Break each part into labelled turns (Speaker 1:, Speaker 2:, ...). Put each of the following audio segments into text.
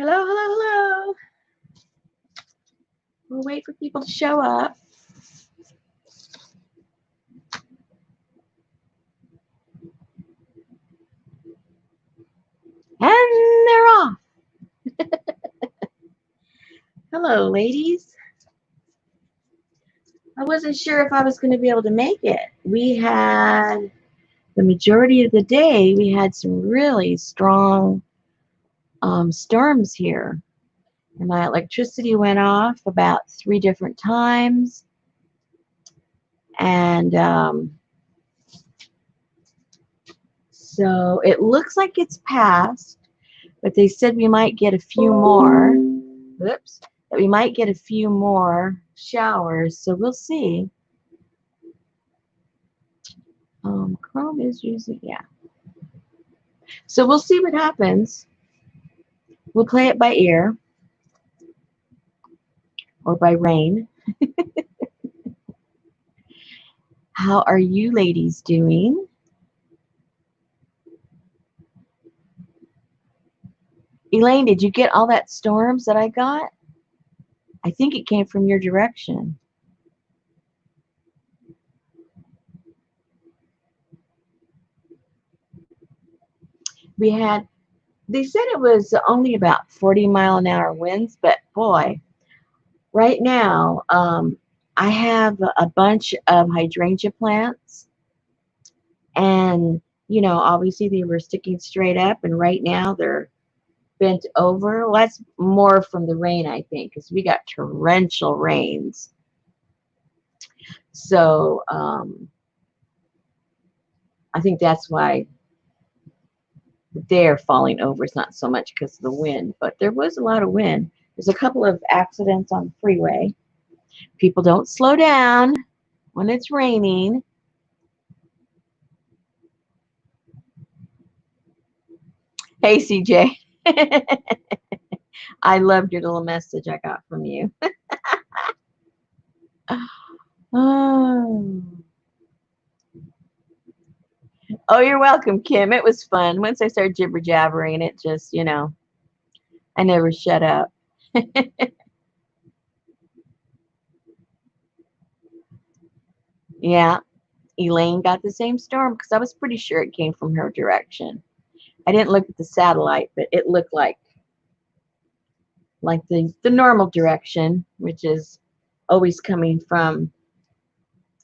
Speaker 1: Hello, hello, hello. We'll wait for people to show up. And they're off. Hello, ladies. I wasn't sure if I was going to be able to make it. We had, the majority of the day, we had some really strong storms here. And my electricity went off about 3 different times. And so it looks like it's passed, but they said we might get a few more. Oops. That we might get a few more showers, so we'll see. Chrome is using, yeah. So we'll see what happens. We'll play it by ear or by rain. How are you ladies doing? Elaine, did you get all that storms that I got? I think it came from your direction. We had, they said it was only about 40-mile-an-hour winds, but boy, right now, I have a bunch of hydrangea plants, and you know, obviously they were sticking straight up, and right now they're bent over. Well, that's more from the rain, I think, because we got torrential rains. So I think that's why they're falling over. It's not so much because of the wind, but there was a lot of wind. There's a couple of accidents on the freeway. People don't slow down when it's raining. Hey, CJ. I loved your little message I got from you. Oh. Oh, you're welcome, Kim. It was fun. Once I started jibber jabbering, it just, you know, I never shut up. Yeah, Elaine got the same storm because I was pretty sure it came from her direction. I didn't look at the satellite, but it looked like the normal direction, which is always coming from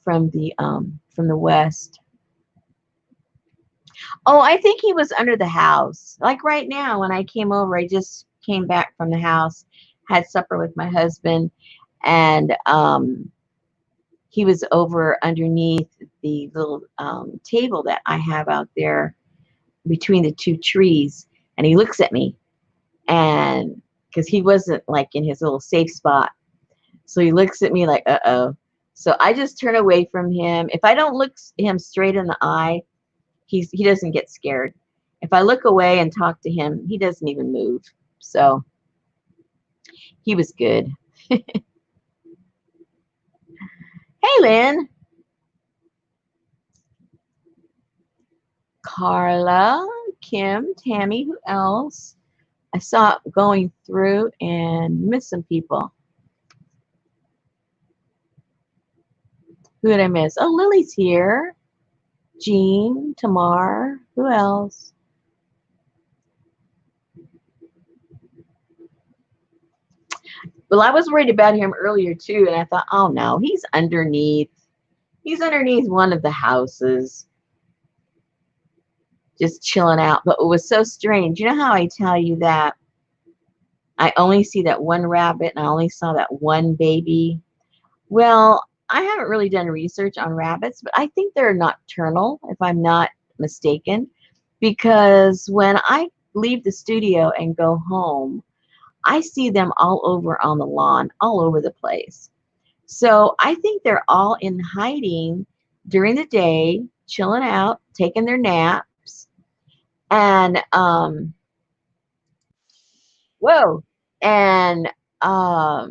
Speaker 1: the west. Oh, I think he was under the house. Like right now, when I came over, I just came back from the house, had supper with my husband, and he was over underneath the little table that I have out there between the 2 trees, and he looks at me, and because he wasn't like in his little safe spot, so he looks at me like, uh-oh. So I just turn away from him. If I don't look him straight in the eye, he doesn't get scared. If I look away and talk to him, he doesn't even move. So he was good. Hey, Lynn. Carla, Kim, Tammy, who else? I saw it going through and missed some people. Who did I miss? Oh, Lily's here. Jean, Tamar, who else? Well, I was worried about him earlier too, and I thought, oh no, he's underneath. He's underneath one of the houses, just chilling out. But it was so strange. You know how I tell you that I only see that one rabbit and I only saw that one baby? Well, I haven't really done research on rabbits, but I think they're nocturnal, if I'm not mistaken, because when I leave the studio and go home, I see them all over on the lawn, all over the place. So I think they're all in hiding during the day, chilling out, taking their naps, and whoa, and oh,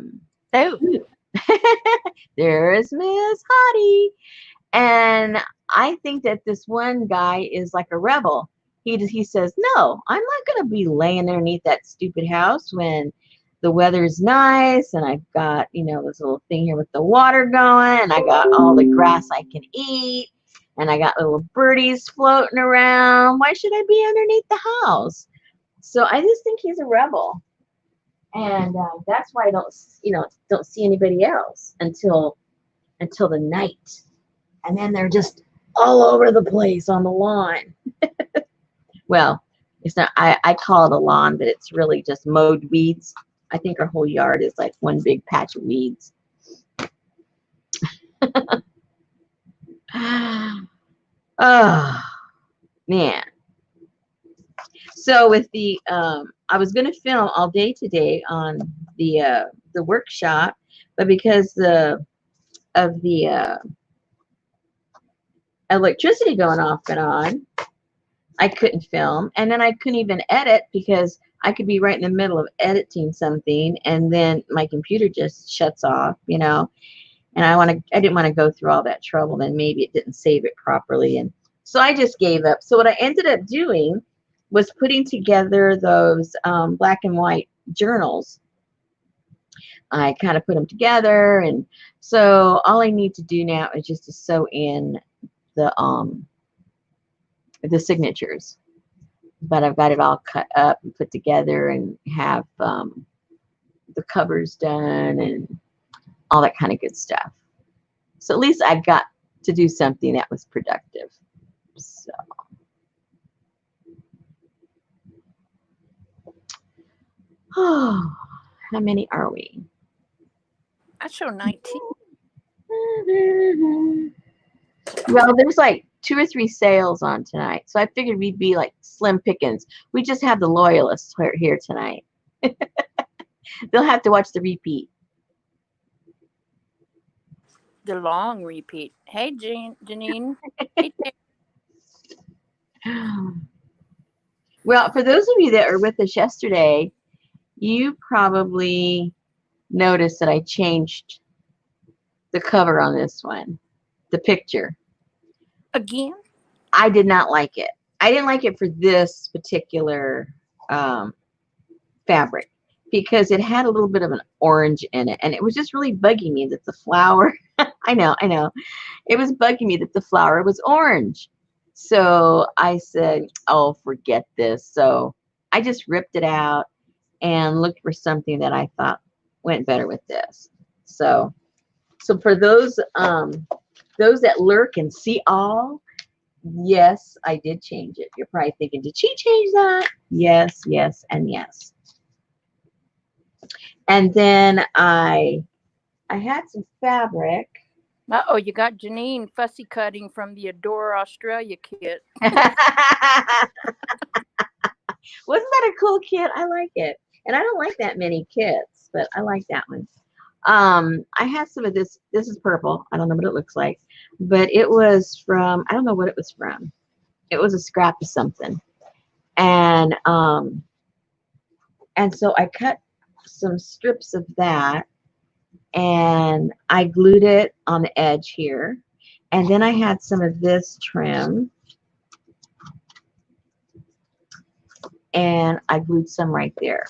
Speaker 1: there's Miss Hottie. And I think that this one guy is like a rebel. he says, no, I'm not going to be laying underneath that stupid house when the weather's nice and I've got, you know, this little thing here with the water going and I got all the grass I can eat and I got little birdies floating around. Why should I be underneath the house? So I just think he's a rebel. And that's why I don't, you know, don't see anybody else until the night. And then they're just all over the place on the lawn. Well, it's not, I call it a lawn, but it's really just mowed weeds. I think our whole yard is like one big patch of weeds. Oh, man. So with the, I was going to film all day today on the workshop, but because of the electricity going off and on, I couldn't film, and then I couldn't even edit because I could be right in the middle of editing something and then my computer just shuts off, you know, and I didn't want to go through all that trouble. Then maybe it didn't save it properly, and so I just gave up. So what I ended up doing was putting together those black and white journals. I kind of put them together, and so all I need to do now is just to sew in the signatures. But I've got it all cut up and put together and have the covers done and all that kind of good stuff. So at least I got to do something that was productive. So how many are we?
Speaker 2: I show 19.
Speaker 1: Well, there's like 2 or 3 sales on tonight, so I figured we'd be like slim pickings. We just have the loyalists here tonight. They'll have to watch the repeat.
Speaker 2: The long repeat. Hey, Janine. Hey,
Speaker 1: Well, for those of you that were with us yesterday, you probably noticed that I changed the cover on this one, the picture.
Speaker 2: again?
Speaker 1: I did not like it. I didn't like it for this particular fabric because it had a little bit of an orange in it, and it was just really bugging me that the flower, I know, it was bugging me that the flower was orange. So I said, oh, forget this. So I just ripped it out and looked for something that I thought went better with this. So for those that lurk and see all, yes, I did change it. You're probably thinking, did she change that? Yes, yes, and yes. And then I had some fabric.
Speaker 2: Uh-oh, you got Janine fussy cutting from the Adore Australia kit.
Speaker 1: Wasn't that a cool kit? I like it. And I don't like that many kits, but I like that one. I have some of this. This is purple. I don't know what it looks like, but it was from, I don't know what it was from. It was a scrap of something. And so I cut some strips of that and I glued it on the edge here. And then I had some of this trim and I glued some right there.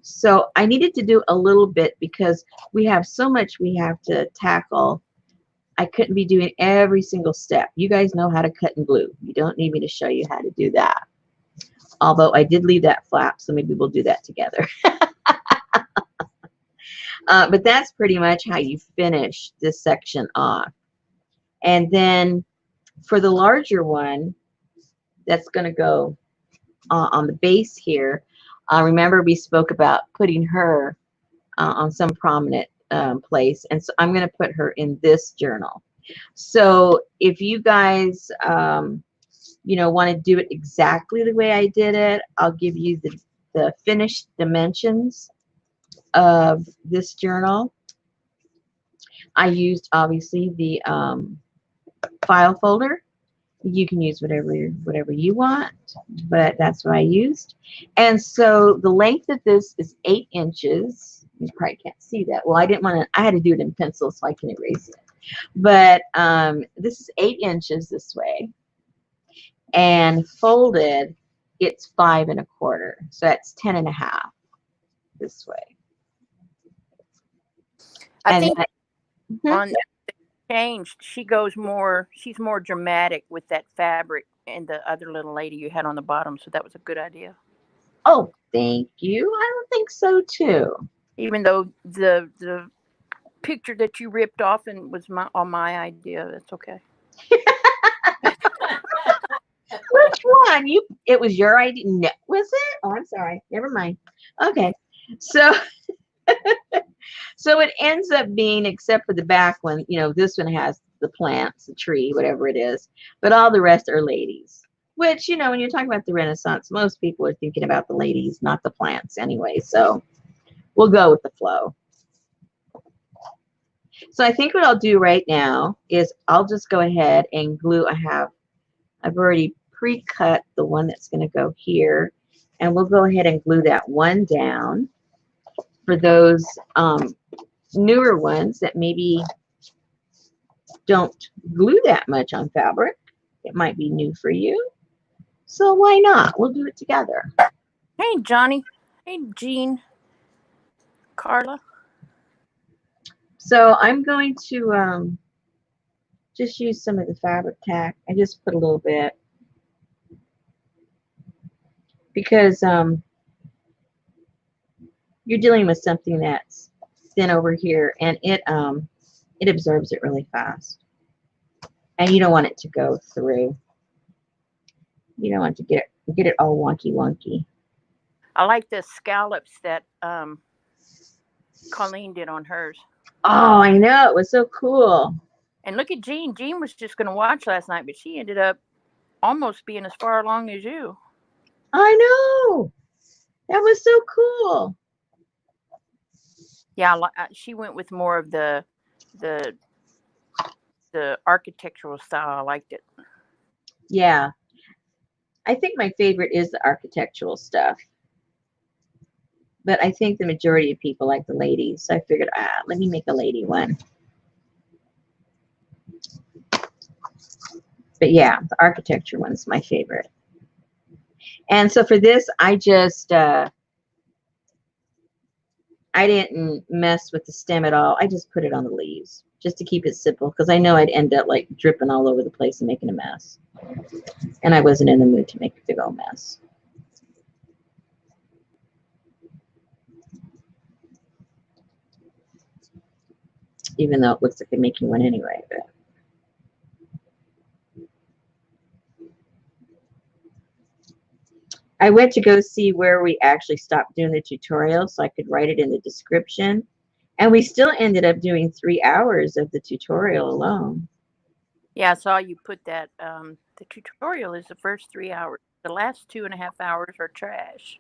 Speaker 1: So I needed to do a little bit because we have so much we have to tackle. I couldn't be doing every single step. You guys know how to cut and glue. You don't need me to show you how to do that. Although I did leave that flap, so maybe we'll do that together. But that's pretty much how you finish this section off. And then for the larger one, that's going to go on the base here. Remember we spoke about putting her on some prominent place, and so I'm going to put her in this journal. So if you guys want to do it exactly the way I did it, I'll give you the finished dimensions of this journal. I used obviously the file folder. You can use whatever you want, but that's what I used. And so the length of this is 8 inches. You probably can't see that. Well, I didn't want to, I had to do it in pencil so I can erase it. But this is 8 inches this way. and folded, it's 5 1/4. So that's 10 1/2 this way.
Speaker 2: I
Speaker 1: And
Speaker 2: think
Speaker 1: mhm.
Speaker 2: on changed, she's more dramatic with that fabric and the other little lady you had on the bottom, so that was a good idea.
Speaker 1: Oh, thank you. I don't think so too.
Speaker 2: Even though the picture that you ripped off and was my idea, that's okay.
Speaker 1: Which one? It was your idea? No, was it? Oh, I'm sorry. Never mind. Okay. So so it ends up being, except for the back one, this one has the plants, the tree, whatever it is, but all the rest are ladies. Which, when you're talking about the Renaissance, most people are thinking about the ladies, not the plants anyway. So we'll go with the flow. So I think what I'll do right now is I'll just go ahead and glue. I've already pre-cut the one that's going to go here, and we'll go ahead and glue that one down for those newer ones that maybe don't glue that much on fabric. It might be new for you, so why not? We'll do it together.
Speaker 2: Hey, Johnny. Hey, Jean. Carla.
Speaker 1: So I'm going to just use some of the fabric tack. I just put a little bit because you're dealing with something that's thin over here, and it absorbs it really fast, and you don't want it to go through. You don't want to get it all wonky.
Speaker 2: I like the scallops that Colleen did on hers.
Speaker 1: Oh, I know, it was so cool.
Speaker 2: And look at Jean. Jean was just going to watch last night, but she ended up almost being as far along as you.
Speaker 1: I know. That was so cool.
Speaker 2: Yeah, she went with more of the architectural style. I liked it.
Speaker 1: Yeah. I think my favorite is the architectural stuff. But I think the majority of people like the ladies. So I figured, let me make a lady one. But yeah, the architecture one's my favorite. And so for this, I just, I didn't mess with the stem at all. I just put it on the leaves just to keep it simple, because I know I'd end up like dripping all over the place and making a mess. And I wasn't in the mood to make a big old mess. Even though it looks like I'm making one anyway. But I went to go see where we actually stopped doing the tutorial so I could write it in the description. And we still ended up doing 3 hours of the tutorial alone.
Speaker 2: Yeah, I saw you put that. The tutorial is the first 3 hours. The last 2.5 hours are trash.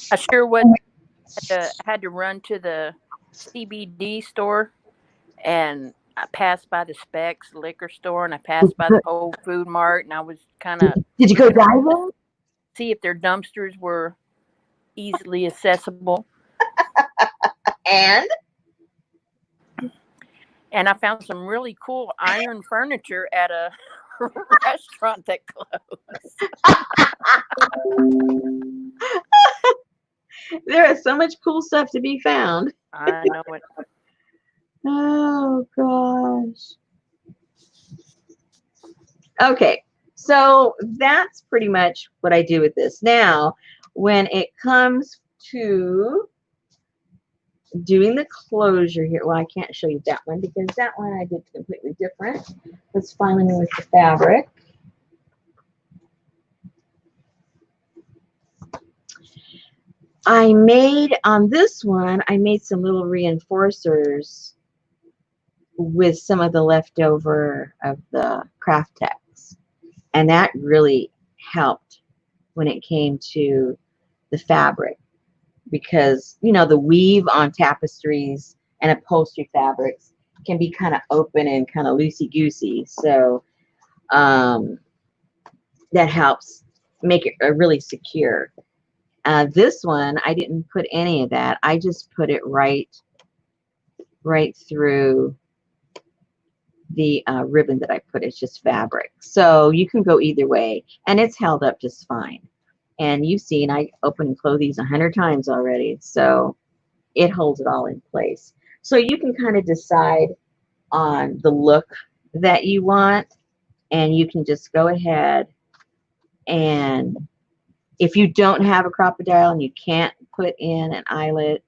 Speaker 2: I sure was had to run to the CBD store, and I passed by the Specs liquor store, and I passed by the Whole Food Mart, and I was kind of
Speaker 1: Did you go diving?
Speaker 2: see if their dumpsters were easily accessible.
Speaker 1: And
Speaker 2: I found some really cool iron furniture at a restaurant that closed.
Speaker 1: there is so much cool stuff to be found.
Speaker 2: I know it.
Speaker 1: Oh gosh. Okay, so that's pretty much what I do with this. Now, when it comes to doing the closure here, well, I can't show you that one because that one I did completely different. Let's filing with the fabric. I made, on this one, I made some little reinforcers with some of the leftover of the Craft Tex. And that really helped when it came to the fabric, because, the weave on tapestries and upholstery fabrics can be kind of open and kind of loosey-goosey. So that helps make it really secure. This one, I didn't put any of that. I just put it right through the ribbon that I put. It's just fabric. So you can go either way, and it's held up just fine. And you've seen I open and close these 100 times already, so it holds it all in place. So you can kind of decide on the look that you want, and you can just go ahead, and if you don't have a crocodile and you can't put in an eyelet,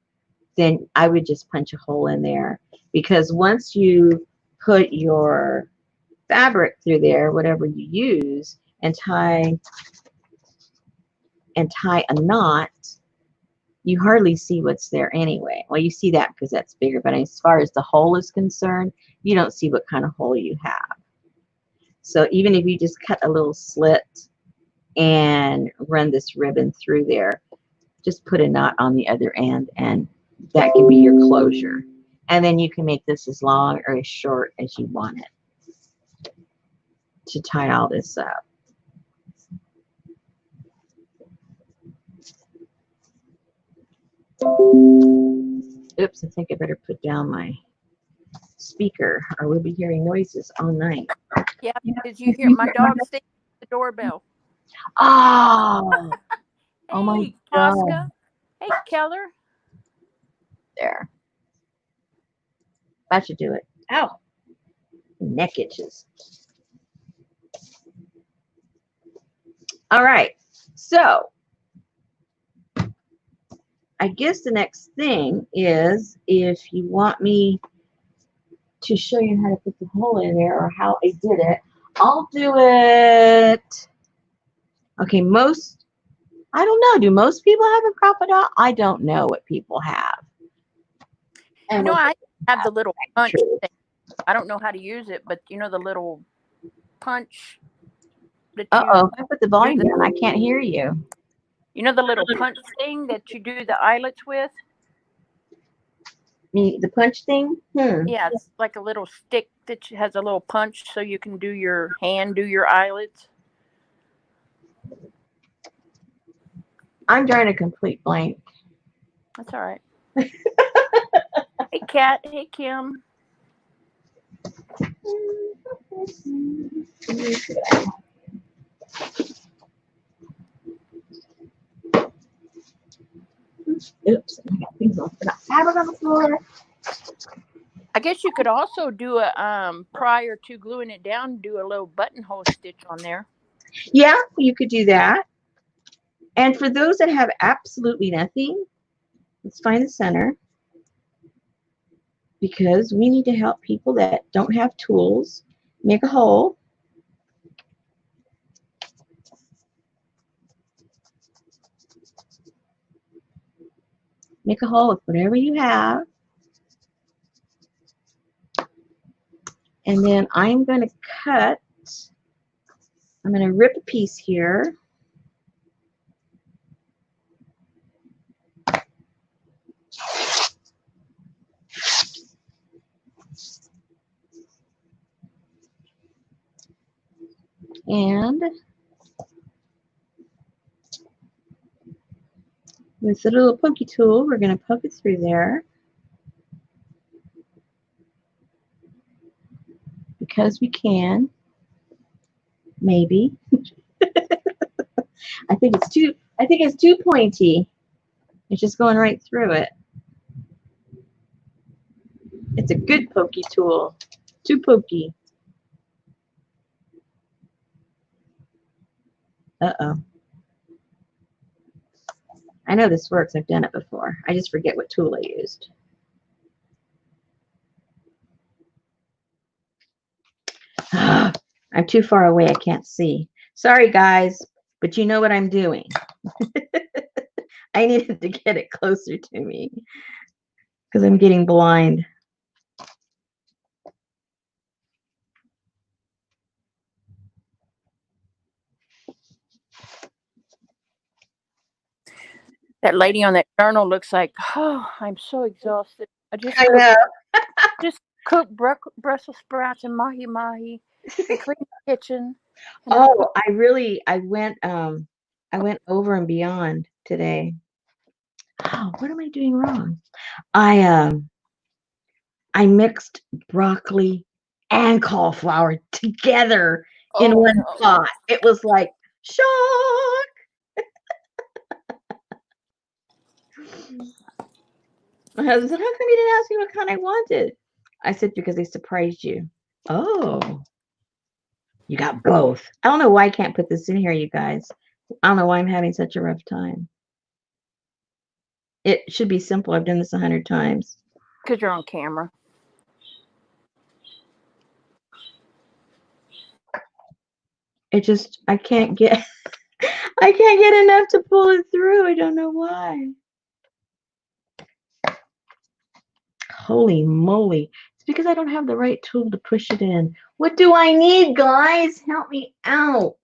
Speaker 1: then I would just punch a hole in there, because once you put your fabric through there, whatever you use, and tie a knot, you hardly see what's there anyway. Well, you see that because that's bigger, but as far as the hole is concerned, you don't see what kind of hole you have. So even if you just cut a little slit and run this ribbon through there, just put a knot on the other end, and that can be your closure. And then you can make this as long or as short as you want it to tie all this up. Oops, I think I better put down my speaker, or we'll be hearing noises all night.
Speaker 2: Yeah, because you hear my dog singing at the doorbell.
Speaker 1: Oh, oh my
Speaker 2: Hey,
Speaker 1: God.
Speaker 2: Tosca. Hey, Keller.
Speaker 1: There. That should do it. Ow. Neck itches. All right. So I guess the next thing is, if you want me to show you how to put the hole in there or how I did it, I'll do it. Okay, I don't know. Do most people have a crocodile? I don't know what people have. And
Speaker 2: I have the little punch
Speaker 1: true.
Speaker 2: thing. I don't know how to use it, but the little punch that
Speaker 1: Uh-oh,
Speaker 2: you
Speaker 1: I put the
Speaker 2: do
Speaker 1: volume down. I can't hear you.
Speaker 2: the little punch thing that you do the eyelets with.
Speaker 1: The punch thing?
Speaker 2: Yeah, it's like a little stick that has a little punch, so you can do your eyelets.
Speaker 1: I'm drawing a complete blank.
Speaker 2: That's all right. Hey, Kat. Hey, Kim.
Speaker 1: Oops, I got things on. I got fabric on the floor.
Speaker 2: I guess you could also do a prior to gluing it down, do a little buttonhole stitch on there.
Speaker 1: Yeah, you could do that. And for those that have absolutely nothing, let's find the center, because we need to help people that don't have tools make a hole. Make a hole with whatever you have. And then I'm going to cut, I'm going to rip a piece here. And with the little pokey tool, we're going to poke it through there. Because we can. Maybe. I think it's too pointy. It's just going right through it. It's a good pokey tool. Too pokey. Uh-oh. I know this works. I've done it before. I just forget what tool I used. I'm too far away. I can't see. Sorry, guys, but you know what I'm doing. I needed to get it closer to me because I'm getting blind.
Speaker 2: That lady on that journal looks like, oh, I'm so exhausted. I
Speaker 1: I know.
Speaker 2: just cook Brussels sprouts and mahi mahi, and clean the kitchen. And I
Speaker 1: Oh, I went over and beyond today. Oh, what am I doing wrong? I mixed broccoli and cauliflower together in
Speaker 2: oh
Speaker 1: one
Speaker 2: no,
Speaker 1: pot. It was like shock. My husband said, "How come you didn't ask me what kind I wanted?" I said, "Because they surprised you." Oh, you got both. I don't know why I can't put this in here, you guys. I don't know why I'm having such a rough time. It should be simple. I've done this 100 times.
Speaker 2: because you're on camera.
Speaker 1: It just I can't get I can't get enough to pull it through. I don't know why. Holy moly. It's because I don't have the right tool to push it in. What do I need, guys? Help me out.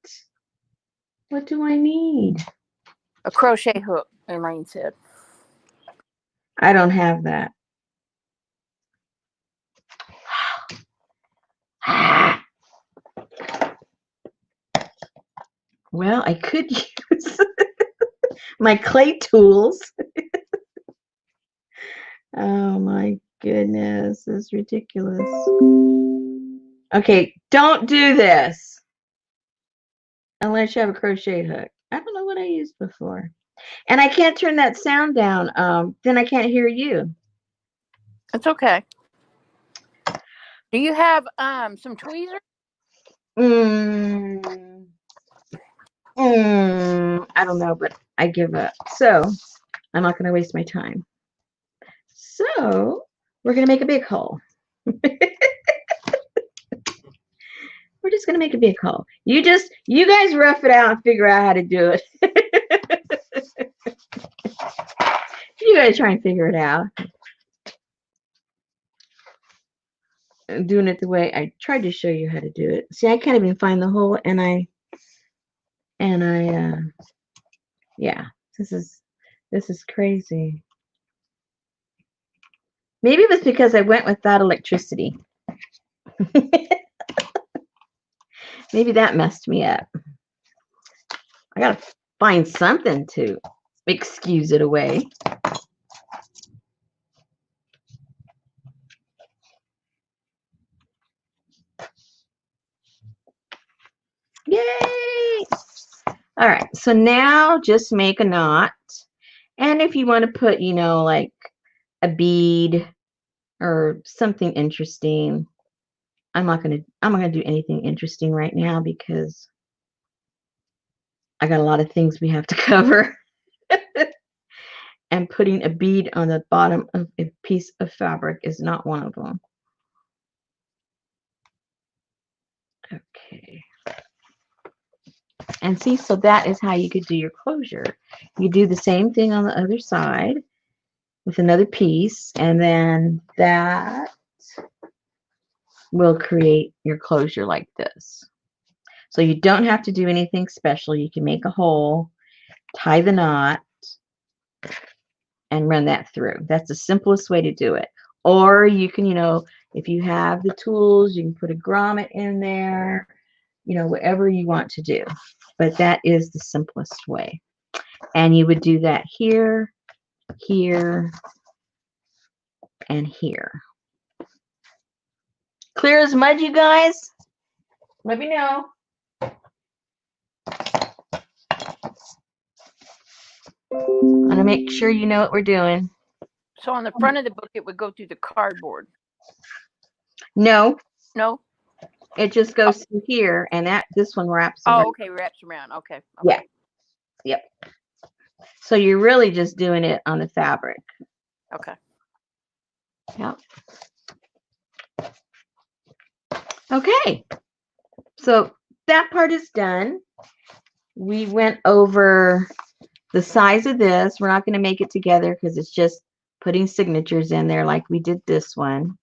Speaker 1: What do I need?
Speaker 2: A crochet hook, Elaine said.
Speaker 1: I don't have that. Well, I could use my clay tools. Oh my goodness, this is ridiculous. Okay, don't do this unless you have a crochet hook. I don't know what I used before. And I can't turn that sound down. Then I can't hear you.
Speaker 2: It's okay. Do you have some tweezers?
Speaker 1: I don't know, but I give up. So I'm not going to waste my time. So we're going to make a big hole. We're just going to make a big hole. You guys rough it out and figure out how to do it. You guys try and figure it out. I'm doing it the way I tried to show you how to do it. See, I can't even find the hole, yeah, this is crazy. Maybe it was because I went without electricity. Maybe that messed me up. I gotta find something to excuse it away. Yay! All right, so now just make a knot. And if you want to put, like a bead or something interesting, I'm not gonna do anything interesting right now because I got a lot of things we have to cover. And putting a bead on the bottom of a piece of fabric is not one of them. Okay. And see, so that is how you could do your closure. You do the same thing on the other side with another piece, and then that will create your closure like this. So you don't have to do anything special. You can make a hole, tie the knot, and run that through. That's the simplest way to do it. Or you can, if you have the tools, you can put a grommet in there, whatever you want to do. But that is the simplest way. And you would do that here, here, and here. Clear as mud, you guys? Let me know. I'm going to make sure you know what we're doing.
Speaker 2: So on the front of the book, it would go through the cardboard.
Speaker 1: No.
Speaker 2: No?
Speaker 1: It just goes through here, and this one wraps around.
Speaker 2: Oh, okay, wraps around. Okay.
Speaker 1: Yeah. Yep. So you're really just doing it on the fabric.
Speaker 2: Okay.
Speaker 1: Yep. Okay. So that part is done. We went over the size of this. We're not going to make it together because it's just putting signatures in there like we did this one.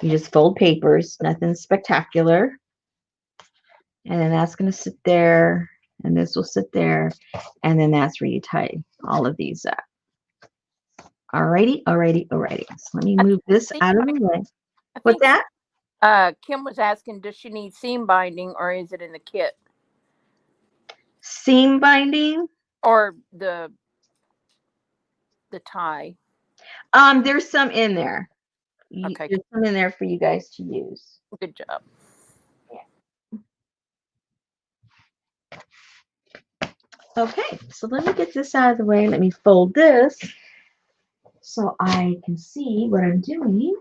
Speaker 1: You just fold papers, nothing spectacular. And then that's going to sit there, and this will sit there, and then that's where you tie all of these up. Alrighty, alrighty, alrighty. So let me
Speaker 2: I
Speaker 1: move this
Speaker 2: think
Speaker 1: out of the way.
Speaker 2: I
Speaker 1: What's
Speaker 2: think
Speaker 1: that?
Speaker 2: Kim was asking, does she need seam binding or is it in the kit
Speaker 1: Seam binding.
Speaker 2: or the tie?
Speaker 1: There's some in there.
Speaker 2: Okay,
Speaker 1: There's some in there for you guys to use.
Speaker 2: good job.
Speaker 1: Okay, so let me get this out of the way. Let me fold this so I can see what I'm doing.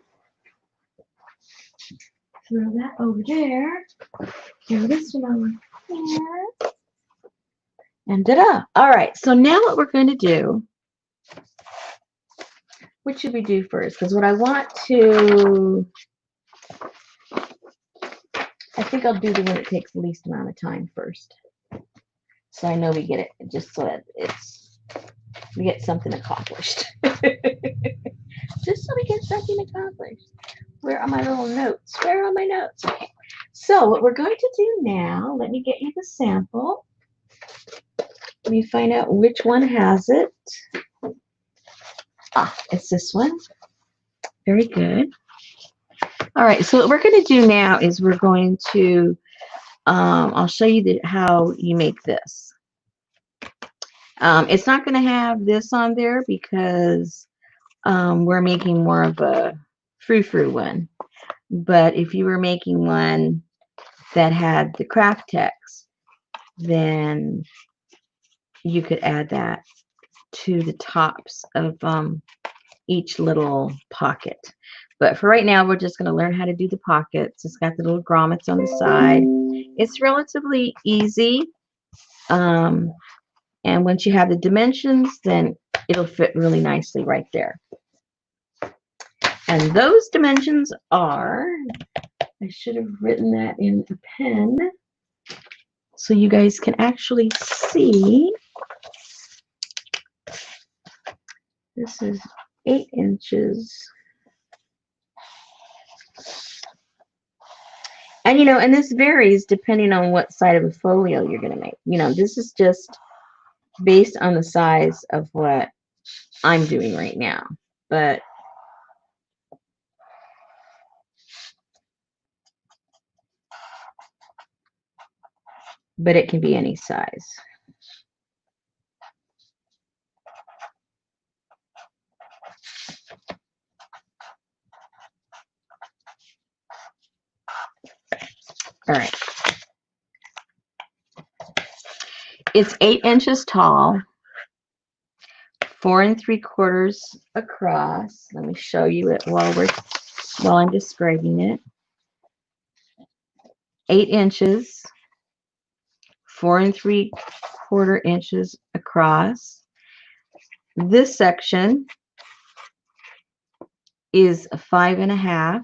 Speaker 1: Throw that over there. Throw this one over there. And ta-da! All right, so now what we're going to do, what should we do first? Because what I want to, I think I'll do the one that takes the least amount of time first. So I know we get it, just so that we get something accomplished. Just so we get something accomplished. Where are my little notes? Where are my notes? Okay. So what we're going to do now, let me get you the sample. Let me find out which one has it. Ah, it's this one. Very good. All right, so what we're going to do now is we're going to, I'll show you how you make this. It's not going to have this on there because we're making more of a frou-frou one. But if you were making one that had the Craft Tex, then you could add that to the tops of each little pocket. But for right now, we're just going to learn how to do the pockets. It's got the little grommets on the side. It's relatively easy. And once you have the dimensions, then it'll fit really nicely right there. And those dimensions are, I should have written that in a pen so you guys can actually see. This is 8 inches. And, and this varies depending on what side of a folio you're going to make. This is just based on the size of what I'm doing right now. But it can be any size. All right. It's 8 inches tall, 4 3/4 across. Let me show you it while I'm describing it. 8 inches, 4 3/4 inches across. This section is 5.5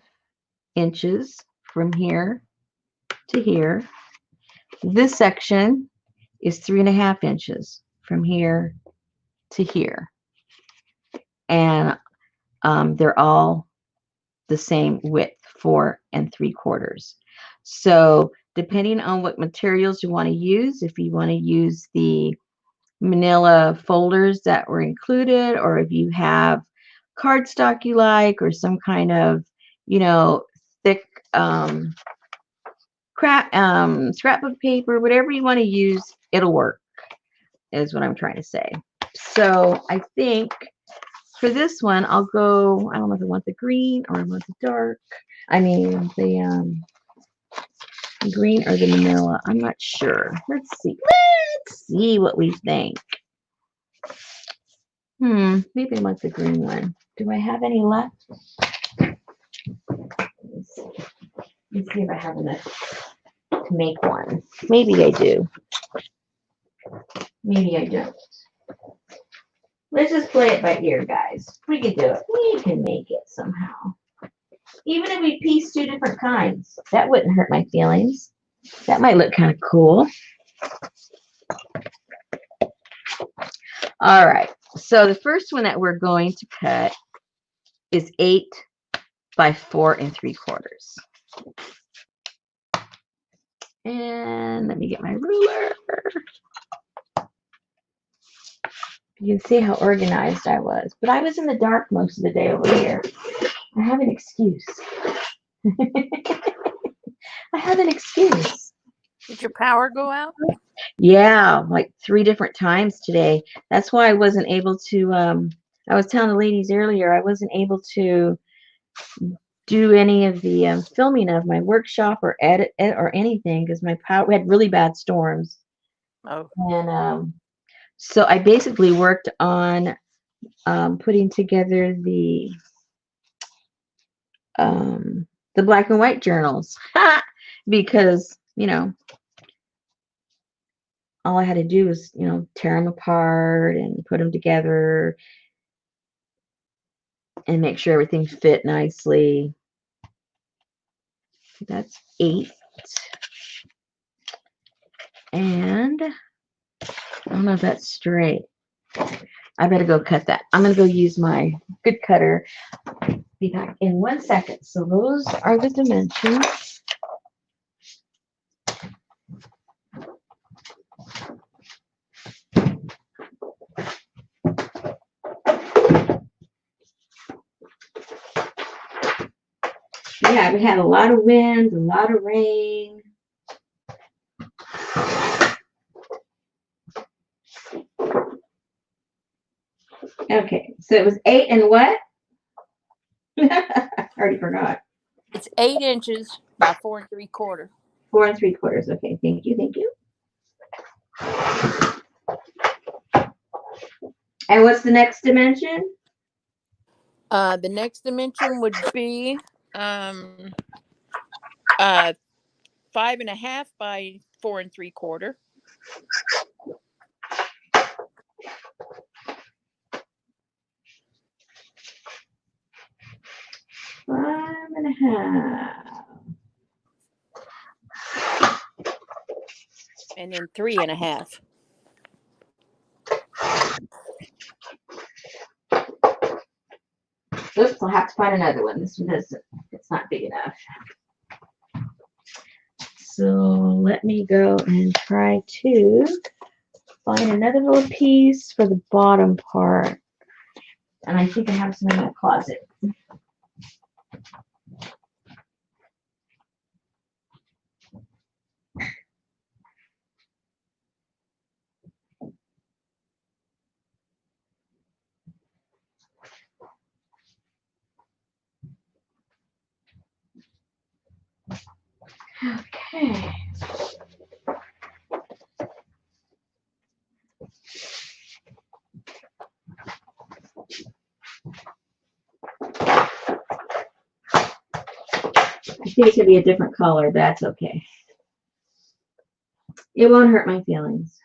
Speaker 1: inches from here to here. This section is 3.5 inches from here to here. And they're all the same width, 4 3/4. So depending on what materials you want to use, if you want to use the manila folders that were included, or if you have cardstock you like, or some kind of, thick scrapbook paper, whatever you want to use, it'll work, is what I'm trying to say. So I think for this one, I'll go, I don't know if I want the green or I want the dark. I mean, the green or the manila. I'm not sure. Let's see. Let's see what we think. Maybe I want the green one. Do I have any left? Let's see if I have enough to make one. Maybe I do. Maybe I don't. Let's just play it by ear, guys. We can do it. We can make it somehow. Even if we piece 2 different kinds, that wouldn't hurt my feelings. That might look kind of cool. All right. So the first one that we're going to cut is 8 by 4 3/4. And let me get my ruler. You can see how organized I was. But I was in the dark most of the day over here. I have an excuse. I have an excuse.
Speaker 2: Did your power go out?
Speaker 1: Yeah, like 3 different times today. That's why I wasn't able to, I was telling the ladies earlier, I wasn't able to do any of the filming of my workshop or edit or anything because my power, we had really bad storms.
Speaker 2: Oh,
Speaker 1: And so I basically worked on putting together the black and white journals because, all I had to do was, tear them apart and put them together and make sure everything fit nicely. That's 8. And I don't know if that's straight. I better go cut that. I'm going to go use my good cutter. Be back in 1 second. So those are the dimensions. Yeah, we had a lot of wind, a lot of rain. Okay, so it was 8 and what? I already forgot.
Speaker 2: it's 8 inches by 4 3/4.
Speaker 1: 4 3/4. Okay, thank you, thank you. And what's the next dimension?
Speaker 2: The next dimension would be uh 5.5 by 4 3/4.
Speaker 1: Five and a half.
Speaker 2: And then 3.5.
Speaker 1: Oops, I'll have to find another one. This one doesn't, it's not big enough. So let me go and try to find another little piece for the bottom part. And I think I have some in my closet. Okay. I think it's going to be a different color, but that's okay. It won't hurt my feelings.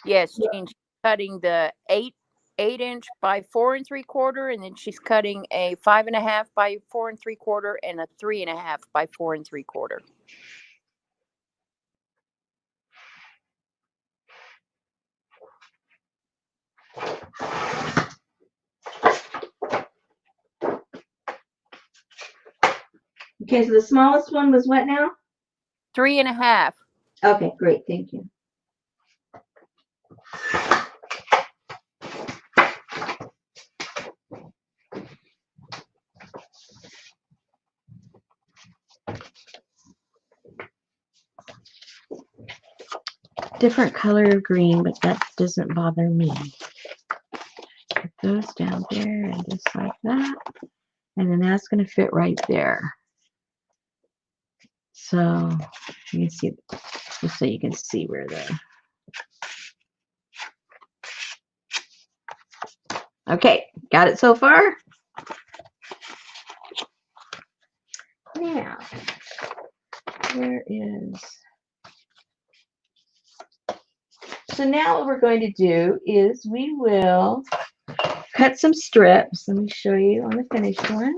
Speaker 2: Yes, Jean, she's cutting the 8 inch by 4 3/4, and then she's cutting a 5.5 by 4 3/4 and a 3.5 by 4 3/4.
Speaker 1: Okay, so the smallest one was what now?
Speaker 2: 3.5.
Speaker 1: Okay, great, thank you. Different color of green, but that doesn't bother me. Put those down there and just like that. And then that's going to fit right there. So you can see, just so you can see where the. Okay, got it so far? Now, where is. So now what we're going to do is we will cut some strips. Let me show you on the finished one.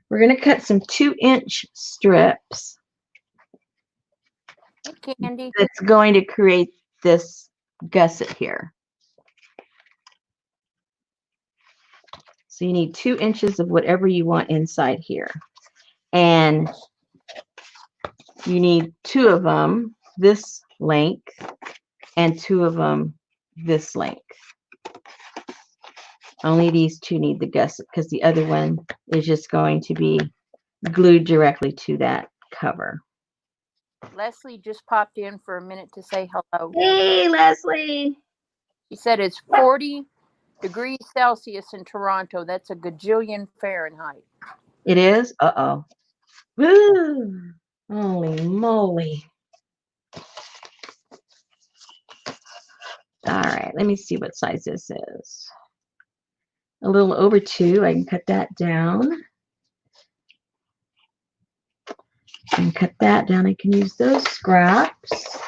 Speaker 1: We're going to cut some 2-inch strips.
Speaker 2: Hey, Candy.
Speaker 1: That's going to create this gusset here. So you need 2 inches of whatever you want inside here. And you need 2 of them this length and 2 of them this length. Only these 2 need the gusset because the other one is just going to be glued directly to that cover.
Speaker 2: Leslie just popped in for a minute to say hello.
Speaker 1: Hey, Leslie.
Speaker 2: She said it's 40 degrees Celsius in Toronto. That's a gajillion Fahrenheit.
Speaker 1: It is? Uh-oh. Woo! Holy moly. All right, let me see what size this is. A little over 2. I can cut that down. And cut that down. I can use those scraps.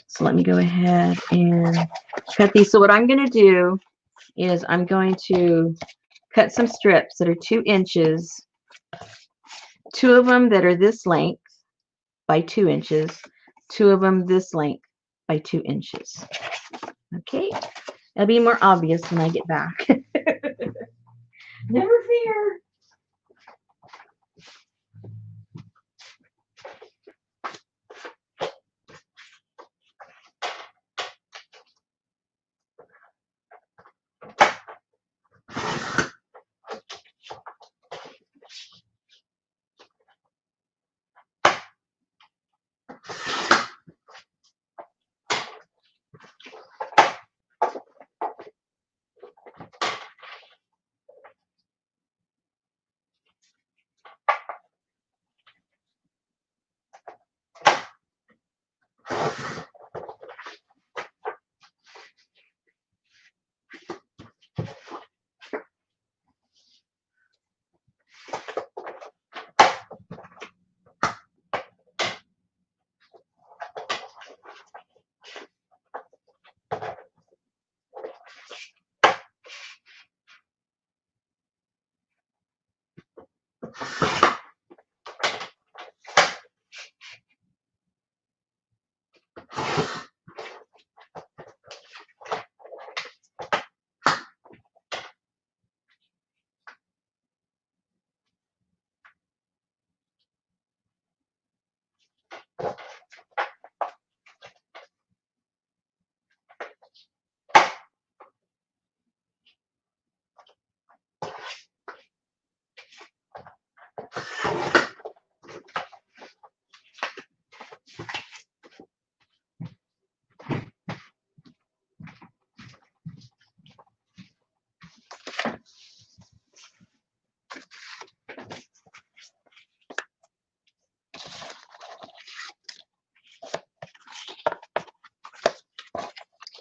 Speaker 1: So let me go ahead and cut these. So what I'm going to do is I'm going to cut some strips that are 2 inches. 2 of them that are this length by 2 inches. 2 of them this length by 2 inches. Okay. It'll be more obvious when I get back. Never fear.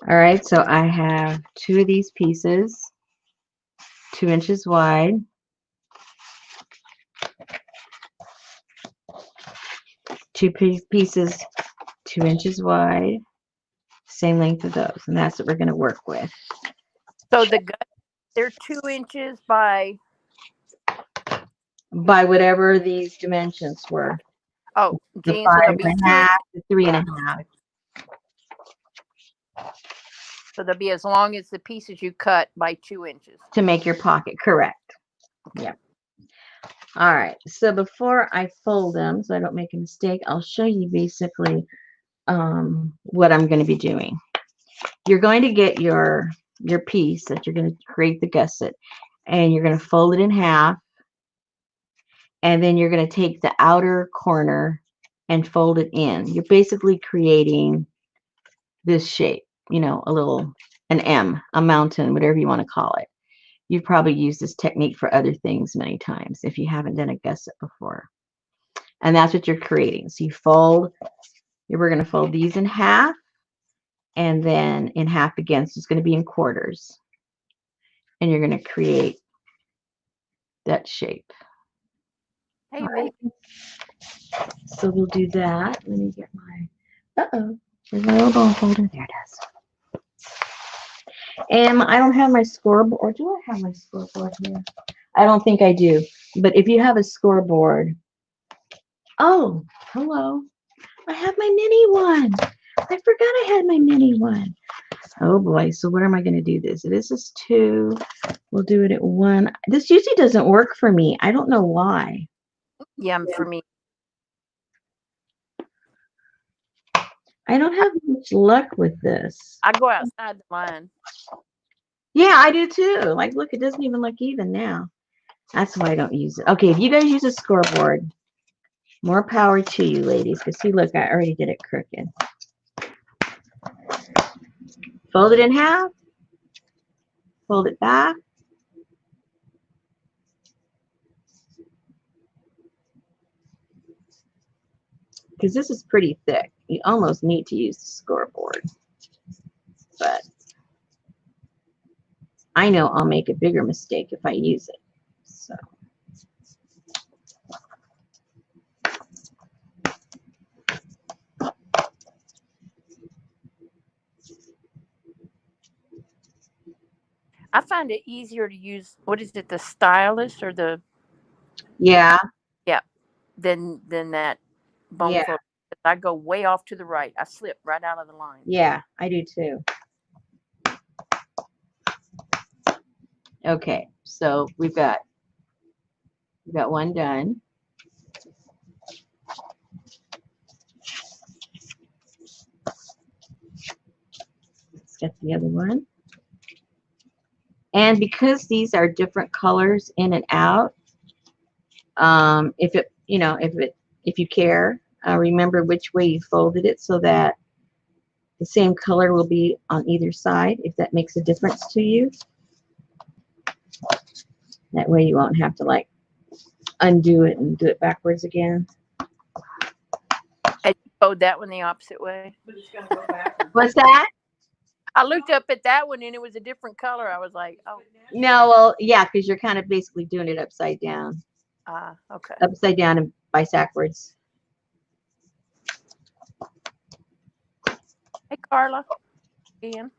Speaker 1: All right, so I have 2 of these pieces, 2 inches wide. 2 pieces, 2 inches wide, same length of those, and that's what we're going to work with.
Speaker 2: So they're 2 inches by
Speaker 1: whatever these dimensions were.
Speaker 2: oh,
Speaker 1: The
Speaker 2: Jean, so
Speaker 1: 5
Speaker 2: they'll be
Speaker 1: and a
Speaker 2: 2
Speaker 1: half,
Speaker 2: inches.
Speaker 1: the 3 and a half.
Speaker 2: So they'll be as long as the pieces you cut by 2 inches.
Speaker 1: To make your pocket, correct. Yep. All right, so before I fold them, so I don't make a mistake, I'll show you basically what I'm going to be doing. You're going to get your piece that you're going to create the gusset, and you're going to fold it in half, and then you're going to take the outer corner and fold it in. You're basically creating this shape, you know, an M, a mountain, whatever you want to call it. You've probably used this technique for other things many times if you haven't done a gusset before. And that's what you're creating. So you fold, we're going to fold these in half, and then in half again. So it's going to be in quarters. And you're going to create that shape.
Speaker 2: Hey, Vic.
Speaker 1: So we'll do that. Let me get my, there's my little bone folder. There it is. And I don't have my scoreboard, or do I have my scoreboard here? I don't think I do. But if you have a scoreboard, oh, hello. I have my mini one. I forgot I had my mini one. Oh boy, so where am I going to do this? This is 2. We'll do it at 1. This usually doesn't work for me. I don't know why.
Speaker 2: Yeah, for me.
Speaker 1: I don't have much luck with this.
Speaker 2: I go outside the line.
Speaker 1: Yeah, I do too. Like, look, it doesn't even look even now. That's why I don't use it. Okay, if you guys use a scoreboard, more power to you, ladies. Because see, look, I already did it crooked. Fold it in half. Fold it back. Because this is pretty thick. You almost need to use the scoreboard. But I know I'll make a bigger mistake if I use it. So.
Speaker 2: I find it easier to use, what is it, the stylus or the,
Speaker 1: Yeah.
Speaker 2: yeah, than that bone
Speaker 1: Yeah.
Speaker 2: fold. I go way off to the right. I slip right out of the line.
Speaker 1: Yeah, I do too. Okay, so we've got one done. Let's get the other one. And because these are different colors in and out, if you care, remember which way you folded it so that the same color will be on either side, if that makes a difference to you. That way you won't have to like undo it and do it backwards again.
Speaker 2: And you fold that one the opposite way.
Speaker 1: What's that?
Speaker 2: I looked up at that one and it was a different color. I was like, oh.
Speaker 1: No, well, yeah, because you're kind of basically doing it upside down.
Speaker 2: Okay.
Speaker 1: Upside down and backwards.
Speaker 2: Hey, Carla. Ian.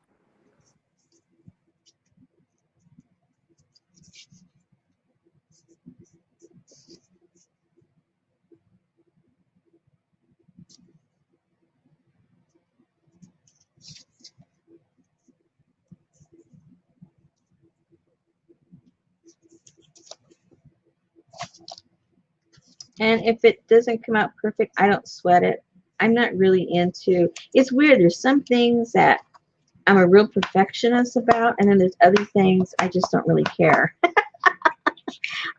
Speaker 1: And if it doesn't come out perfect, I don't sweat it. I'm not really into, it's weird. There's some things that I'm a real perfectionist about, and then there's other things I just don't really care.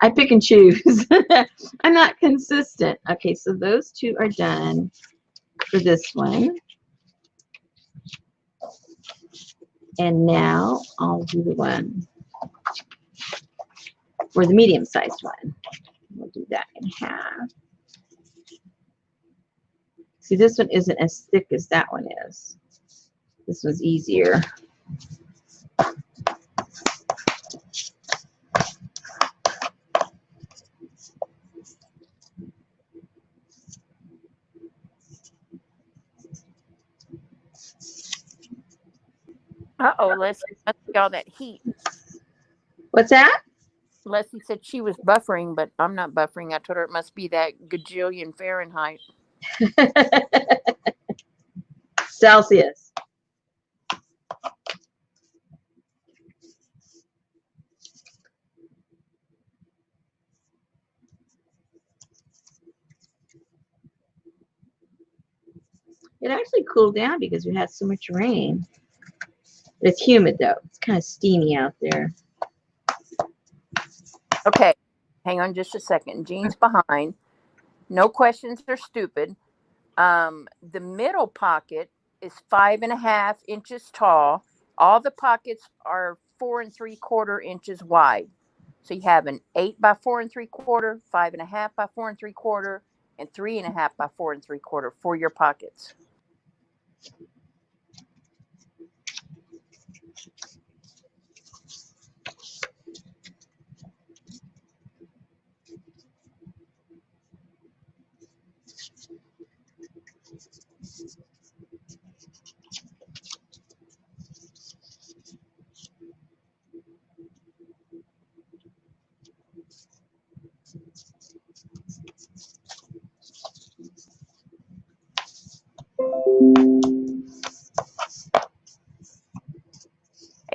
Speaker 1: I pick and choose. I'm not consistent. Okay, so those 2 are done for this one. And now I'll do the one for the medium-sized one. We'll do that in half. See, this one isn't as thick as that one is. This one's easier.
Speaker 2: Leslie must be all that heat.
Speaker 1: What's that?
Speaker 2: Leslie said she was buffering, but I'm not buffering. I told her it must be that gajillion Fahrenheit.
Speaker 1: Celsius. It actually cooled down because we had so much rain. It's humid though. It's kind of steamy out there.
Speaker 2: Okay, hang on just a second. Jean's behind. No questions are stupid. The middle pocket is 5.5 inches tall. All the pockets are 4 3/4 inches wide. So you have an 8 by 4 3/4, 5.5 by 4 3/4, and 3.5 by 4 3/4 for your pockets.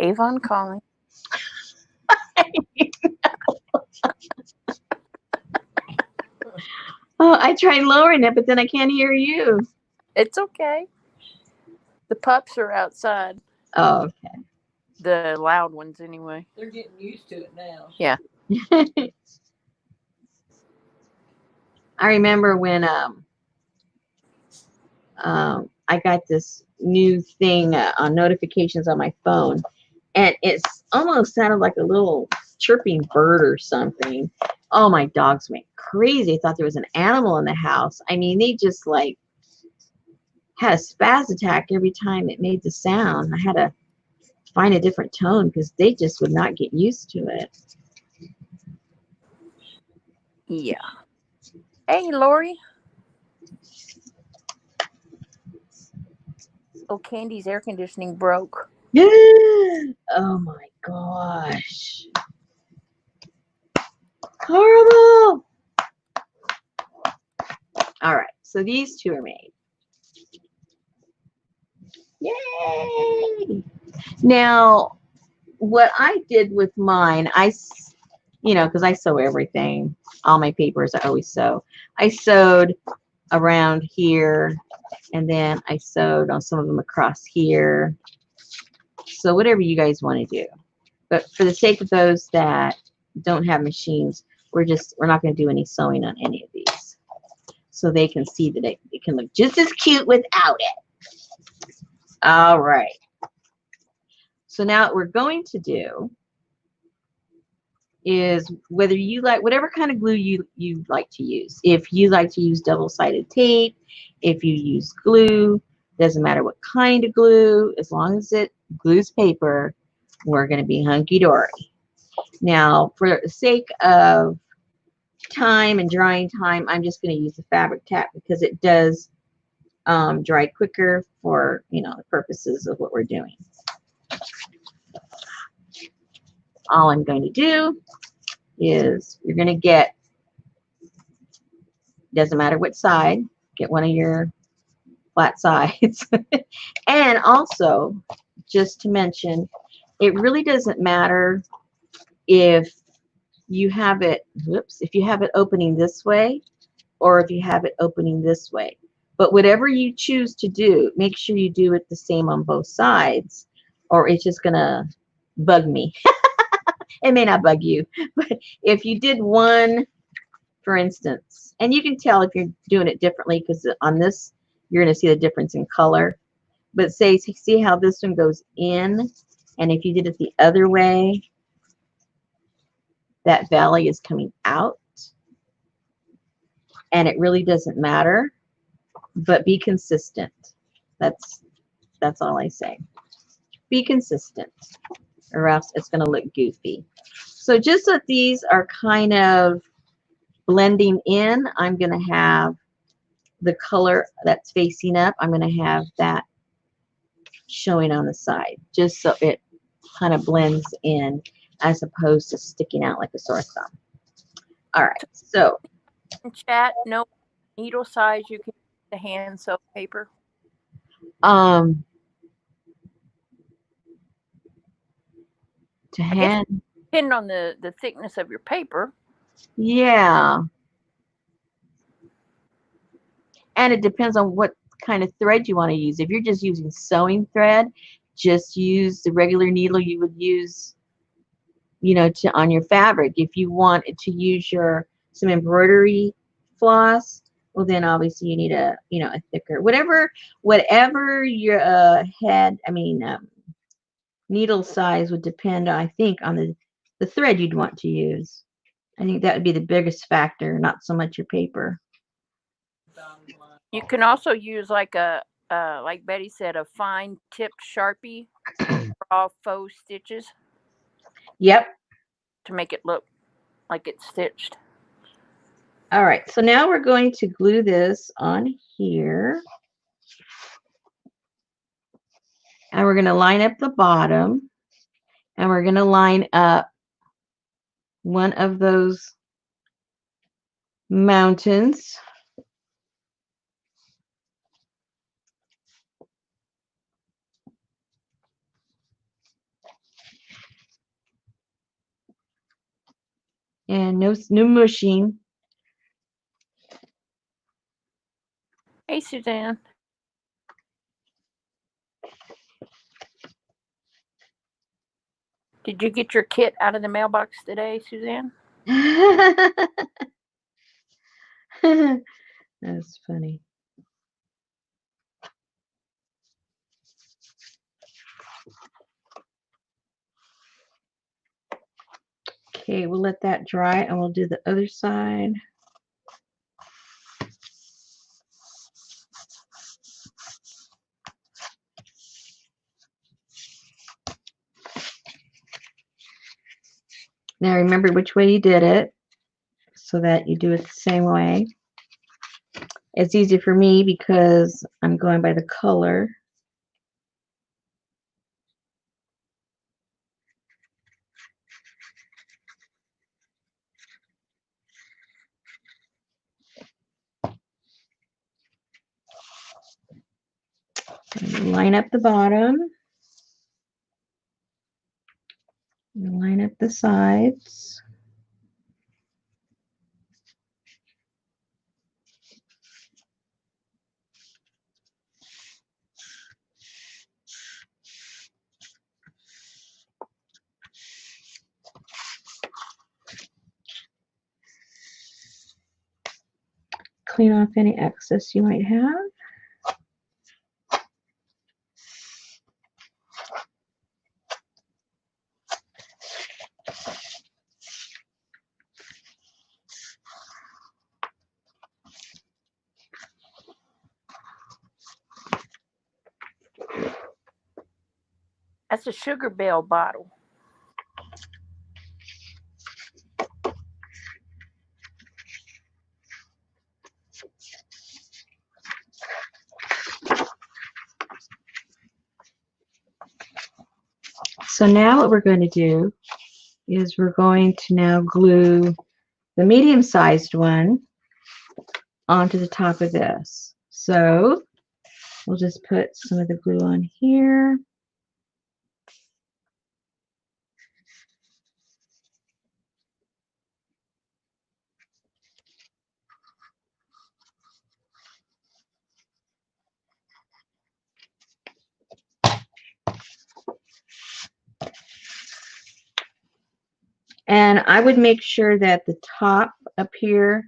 Speaker 2: Avon calling.
Speaker 1: Oh, I tried lowering it, but then I can't hear you.
Speaker 2: It's okay. The pups are outside.
Speaker 1: Oh,
Speaker 2: The loud ones, anyway.
Speaker 3: They're getting used to it now.
Speaker 2: Yeah.
Speaker 1: okay. I remember when I got this new thing on notifications on my phone, and it almost sounded like a little chirping bird or something. Oh, my dogs went crazy. I thought there was an animal in the house. I mean, they just like had a spaz attack every time it made the sound. I had to find a different tone because they just would not get used to it.
Speaker 2: Yeah. Hey, Lori. Oh, Candy's air conditioning broke.
Speaker 1: Oh my gosh. Horrible. All right, so these two are made. Yay! Now, what I did with mine, because I sew everything, all my papers I always sew. I sewed around here, and then I sewed on some of them across here. So whatever you guys want to do. But for the sake of those that don't have machines, we're not going to do any sewing on any of these. So they can see that it can look just as cute without it. All right. So now what we're going to do is whether you like whatever kind of glue you like to use. If you like to use double-sided tape, if you use glue, doesn't matter what kind of glue, as long as it glues paper, we're going to be hunky-dory. Now, for the sake of time and drying time, I'm just going to use the fabric tack because it does dry quicker for the purposes of what we're doing. All I'm going to do is you're going to get, doesn't matter what side, get one of your flat sides. And also, just to mention, it really doesn't matter if you have it, if you have it opening this way or if you have it opening this way. But whatever you choose to do, make sure you do it the same on both sides, or it's just going to bug me. It may not bug you, but if you did one, for instance, and you can tell if you're doing it differently because on this, you're going to see the difference in color. But see how this one goes in, and if you did it the other way, that valley is coming out, and it really doesn't matter, but be consistent. That's all I say. Be consistent, or else it's going to look goofy. So just so these are kind of blending in, I'm going to have the color that's facing up, I'm going to have that showing on the side, just so it kind of blends in as opposed to sticking out like a sore thumb. All right, so
Speaker 2: Chat, no needle size you can use the hand sew paper.
Speaker 1: To hand,
Speaker 2: Depending on the thickness of your paper.
Speaker 1: yeah, and it depends on what kind of thread you want to use. If you're just using sewing thread, just use the regular needle you would use, on your fabric. If you want to use some embroidery floss, well then obviously you need a thicker, whatever your needle size would depend, I think, on the thread you'd want to use. I think that would be the biggest factor, not so much your paper.
Speaker 2: You can also use like like Betty said, a fine tipped Sharpie to draw faux stitches.
Speaker 1: Yep.
Speaker 2: To make it look like it's stitched.
Speaker 1: All right, so now we're going to glue this on here. And we're going to line up the bottom. And we're going to line up one of those mountains. and no mushing.
Speaker 2: Hey, Suzanne. Did you get your kit out of the mailbox today, Suzanne?
Speaker 1: That's funny. Okay, we'll let that dry and we'll do the other side. Now remember which way you did it so that you do it the same way. It's easy for me because I'm going by the color. Line up the bottom. Line up the sides. Clean off any excess you might have.
Speaker 2: That's a Sugar Bell bottle.
Speaker 1: So now what we're going to do is we're going to now glue the medium-sized one onto the top of this. So we'll just put some of the glue on here. And I would make sure that the top up here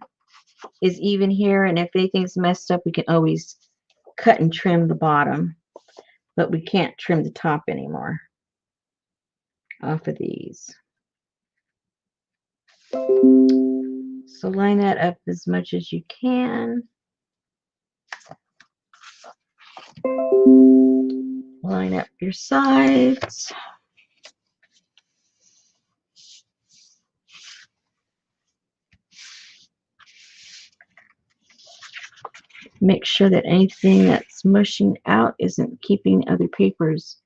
Speaker 1: is even here, and if anything's messed up, we can always cut and trim the bottom, but we can't trim the top anymore off of these. So line that up as much as you can. Line up your sides. Make sure that anything that's mushing out isn't keeping other papers.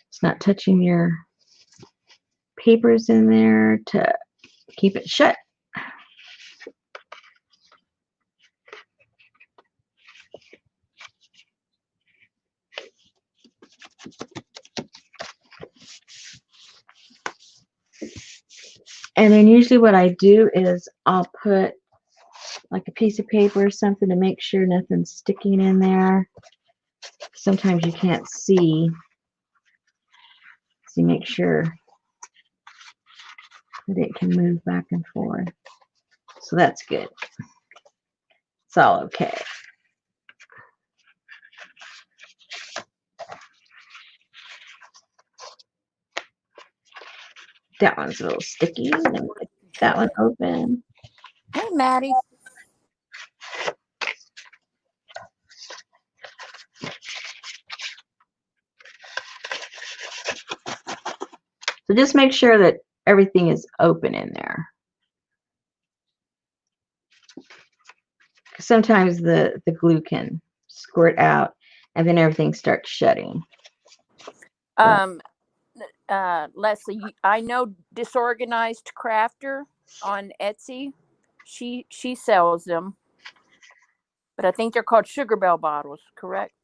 Speaker 1: It's not touching your papers in there to keep it shut. And then usually what I do is I'll put like a piece of paper or something to make sure nothing's sticking in there. Sometimes you can't see, so you make sure that it can move back and forth. So that's good. It's all okay. That one's a little sticky. Let me get that one open.
Speaker 2: Hey, Maddie.
Speaker 1: So just make sure that everything is open in there. Sometimes the glue can squirt out and then everything starts shutting.
Speaker 2: Leslie, I know Disorganized Crafter on Etsy. She sells them, but I think they're called Sugar Bell bottles, correct?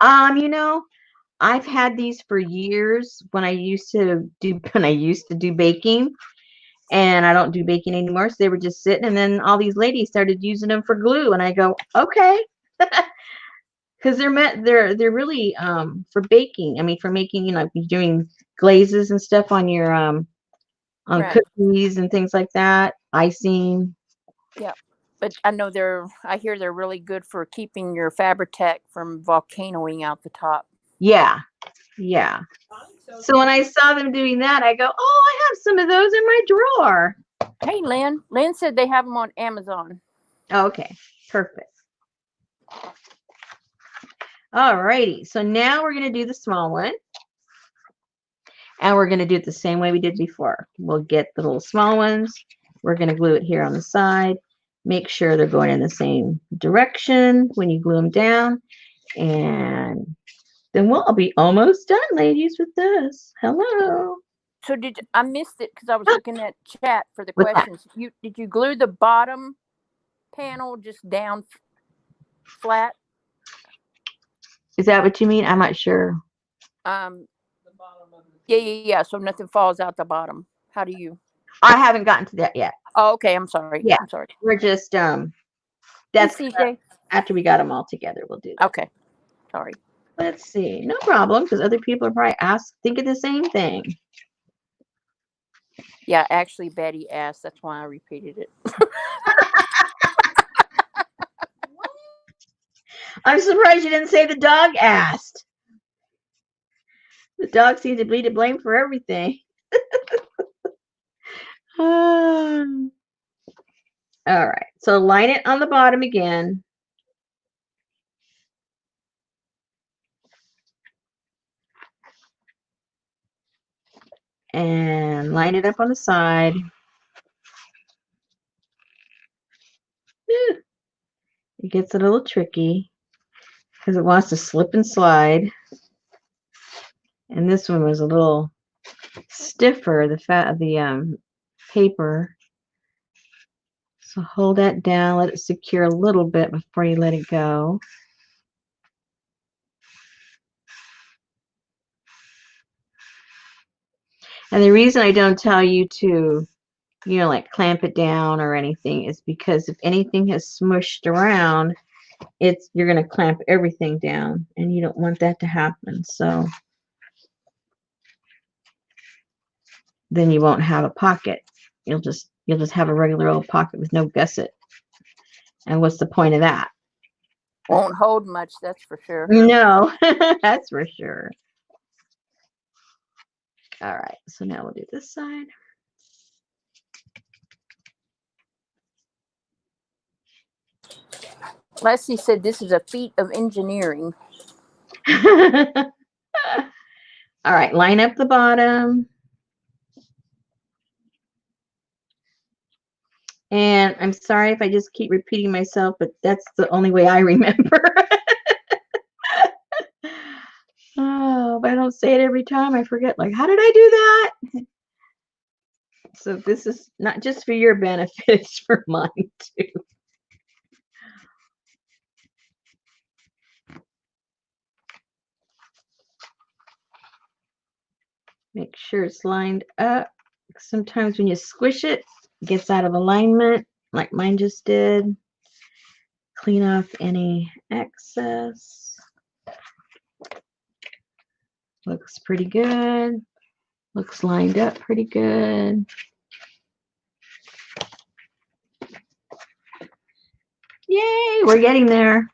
Speaker 1: You know, I've had these for years when I used to do baking, and I don't do baking anymore. So they were just sitting, and then all these ladies started using them for glue, and I go, okay, because they're really for baking. I mean, for making, you're doing glazes and stuff on your on
Speaker 2: Right.
Speaker 1: cookies and things like that, icing.
Speaker 2: Yeah. But I hear they're really good for keeping your Fabri-Tac from volcanoing out the top.
Speaker 1: Yeah, yeah. So when I saw them doing that, I go, oh, I have some of those in my drawer.
Speaker 2: Hey, Lynn. Lynn said they have them on Amazon.
Speaker 1: Okay, perfect. All righty. So now we're going to do the small one. And we're going to do it the same way we did before. We'll get the little small ones. We're going to glue it here on the side. Make sure they're going in the same direction when you glue them down. And then we'll be almost done, ladies, with this. Hello.
Speaker 2: So I missed it because I was looking at chat for the
Speaker 1: What's that?
Speaker 2: questions. Did you glue the bottom panel just down flat?
Speaker 1: Is that what you mean? I'm not sure.
Speaker 2: Yeah. So nothing falls out the bottom. How do you?
Speaker 1: I haven't gotten to that yet.
Speaker 2: Oh, okay. I'm sorry.
Speaker 1: Yeah.
Speaker 2: I'm sorry.
Speaker 1: We're just
Speaker 2: Hey,
Speaker 1: that's
Speaker 2: CJ.
Speaker 1: after we got them all together. We'll do that.
Speaker 2: Okay. Sorry.
Speaker 1: Let's see. No problem, because other people are probably thinking the same thing.
Speaker 2: Yeah, actually, Betty asked. That's why I repeated it.
Speaker 1: I'm surprised you didn't say the dog asked. The dog seems to be to blame for everything. All right. So line it on the bottom again. And line it up on the side. It gets a little tricky because it wants to slip and slide. And this one was a little stiffer, the fat of the paper. So hold that down, let it secure a little bit before you let it go. And the reason I don't tell you to, like clamp it down or anything is because if anything has smushed around, you're going to clamp everything down, and you don't want that to happen. So then you won't have a pocket. You'll just have a regular old pocket with no gusset. And what's the point of that?
Speaker 2: Won't hold much, that's for sure.
Speaker 1: No, that's for sure. All right, so now we'll do this side.
Speaker 2: Leslie said this is a feat of engineering.
Speaker 1: All right, line up the bottom. And I'm sorry if I just keep repeating myself, but that's the only way I remember. Oh, but I don't say it every time. I forget, like, how did I do that? So this is not just for your benefit, it's for mine too. Make sure it's lined up. Sometimes when you squish it, it gets out of alignment, like mine just did. Clean off any excess. Looks pretty good. Looks lined up pretty good. Yay, we're getting there.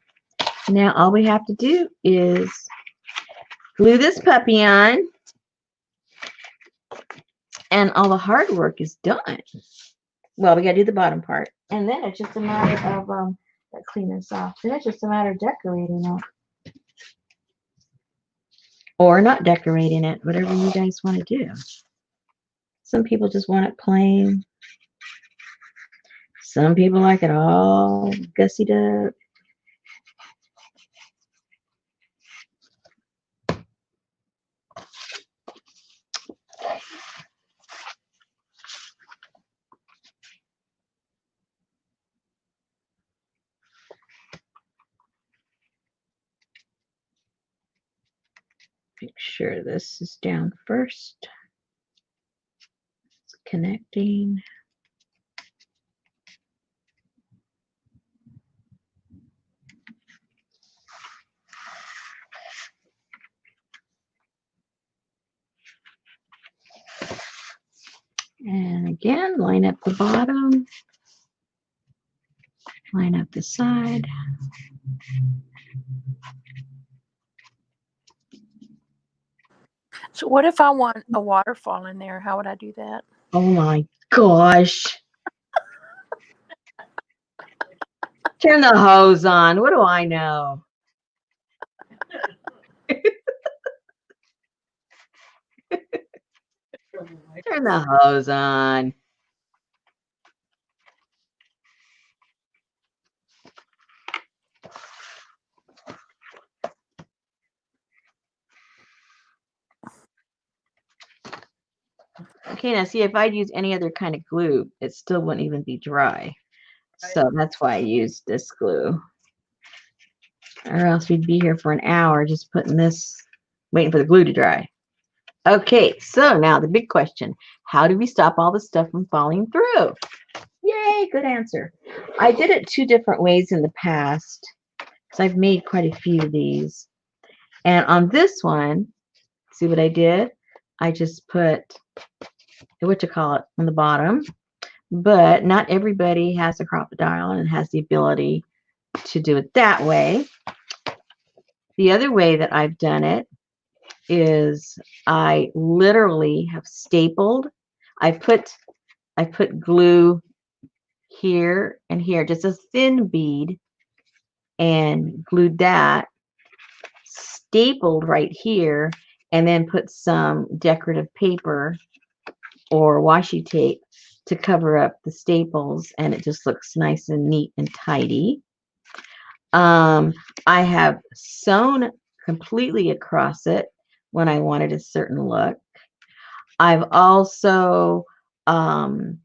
Speaker 1: Now all we have to do is glue this puppy on, and all the hard work is done. Well, we got to do the bottom part, and then it's just a matter of clean this off. Then it's just a matter of decorating it, or not decorating it, whatever you guys want to do. Some people just want it plain. Some people like it all gussied up. Make sure this is down first. It's connecting. And again, line up the bottom, line up the side.
Speaker 2: So what if I want a waterfall in there? How would I do that?
Speaker 1: Oh my gosh. Turn the hose on. What do I know? Turn the hose on. Okay, now see, if I'd use any other kind of glue, it still wouldn't even be dry. So that's why I used this glue. Or else we'd be here for an hour just putting this, waiting for the glue to dry. Okay, so now the big question. How do we stop all the stuff from falling through? Yay, good answer. I did it 2 different ways in the past, because I've made quite a few of these. And on this one, see what I did? I just put, on the bottom. But not everybody has a crocodile and has the ability to do it that way. The other way that I've done it is I literally have stapled. I put glue here and here, just a thin bead, and glued that, stapled right here, and then put some decorative paper or washi tape to cover up the staples, and it just looks nice and neat and tidy. I have sewn completely across it when I wanted a certain look. I've also put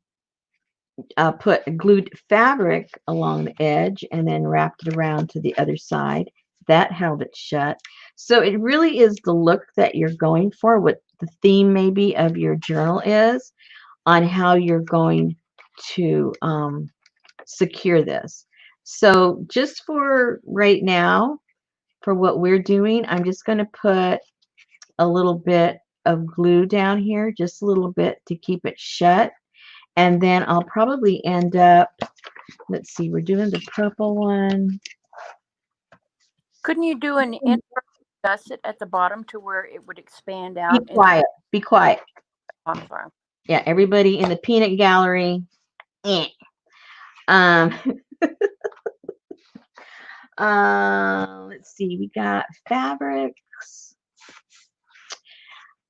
Speaker 1: glued fabric along the edge and then wrapped it around to the other side. That held it shut. So it really is the look that you're going for, what the theme maybe of your journal is, on how you're going to secure this. So just for right now, for what we're doing, I'm just going to put a little bit of glue down here, just a little bit to keep it shut. And then I'll probably end up, let's see, we're doing the purple one.
Speaker 2: Couldn't you do an inner gusset at the bottom to where it would expand out?
Speaker 1: Be quiet. Be quiet.
Speaker 2: I'm sorry.
Speaker 1: Yeah, everybody in the peanut gallery. Eh. Let's see, we got fabrics.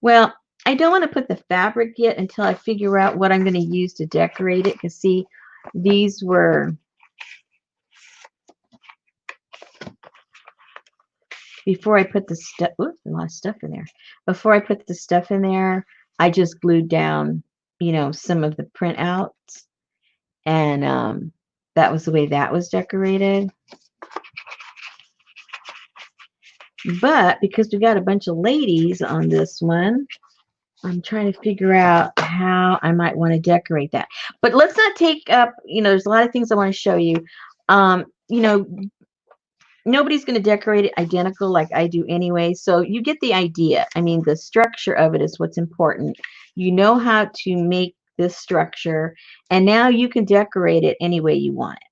Speaker 1: Well, I don't want to put the fabric yet until I figure out what I'm going to use to decorate it. Because see, these were, before I put the stuff, oops, a lot of stuff in there. Before I put the stuff in there, I just glued down, you know, some of the printouts. And that was the way that was decorated. But because we got a bunch of ladies on this one, I'm trying to figure out how I might want to decorate that. But let's not take up, you know, there's a lot of things I want to show you. You know, nobody's going to decorate it identical like I do anyway. So you get the idea. I mean, the structure of it is what's important. You know how to make this structure, and now you can decorate it any way you want it.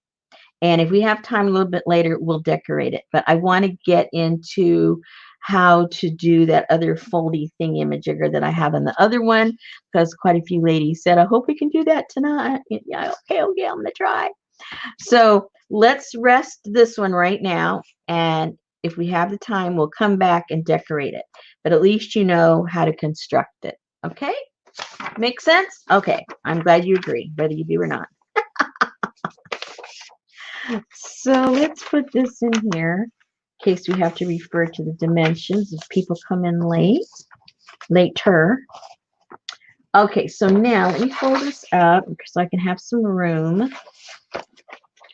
Speaker 1: And if we have time a little bit later, we'll decorate it. But I want to get into how to do that other foldy thingy-majigger that I have in the other one, because quite a few ladies said, I hope we can do that tonight. Yeah, okay, I'm going to try. So let's rest this one right now. And if we have the time, we'll come back and decorate it. But at least you know how to construct it. Okay? Make sense? Okay. I'm glad you agree, whether you do or not. So let's put this in here in case we have to refer to the dimensions if people come in later. Okay, so now let me fold this up so I can have some room.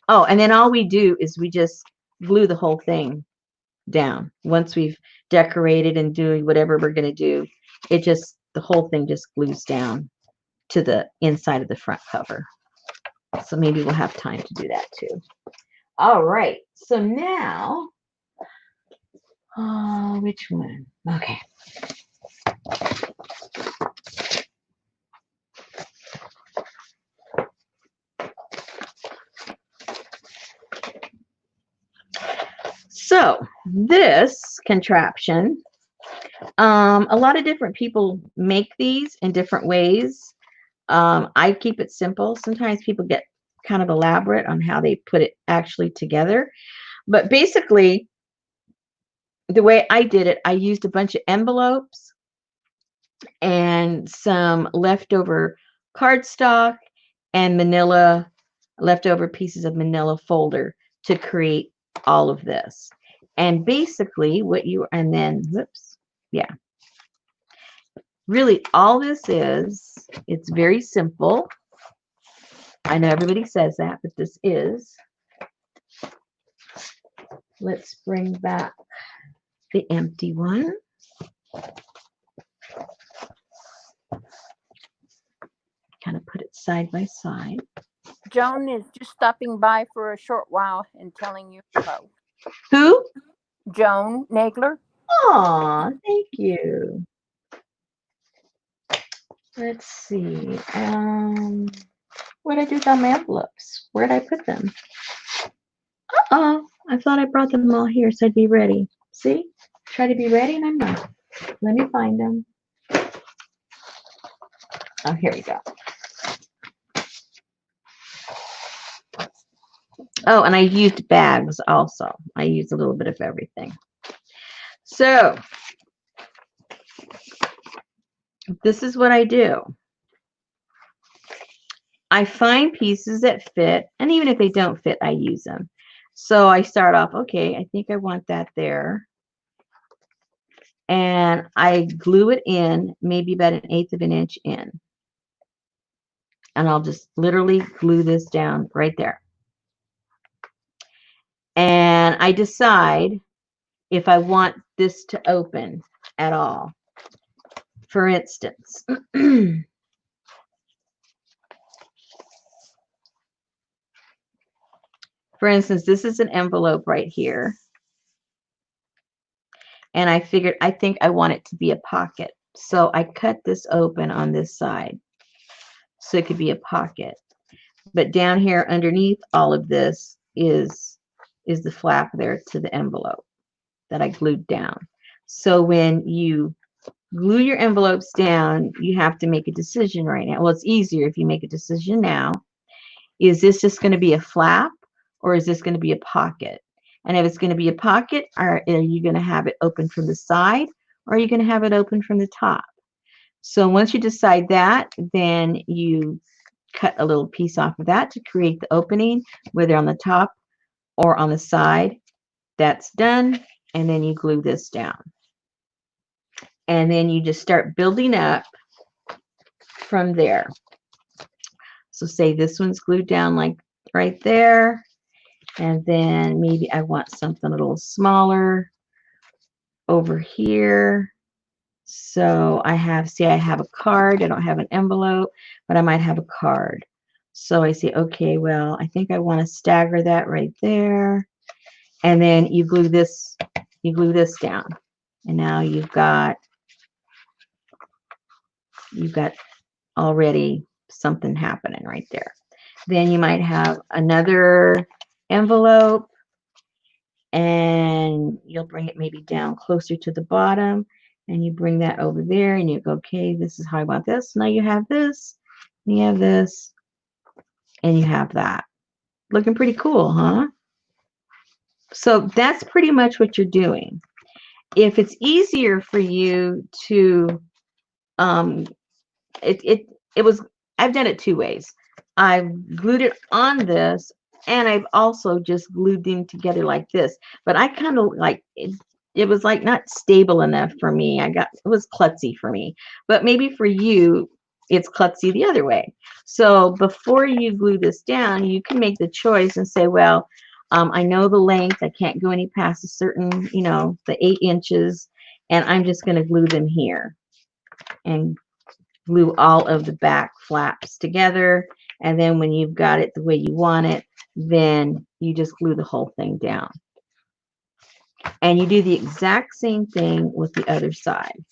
Speaker 1: Oh, and then all we do is we just glue the whole thing down. Once we've decorated and doing whatever we're going to do, the whole thing just glues down. to the inside of the front cover. So maybe we'll have time to do that too. All right. So now, which one? Okay. So this contraption, a lot of different people make these in different ways. I keep it simple. Sometimes people get kind of elaborate on how they put it actually together. But basically, the way I did it, I used a bunch of envelopes and some leftover cardstock and manila, leftover pieces of manila folder to create all of this. And basically what you, and then, whoops, yeah. Really all this is, it's very simple. I know everybody says that, but this is, let's bring back the empty one. Kind of put it side by side.
Speaker 2: Joan is just stopping by for a short while and telling you hello.
Speaker 1: Who?
Speaker 2: Joan Nagler.
Speaker 1: Aw, thank you. Let's see. What did I do with all my envelopes? Where did I put them? Uh-oh. I thought I brought them all here so I'd be ready. See? Try to be ready and I'm not. Let me find them. Oh, here we go. Oh, and I used bags also. I used a little bit of everything. So, this is what I do. I find pieces that fit, and even if they don't fit, I use them. So I start off, okay, I think I want that there. And I glue it in, maybe about 1/8 of an inch in. And I'll just literally glue this down right there. And I decide if I want this to open at all. For instance, this is an envelope right here. And I figured, I think I want it to be a pocket. So I cut this open on this side so it could be a pocket. But down here underneath all of this is the flap there to the envelope that I glued down. So when you glue your envelopes down, you have to make a decision right now. Well, it's easier if you make a decision now. Is this just going to be a flap or is this going to be a pocket? And if it's going to be a pocket, are you going to have it open from the side or are you going to have it open from the top? So once you decide that, then you cut a little piece off of that to create the opening, whether on the top or on the side. That's done. And then you glue this down. And then you just start building up from there. So say this one's glued down like right there. And then maybe I want something a little smaller over here. So I have, see, I have a card. I don't have an envelope, but I might have a card. So I say, okay, well, I think I want to stagger that right there. And then you glue this down. And now you've got already something happening right there. Then you might have another envelope and you'll bring it maybe down closer to the bottom and you bring that over there and you go, okay, this is how I want this. Now you have this, and you have this, and you have that. Looking pretty cool, huh? So that's pretty much what you're doing. If it's easier for you to, I've done it 2 ways. I've glued it on this and I've also just glued them together like this. But I kind of like it was like not stable enough for me. It was klutzy for me. But maybe for you, it's klutzy the other way. So before you glue this down, you can make the choice and say, well, I know the length. I can't go any past a certain, the 8 inches. And I'm just going to glue them here. And glue all of the back flaps together. And then when you've got it the way you want it, then you just glue the whole thing down. And you do the exact same thing with the other side.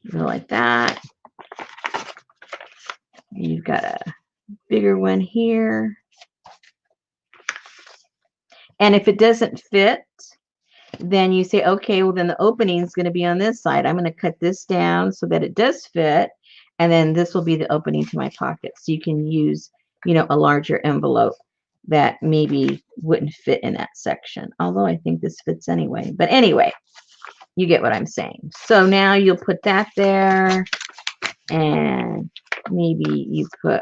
Speaker 1: Go like that. You've got a bigger one here. And if it doesn't fit, then you say, okay, well, then the opening is going to be on this side. I'm going to cut this down so that it does fit. And then this will be the opening to my pocket. So you can use, a larger envelope that maybe wouldn't fit in that section. Although I think this fits anyway. But anyway, you get what I'm saying. So now you'll put that there. And maybe you put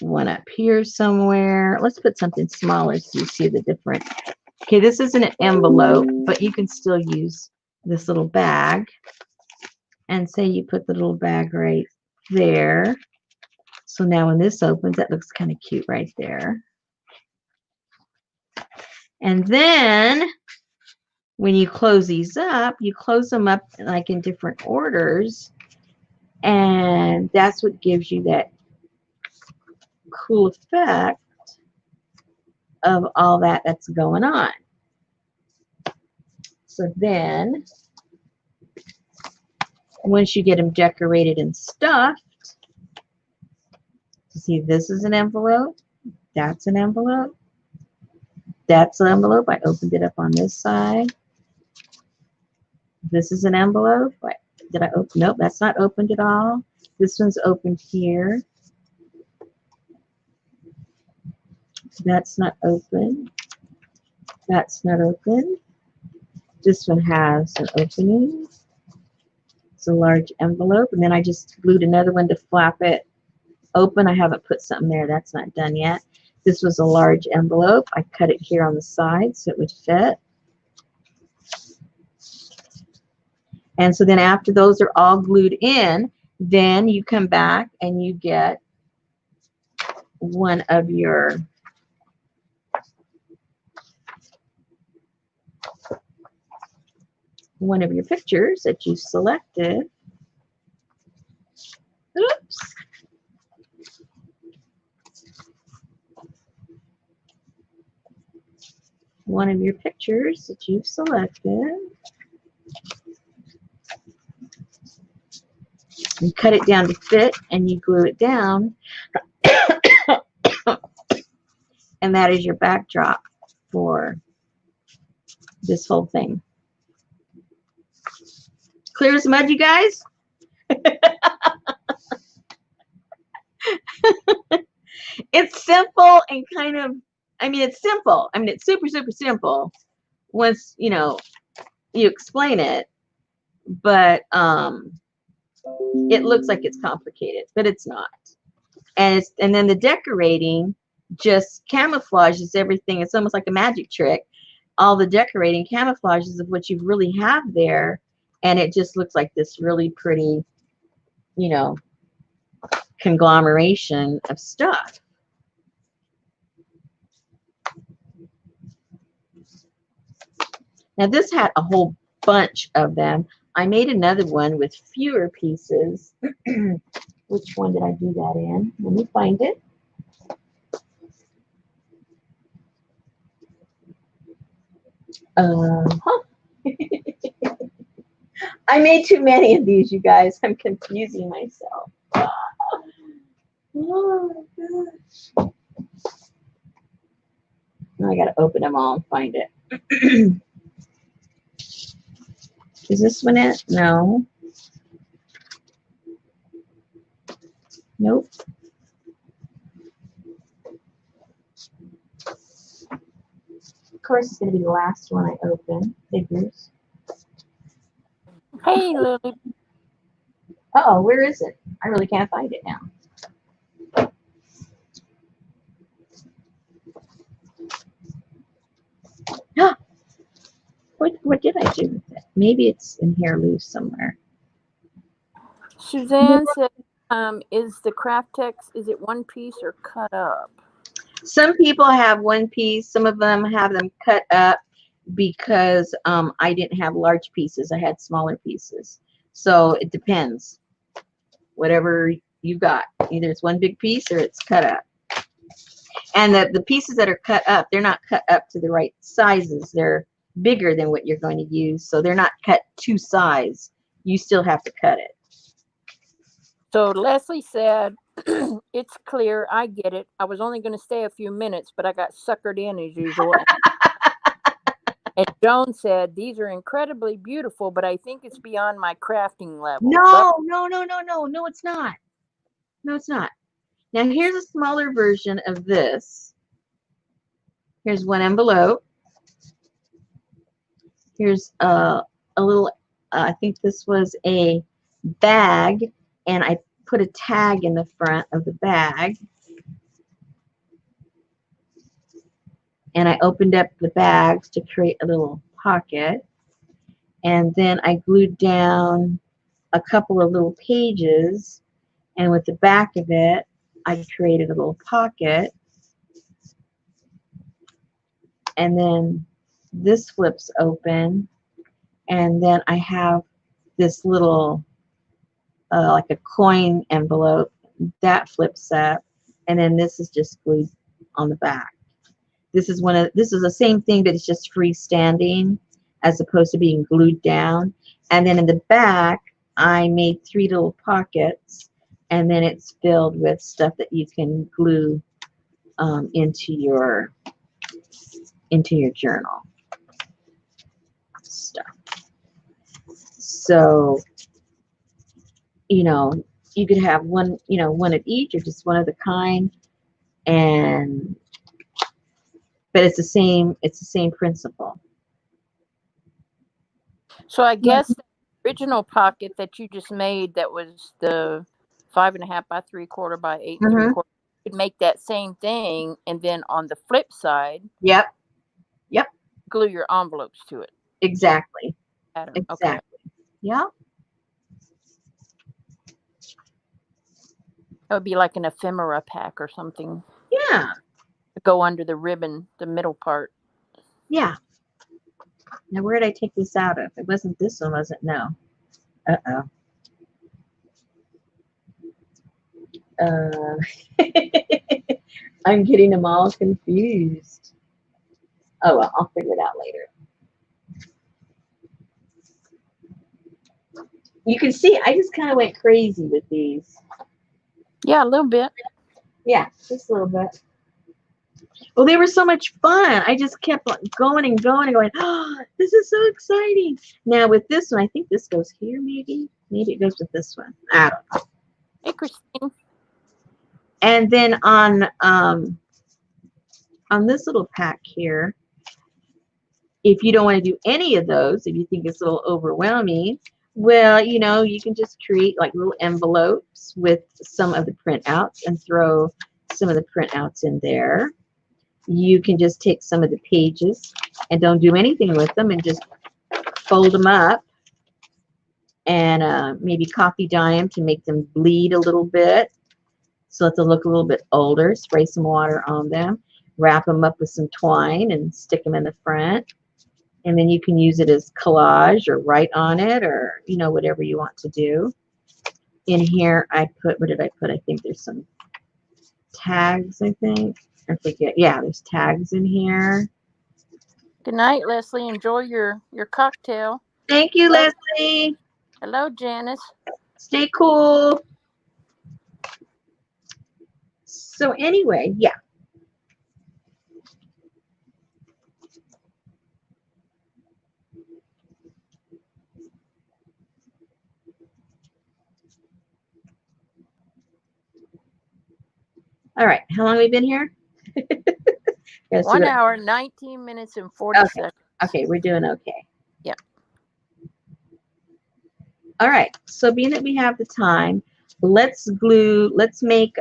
Speaker 1: one up here somewhere. Let's put something smaller so you see the difference. Okay, this isn't an envelope, but you can still use this little bag. And say you put the little bag right there. So now when this opens, that looks kind of cute right there. And then when you close these up, you close them up like in different orders. And that's what gives you that cool effect of all that's going on. So then, once you get them decorated and stuffed, you see this is an envelope, that's an envelope, that's an envelope. I opened it up on this side. This is an envelope. Did I open? Nope, that's not opened at all. This one's opened here. That's not open. That's not open. This one has an opening. It's a large envelope. And then I just glued another one to flap it open. I haven't put something there. That's not done yet. This was a large envelope. I cut it here on the side so it would fit. And so then after those are all glued in, then you come back and you get one of your pictures that you selected. Oops. One of your pictures that you've selected. You cut it down to fit and you glue it down. And that is your backdrop for this whole thing. Clear as mud, you guys? It's simple and kind of, it's simple. It's super, super simple once, you explain it. But it looks like it's complicated, but it's not. And then the decorating just camouflages everything. It's almost like a magic trick. All the decorating camouflages of what you really have there, and it just looks like this really pretty, conglomeration of stuff. Now this had a whole bunch of them. I made another one with fewer pieces. Which one did I do that in? Let me find it. I made too many of these, you guys. I'm confusing myself. Oh my gosh. Now I got to open them all and find it. Is this one it? No. Nope. Of course, it's going to be the last one I open. Figures.
Speaker 2: Hey, Lily.
Speaker 1: Uh-oh, where is it? I really can't find it now. What did I do with it? Maybe it's in here loose somewhere.
Speaker 2: Suzanne said, is the Craft Tex, is it one piece or cut up?
Speaker 1: Some people have one piece. Some of them have them cut up. because I didn't have large pieces. I had smaller pieces. So it depends. Whatever you got. Either it's one big piece or it's cut up. And the pieces that are cut up, they're not cut up to the right sizes. They're bigger than what you're going to use. So they're not cut to size. You still have to cut it.
Speaker 2: So Leslie said, it's clear. I get it. I was only going to stay a few minutes, but I got suckered in as usual. And Joan said, these are incredibly beautiful, but I think it's beyond my crafting level.
Speaker 1: No, no, it's not. No, it's not. Now here's a smaller version of this. Here's one envelope. Here's a little, I think this was a bag, and I put a tag in the front of the bag. And I opened up the bags to create a little pocket. And then I glued down a couple of little pages, and with the back of it, I created a little pocket. And then this flips open, and then I have this little like a coin envelope that flips up, and then this is just glued on the back. This is the same thing, but it's just freestanding as opposed to being glued down. And then in the back, I made 3 little pockets, and then it's filled with stuff that you can glue into your journal stuff. So, you know, you could have one of each, or just one of the kind, but it's the same principle.
Speaker 2: So I guess the original pocket that you just made, that was the 5.5 by 3/4 by 8 3/4, you could make that same thing, and then on the flip side,
Speaker 1: Yep.
Speaker 2: glue your envelopes to it.
Speaker 1: Exactly.
Speaker 2: Exactly.
Speaker 1: Okay. Yeah.
Speaker 2: That would be like an ephemera pack or something.
Speaker 1: Yeah.
Speaker 2: To go under the ribbon, the middle part.
Speaker 1: Yeah. Now, where did I take this out of? It wasn't this one, was it? No. Uh-oh. I'm getting them all confused. Oh, well, I'll figure it out later. You can see I just kind of went crazy with these.
Speaker 2: Yeah, a little bit.
Speaker 1: Yeah, just a little bit. Well, they were so much fun. I just kept going and going and going. Oh, this is so exciting. Now with this one, I think this goes here, maybe. Maybe it goes with this one. I don't know.
Speaker 2: Hey, Christine.
Speaker 1: And then on this little pack here, if you don't want to do any of those, if you think it's a little overwhelming, well, you can just create like little envelopes with some of the printouts and throw some of the printouts in there. You can just take some of the pages and don't do anything with them and just fold them up and maybe coffee dye them to make them bleed a little bit so that they'll look a little bit older. Spray some water on them, wrap them up with some twine and stick them in the front. And then you can use it as collage or write on it, or whatever you want to do. In here I put, what did I put? I think there's some tags, I forget. Yeah, there's tags in here.
Speaker 2: Good night, Leslie. Enjoy your cocktail.
Speaker 1: Thank you, Leslie.
Speaker 2: Hello, Janice.
Speaker 1: Stay cool. So anyway, yeah. All right. How long have we been here?
Speaker 2: 1 hour, 19 minutes, and 40 seconds.
Speaker 1: Okay, we're doing okay.
Speaker 2: Yeah.
Speaker 1: All right. So being that we have the time, let's make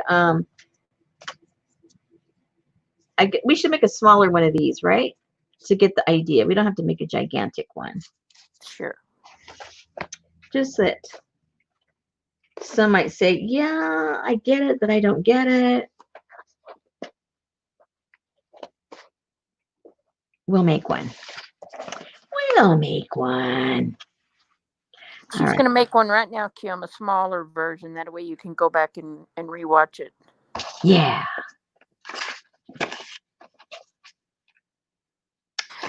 Speaker 1: we should make a smaller one of these, right? To get the idea. We don't have to make a gigantic one.
Speaker 2: Sure.
Speaker 1: Just that some might say, yeah, I get it, but I don't get it. We'll make one. We'll make one.
Speaker 2: She's
Speaker 1: All right.
Speaker 2: going to make one right now, Kim, a smaller version. That way you can go back and rewatch it.
Speaker 1: Yeah.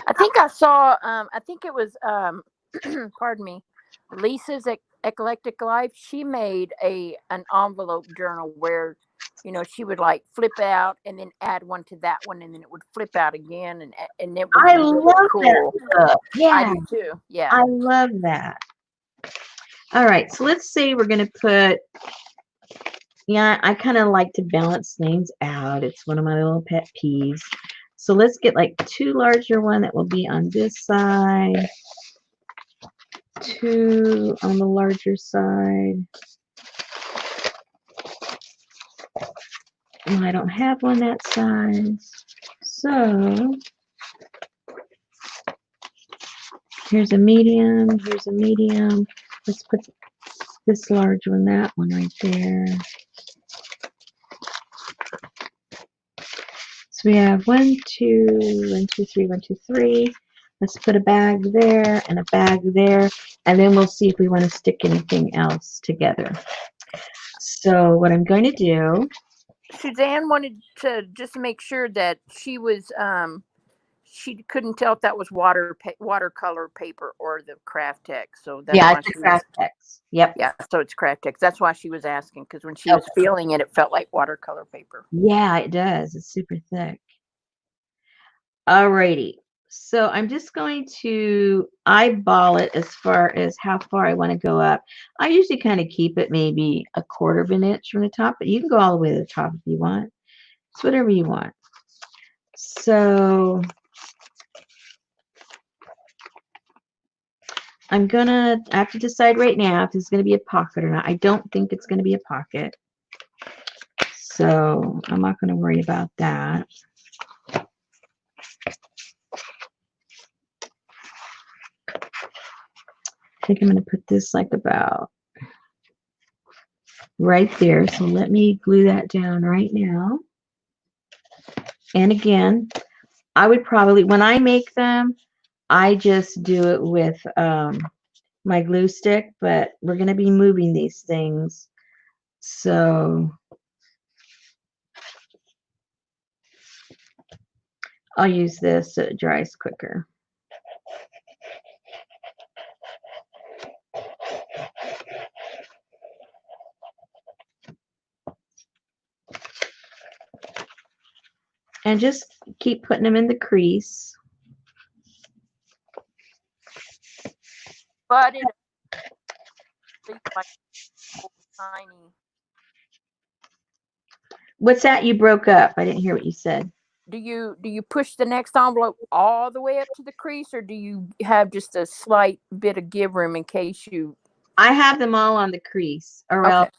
Speaker 2: I think I saw, I think it was, pardon me, Lisa's Eclectic Life. She made an envelope journal where, she would like flip out and then add one to that one, and then it would flip out again, and it was
Speaker 1: I
Speaker 2: really
Speaker 1: love
Speaker 2: cool.
Speaker 1: that stuff.
Speaker 2: I
Speaker 1: Yeah.
Speaker 2: do too. Yeah.
Speaker 1: I love that. All right. So let's say we're going to put, yeah, I kind of like to balance things out. It's one of my little pet peeves. So let's get like 2 larger one that will be on this side, 2 on the larger side. And I don't have one that size. So here's a medium, here's a medium. Let's put this large one, that one right there. So we have 1, 2, 1, 2, 3, 1, 2, 3. Let's put a bag there and a bag there, and then we'll see if we want to stick anything else together. So what I'm going to do,
Speaker 2: Suzanne wanted to just make sure that she couldn't tell if that was watercolor paper or the Craft Tex. So that's
Speaker 1: yeah,
Speaker 2: why
Speaker 1: it's a
Speaker 2: she was.
Speaker 1: Craft Tex. Yep.
Speaker 2: Yeah, so it's Craft Tex. That's why she was asking, because when she was
Speaker 1: Okay.
Speaker 2: feeling it, it felt like watercolor paper.
Speaker 1: Yeah, it does. It's super thick. Alrighty. So I'm just going to eyeball it as far as how far I want to go up. I usually kind of keep it maybe 1/4 of an inch from the top, but you can go all the way to the top if you want. It's whatever you want. So I have to decide right now if this is going to be a pocket or not. I don't think it's going to be a pocket. So I'm not going to worry about that. I think I'm going to put this like about right there. So let me glue that down right now. And again, I would probably, when I make them, I just do it with my glue stick, but we're going to be moving these things. So I'll use this so it dries quicker. And just keep putting them in the crease.
Speaker 2: But it like tiny.
Speaker 1: What's that? You broke up. I didn't hear what you said.
Speaker 2: Do you push the next envelope all the way up to the crease, or do you have just a slight bit of give room in case you?
Speaker 1: I have them all on the crease, or else
Speaker 2: Okay.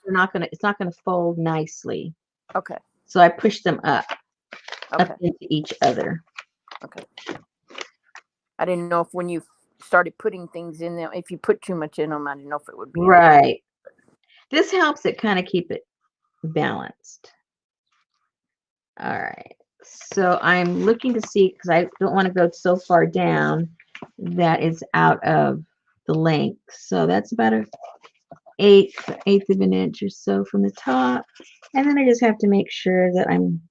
Speaker 1: it's not gonna fold nicely.
Speaker 2: Okay.
Speaker 1: So I push them up
Speaker 2: Okay.
Speaker 1: into each other.
Speaker 2: Okay. I didn't know if when you started putting things in there, if you put too much in them, I didn't know if it would be
Speaker 1: Right. This helps it kind of keep it balanced. All right. So I'm looking to see, because I don't want to go so far down that it's out of the length. So that's about an eighth of an inch or so from the top. And then I just have to make sure that I'm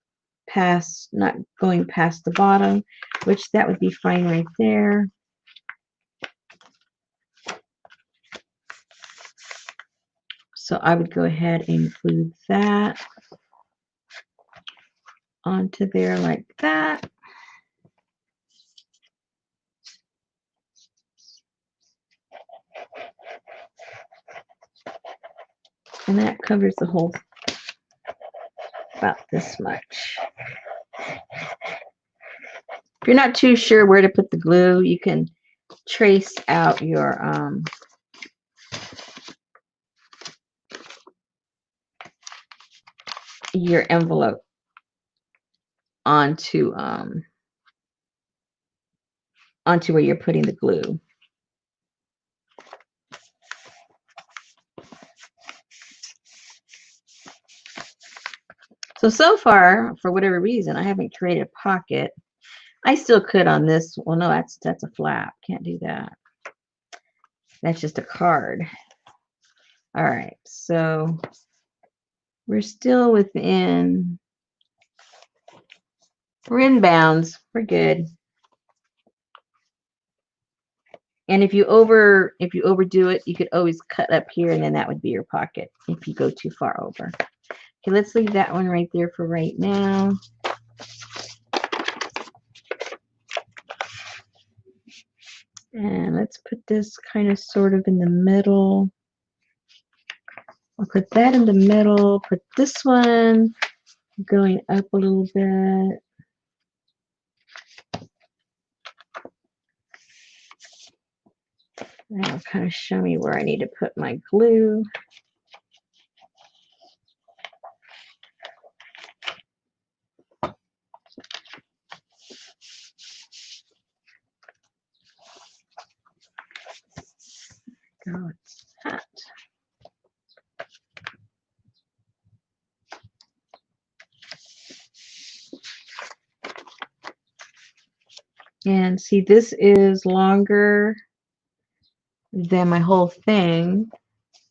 Speaker 1: not going past the bottom, which that would be fine right there. So I would go ahead and include that onto there like that. And that covers the whole, about this much. If you're not too sure where to put the glue, you can trace out your envelope onto where you're putting the glue. So far, for whatever reason, I haven't created a pocket. I still could on this. Well, no, that's a flap. Can't do that. That's just a card. All right, so we're still within. We're in bounds. We're good. And if you overdo it, you could always cut up here, and then that would be your pocket if you go too far over. Okay, let's leave that one right there for right now. And let's put this kind of sort of in the middle. I'll put that in the middle. Put this one going up a little bit. That'll kind of show me where I need to put my glue. Go, it's hot. And see, this is longer than my whole thing.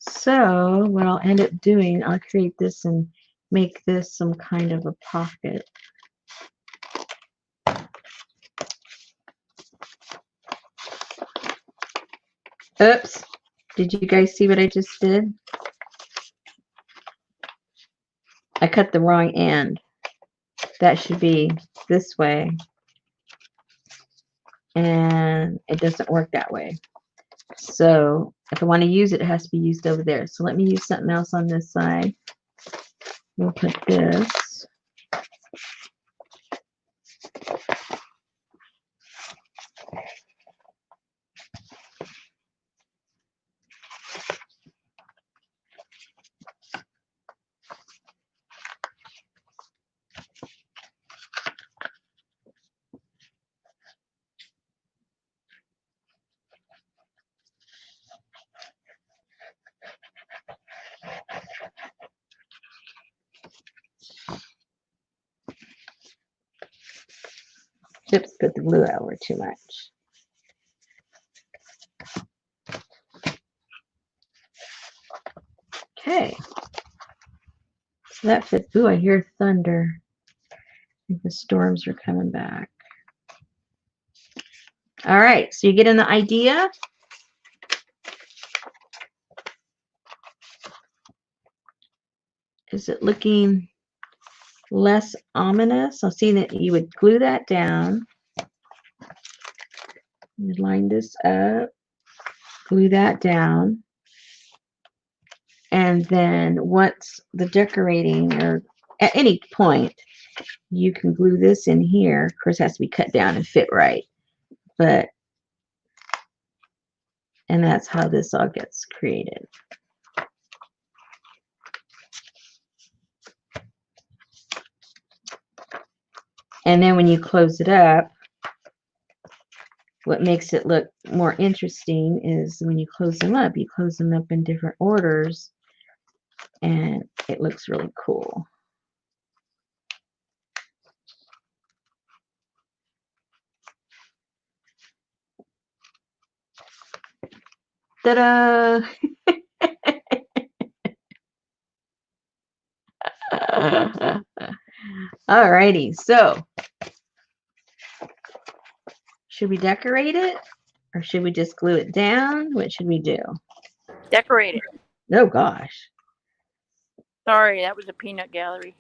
Speaker 1: So what I'll end up doing, I'll create this and make this some kind of a pocket. Oops. Did you guys see what I just did? I cut the wrong end. That should be this way. And it doesn't work that way. So if I want to use it, it has to be used over there. So let me use something else on this side. We'll put this. Oops, put the glue over too much. Okay. So that fits. Ooh, I hear thunder. I think the storms are coming back. All right, so you get an idea? Is it looking less ominous? I'll see that you would glue that down. You line this up, glue that down. And then once the decorating, or at any point, you can glue this in here. Of course, it has to be cut down and fit right. But, and that's how this all gets created. And then when you close it up, what makes it look more interesting is when you close them up, you close them up in different orders, and it looks really cool. Ta-da! Alrighty, so should we decorate it or should we just glue it down? What should we do?
Speaker 2: Decorate it.
Speaker 1: Oh gosh.
Speaker 2: Sorry, that was a peanut gallery.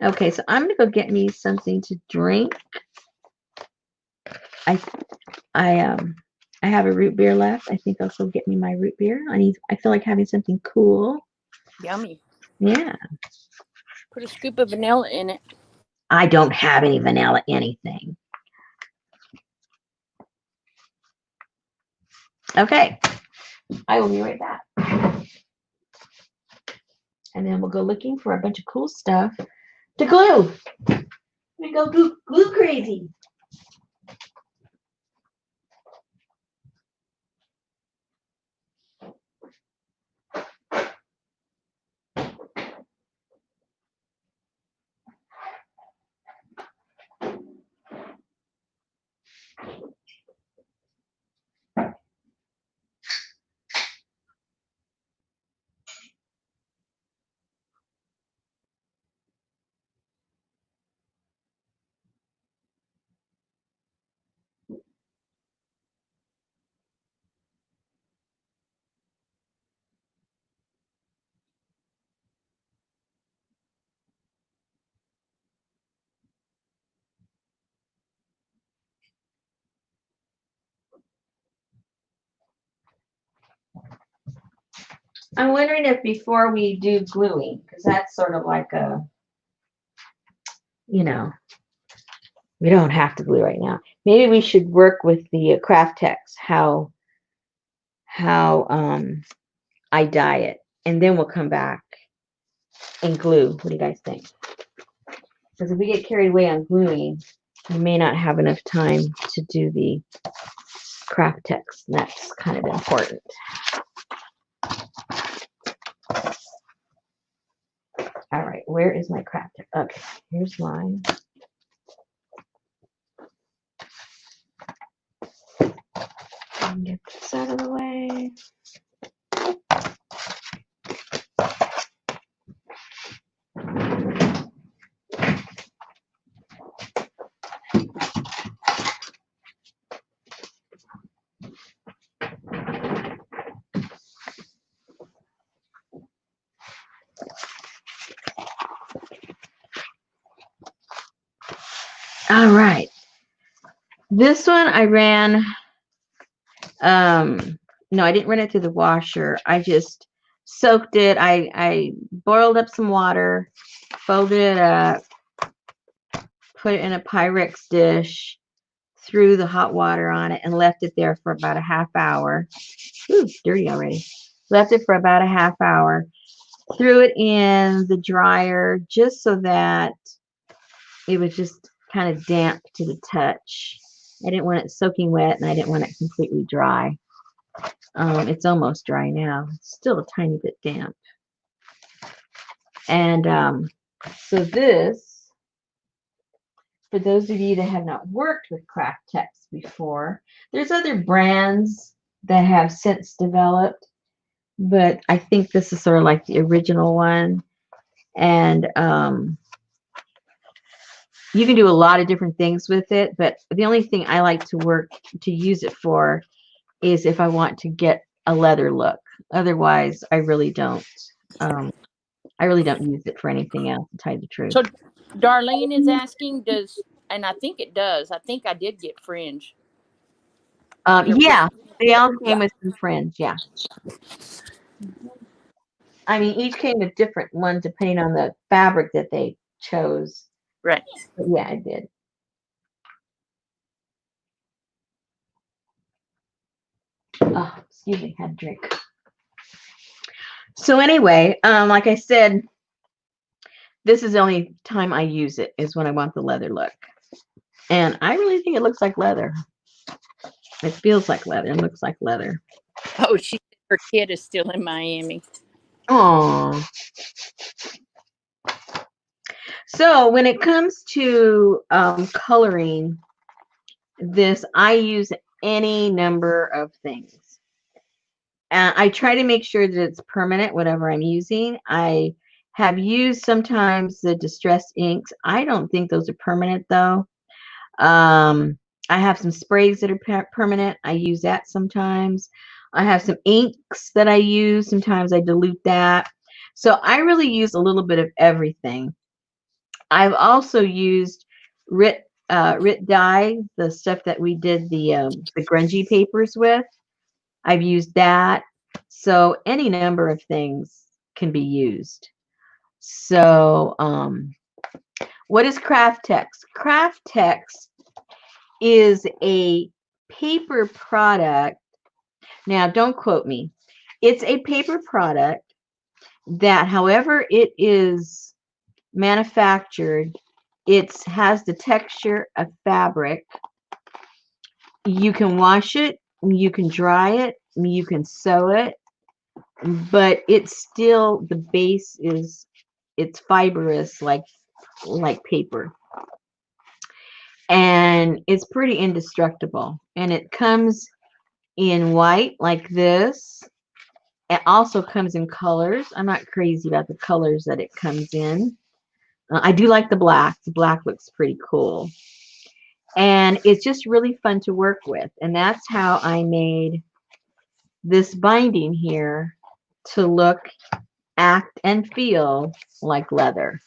Speaker 1: Okay, so I'm gonna go get me something to drink. I have a root beer left. I think I'll go get me my root beer. I feel like having something cool.
Speaker 2: Yummy.
Speaker 1: Yeah.
Speaker 2: Put a scoop of vanilla in it.
Speaker 1: I don't have any vanilla anything. Okay. I will be right back. And then we'll go looking for a bunch of cool stuff to glue. We go glue crazy. I'm wondering if before we do gluing, because that's sort of like a, you know, we don't have to glue right now. Maybe we should work with the Craft Tex, how I dye it, and then we'll come back and glue. What do you guys think? Because if we get carried away on gluing, we may not have enough time to do the Craft Tex. And that's kind of important. All right, where is my Craft Tex? Okay, here's mine. Get this out of the way. All right. This one I ran, no, I didn't run it through the washer. I just soaked it. I boiled up some water, folded it up, put it in a Pyrex dish, threw the hot water on it, and left it there for about a half hour. Ooh, dirty already. Left it for about a half hour. Threw it in the dryer just so that it was just kind of damp to the touch. I didn't want it soaking wet, and I didn't want it completely dry. It's almost dry now. It's still a tiny bit damp. And so this, for those of you that have not worked with Craft Tex before, there's other brands that have since developed, but I think this is sort of like the original one. And you can do a lot of different things with it, but the only thing I like to use it for is if I want to get a leather look. Otherwise, I really don't. I really don't use it for anything else, to tell you the truth.
Speaker 2: So Darlene is asking, and I think it does. I think I did get fringe.
Speaker 1: Yeah, they all came with some fringe. Yeah. I mean, each came with different ones depending on the fabric that they chose.
Speaker 2: Right.
Speaker 1: But yeah, I did. Oh, excuse me, had a drink. So anyway, like I said, this is the only time I use it is when I want the leather look. And I really think it looks like leather. It feels like leather and looks like leather.
Speaker 2: Oh, her kid is still in Miami.
Speaker 1: Oh. So when it comes to coloring this, I use any number of things. I try to make sure that it's permanent, whatever I'm using. I have used sometimes the distressed inks. I don't think those are permanent, though. I have some sprays that are permanent. I use that sometimes. I have some inks that I use. Sometimes I dilute that. So I really use a little bit of everything. I've also used Rit dye, the stuff that we did the grungy papers with. I've used that. So any number of things can be used. So what is Craft Tex? Craft Tex is a paper product. Now, don't quote me. It's a paper product that, however it is manufactured, it has the texture of fabric. You can wash it, you can dry it, you can sew it, but it's still, the base is, it's fibrous like paper. And it's pretty indestructible. And it comes in white like this. It also comes in colors. I'm not crazy about the colors that it comes in. I do like the black. The black looks pretty cool. And it's just really fun to work with. And that's how I made this binding here to look, act, and feel like leather.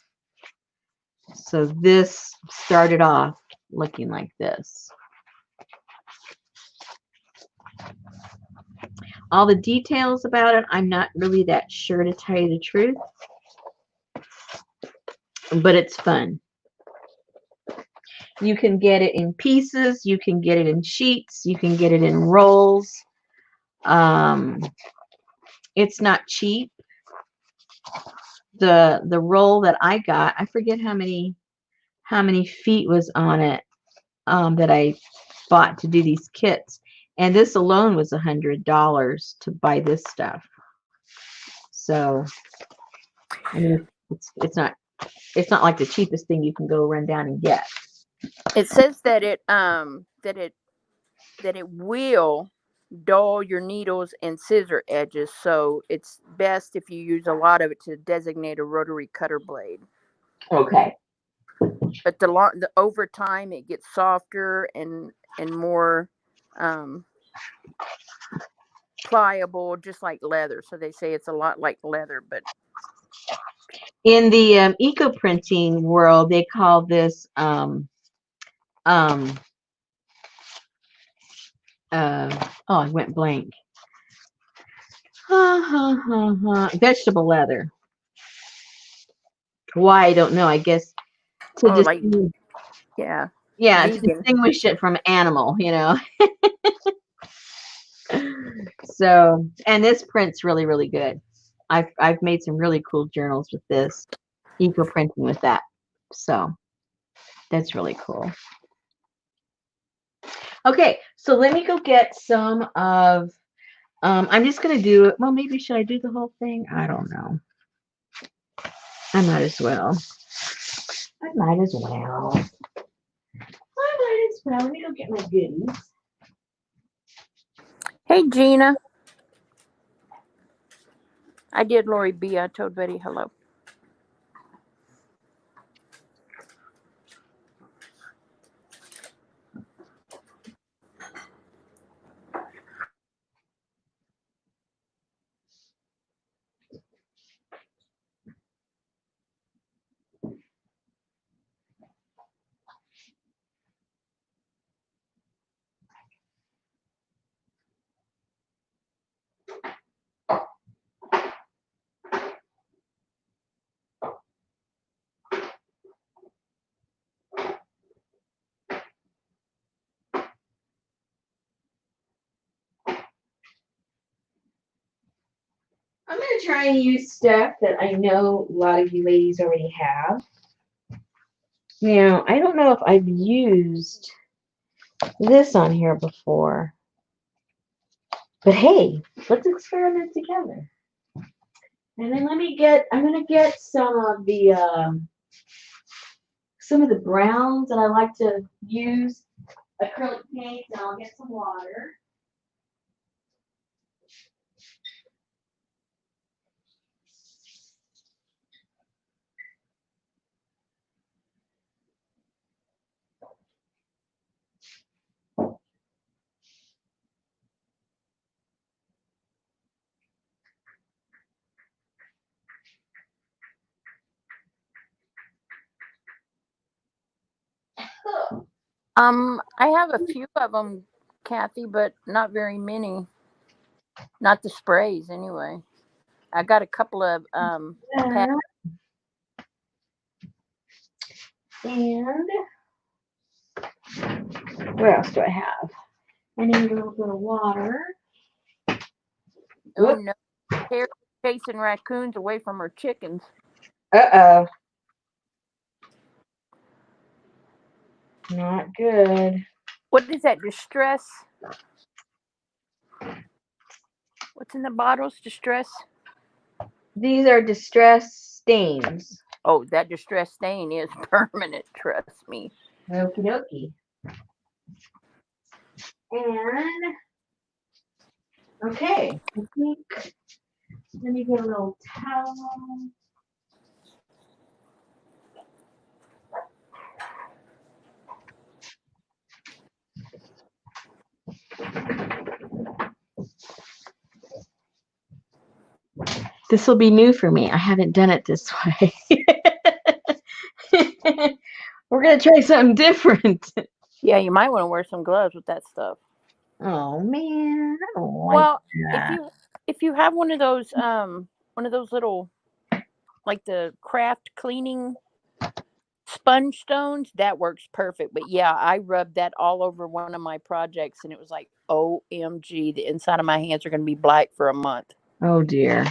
Speaker 1: So this started off looking like this. all the details about it, I'm not really that sure, to tell you the truth. But it's fun. You can get it in pieces. You can get it in sheets. You can get it in rolls. Um, it's not cheap. The roll that I got, I forget how many feet was on it, that I bought to do these kits, and this alone was $100 to buy this stuff. So I mean, it's not like the cheapest thing you can go run down and get.
Speaker 2: It says that it will dull your needles and scissor edges, so it's best if you use a lot of it to designate a rotary cutter blade.
Speaker 1: Okay.
Speaker 2: But the over time it gets softer and more um, pliable, just like leather. So they say it's a lot like leather, but
Speaker 1: In the eco printing world, they call this um, oh, I went blank. Vegetable leather. Why, I don't know. I guess to
Speaker 2: oh, like yeah,
Speaker 1: yeah, to
Speaker 2: vegan.
Speaker 1: distinguish it from animal, So, and this print's really, really good. I've made some really cool journals with this, eco printing with that. So that's really cool. Okay, so let me go get some of. I'm just gonna do it. Well, maybe should I do the whole thing? I don't know. I might as well. I might as well. Let me go get my goodies.
Speaker 2: Hey Gina, I did Lori B. I told Betty hello.
Speaker 1: I'm going to try and use stuff that I know a lot of you ladies already have. Now, I don't know if I've used this on here before. But hey, let's experiment together. And then I'm going to get some of the browns that I like to use, acrylic paints, and I'll get some water.
Speaker 2: I have a few of them, Kathy, but not very many. Not the sprays, anyway. I got a couple of pads.
Speaker 1: And what else do I have? I need a little bit of water.
Speaker 2: Oh no, Terry's chasing raccoons away from her chickens.
Speaker 1: Uh-oh. Not good.
Speaker 2: What is that? Distress? What's in the bottles? Distress?
Speaker 1: These are distress stains.
Speaker 2: Oh, that distress stain is permanent. Trust me.
Speaker 1: Okie dokie. And okay, I think let me get a little towel. This will be new for me. I haven't done it this way. We're going to try something different.
Speaker 2: Yeah, you might want to wear some gloves with that stuff.
Speaker 1: Oh man, I don't like
Speaker 2: Well, if
Speaker 1: that.
Speaker 2: you have one of those little, like the craft cleaning sponge stones, that works perfect. But yeah, I rubbed that all over one of my projects, and it was like, OMG, the inside of my hands are going to be black for a month.
Speaker 1: Oh dear.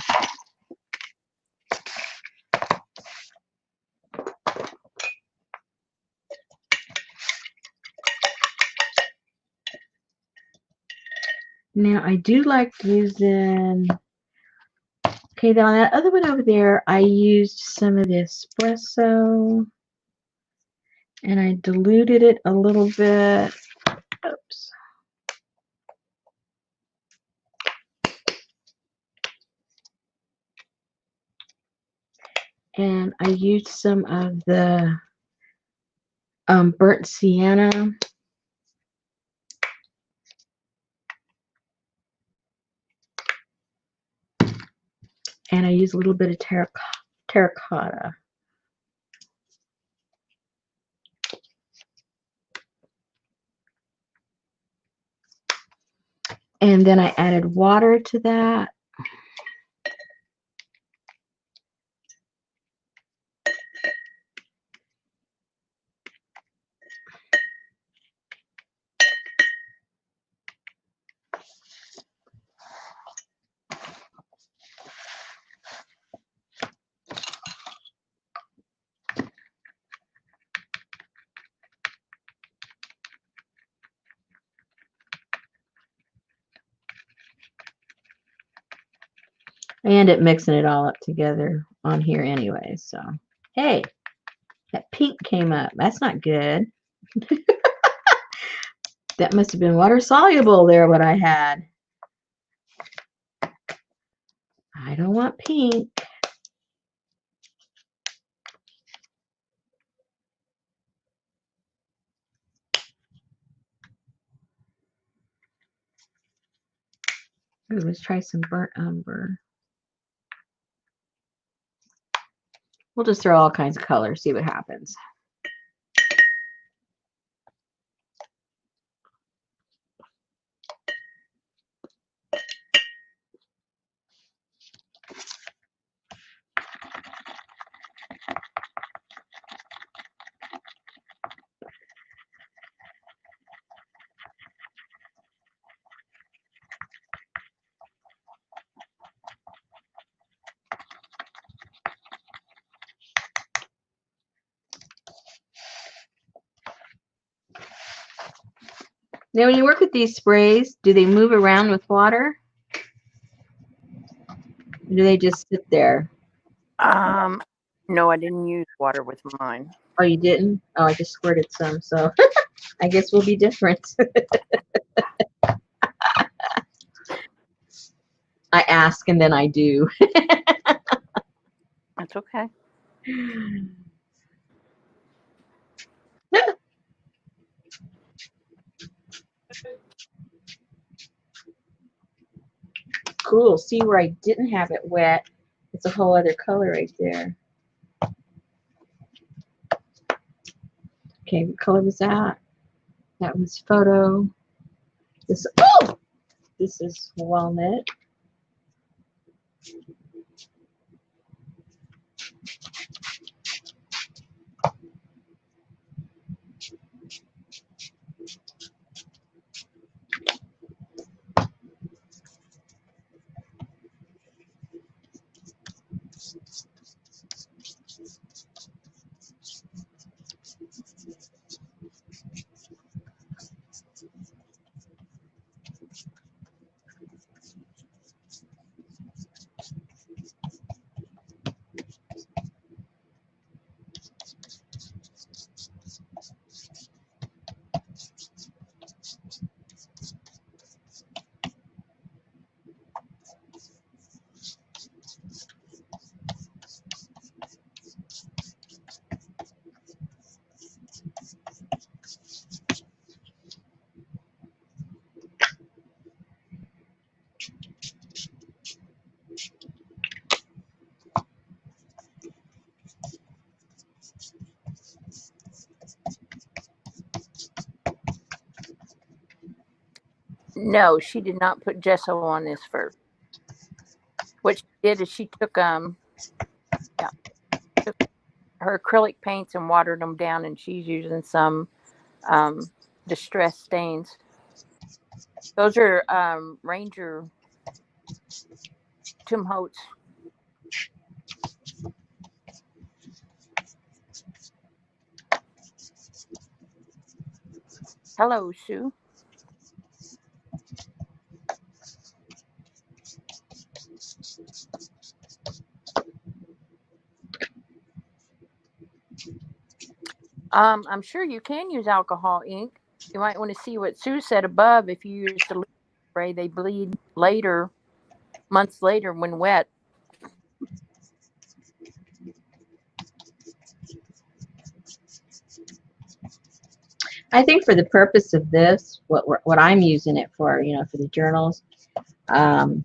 Speaker 1: Now I do like using. Okay, then on that other one over there, I used some of the espresso and I diluted it a little bit. Oops. And I used some of the burnt sienna. And I used a little bit of terracotta. And then I added water to that. I end up mixing it all up together on here anyway. So, hey, that pink came up. That's not good. That must have been water soluble there, what I had. I don't want pink. Ooh, let's try some burnt umber. We'll just throw all kinds of colors, see what happens. Now, when you work with these sprays, do they move around with water? Or do they just sit there?
Speaker 2: No, I didn't use water with mine.
Speaker 1: Oh, you didn't? Oh, I just squirted some, so I guess we'll be different. I ask and then I do.
Speaker 2: That's okay.
Speaker 1: Cool. See where I didn't have it wet? It's a whole other color right there. Okay, what color was that? That was photo. This, oh! This is walnut.
Speaker 2: No, she did not put gesso on this first. What she did is she took yeah, took her acrylic paints and watered them down, and she's using some distress stains. Those are Ranger Tim Holtz. Hello, Sue. I'm sure you can use alcohol ink. You might want to see what Sue said above. If you use the spray, they bleed later, months later when wet.
Speaker 1: I think for the purpose of this, what I'm using it for, for the journals, um,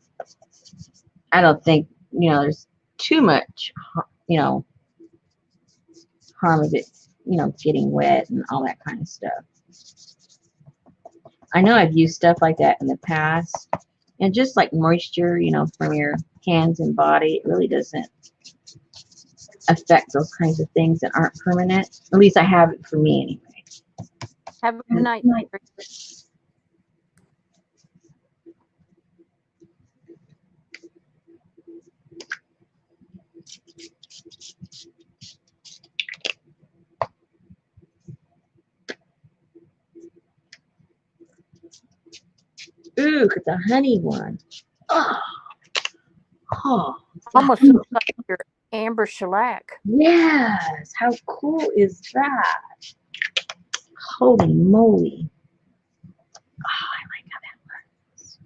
Speaker 1: I don't think, there's too much, harm of it, getting wet and all that kind of stuff. I know I've used stuff like that in the past, and just like moisture, from your hands and body, it really doesn't affect those kinds of things that aren't permanent. At least I have it for me anyway.
Speaker 2: Have a good night.
Speaker 1: Ooh, the honey one. Oh,
Speaker 2: Almost looks like your amber shellac.
Speaker 1: yes. How cool is that? Holy moly. Oh, I like how that looks.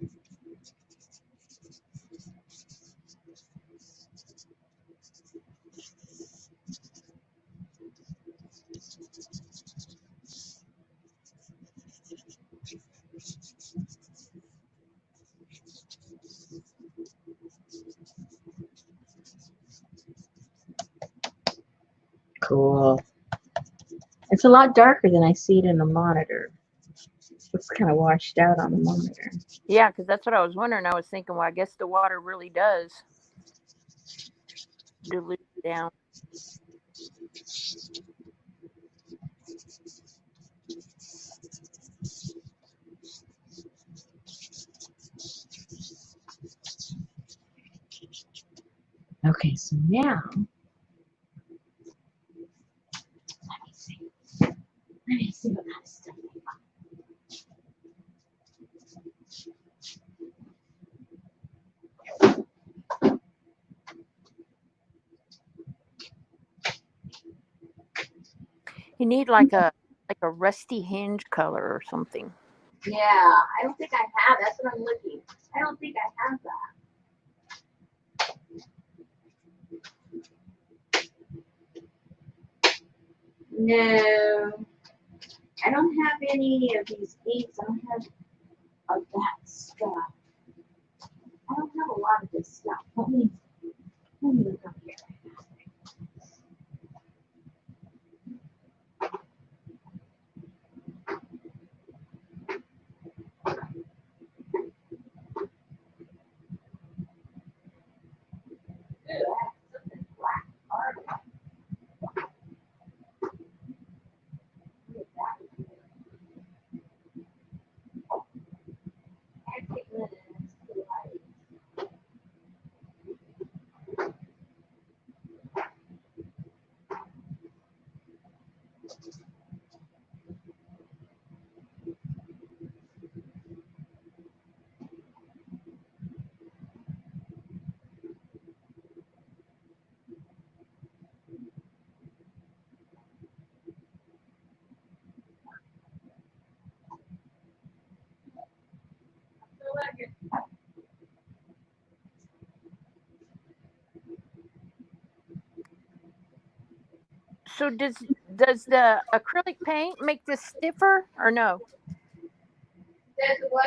Speaker 1: Cool. It's a lot darker than I see it in the monitor. It's kind of washed out on the monitor.
Speaker 2: Yeah, because that's what I was wondering. I was thinking, well, I guess the water really does dilute down.
Speaker 1: Okay, so now, let me see. Let me see what kind of stuff I got.
Speaker 2: You need like a rusty hinge color or something.
Speaker 1: Yeah, I don't think I have. That's what I'm looking. I don't think I have that. No, I don't have any of these inks. I don't have of that stuff. I don't have a lot of this stuff. Let me look up here. Ooh, I have something black.
Speaker 2: So does the acrylic paint make this stiffer or no?
Speaker 1: Does what?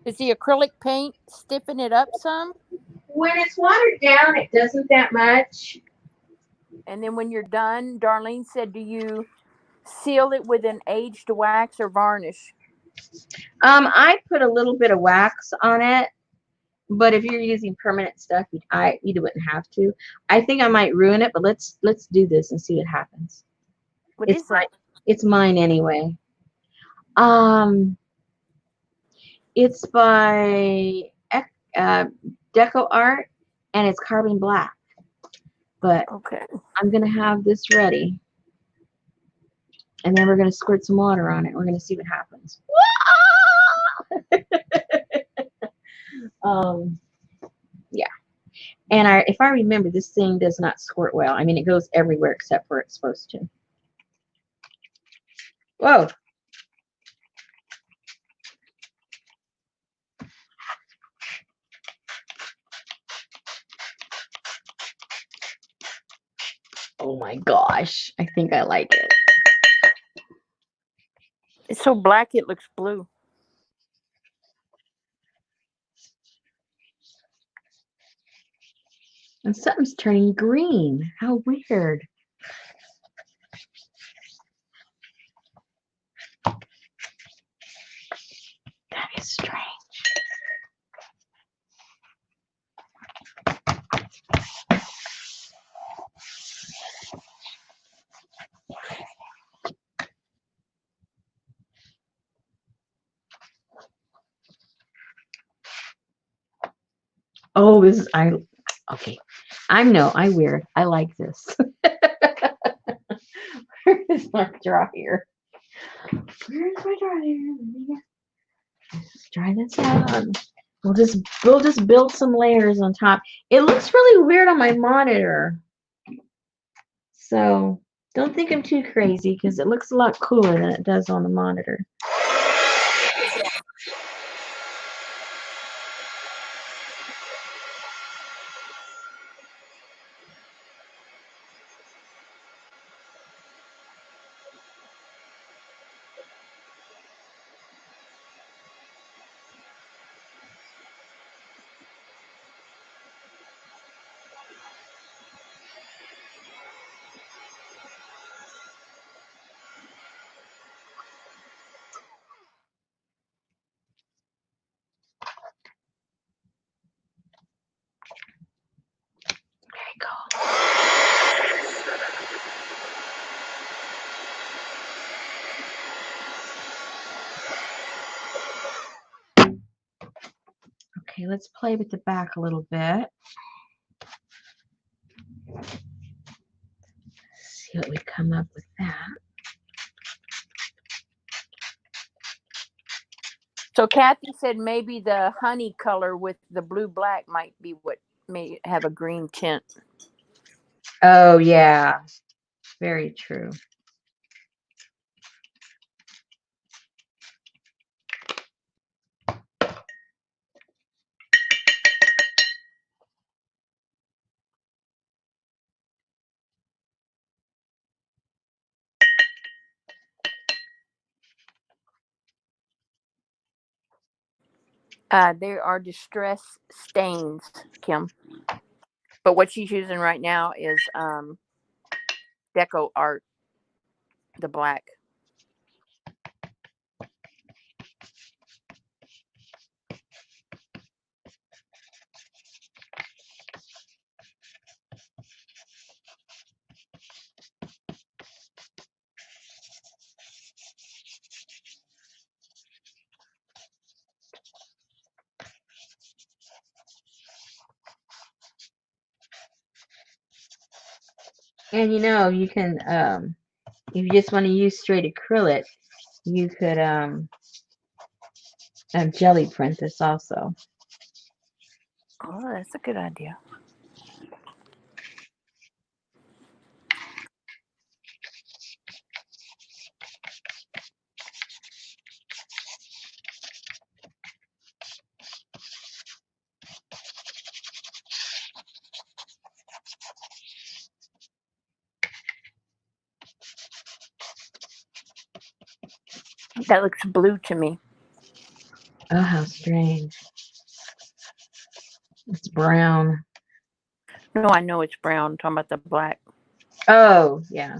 Speaker 2: Does the acrylic paint stiffen it up some?
Speaker 1: When it's watered down, it doesn't that much.
Speaker 2: And then when you're done, Darlene said, do you seal it with an aged wax or varnish?
Speaker 1: I put a little bit of wax on it, but if you're using permanent stuff, you wouldn't have to. I think I might ruin it, but let's do this and see what happens.
Speaker 2: What
Speaker 1: It's
Speaker 2: is that?
Speaker 1: it's mine anyway. Um, it's by uh, Deco Art, and it's carbon black. But
Speaker 2: Okay.
Speaker 1: I'm gonna have this ready, and then we're gonna squirt some water on it. We're gonna see what happens. um, yeah. And if I remember, this thing does not squirt well. I mean, it goes everywhere except where it's supposed to. Whoa. Oh my gosh. I think I like it.
Speaker 2: It's so black it looks blue.
Speaker 1: And something's turning green. How weird. That is strange. Oh, okay. I weird. I like this. Where's my dryer? Where's my dryer? Let's try this out. We'll just build some layers on top. It looks really weird on my monitor. So don't think I'm too crazy because it looks a lot cooler than it does on the monitor. There you go. Okay, let's play with the back a little bit. See what we come up with that.
Speaker 2: So Kathy said maybe the honey color with the blue black might be what may have a green tint.
Speaker 1: Oh, yeah. Very true.
Speaker 2: There are distress stains, Kim. But what she's using right now is Deco Art, the black.
Speaker 1: And you can if you just want to use straight acrylic, you could jelly print this also.
Speaker 2: Oh, that's a good idea. That looks blue to me.
Speaker 1: Oh, how strange. It's brown.
Speaker 2: No, I know it's brown. I'm talking about the black.
Speaker 1: Oh, yeah.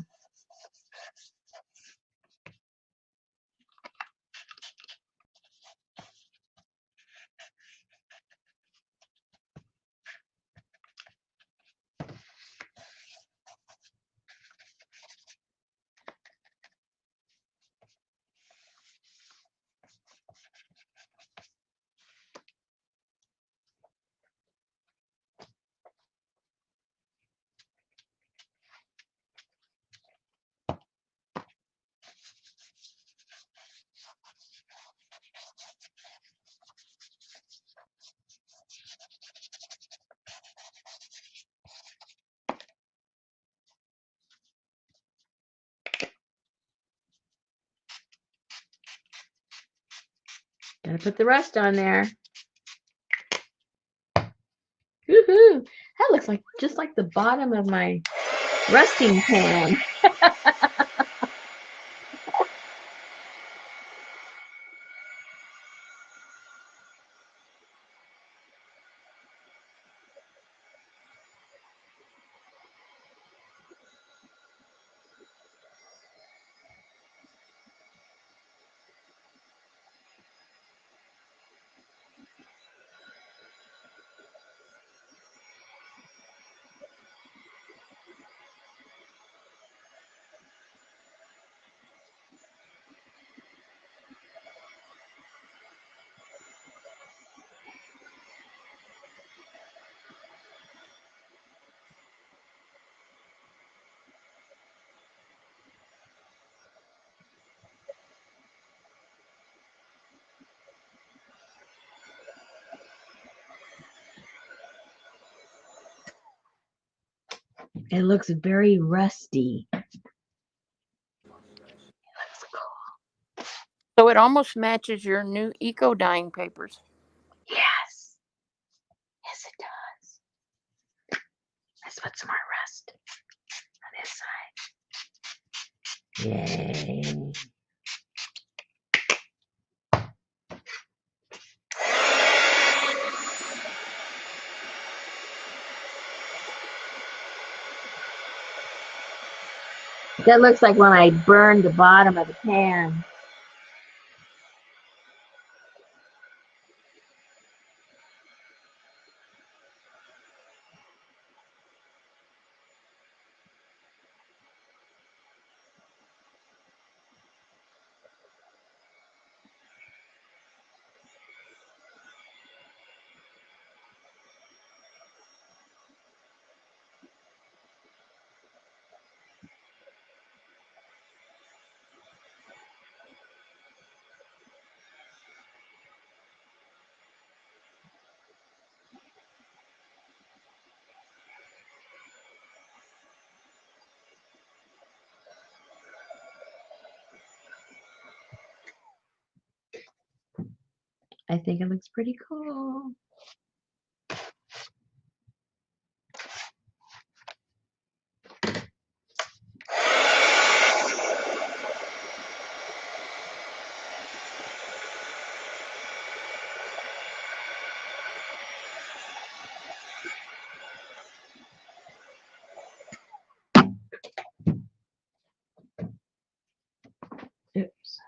Speaker 1: Gotta put the rust on there. Woohoo! That looks like just like the bottom of my rusting pan. It looks very rusty. It looks cool.
Speaker 2: So it almost matches your new eco dyeing papers.
Speaker 1: Yes. Yes, it does. Let's put some more rust on this side. Yay. That looks like when I burned the bottom of the pan. I think it looks pretty cool. Oops.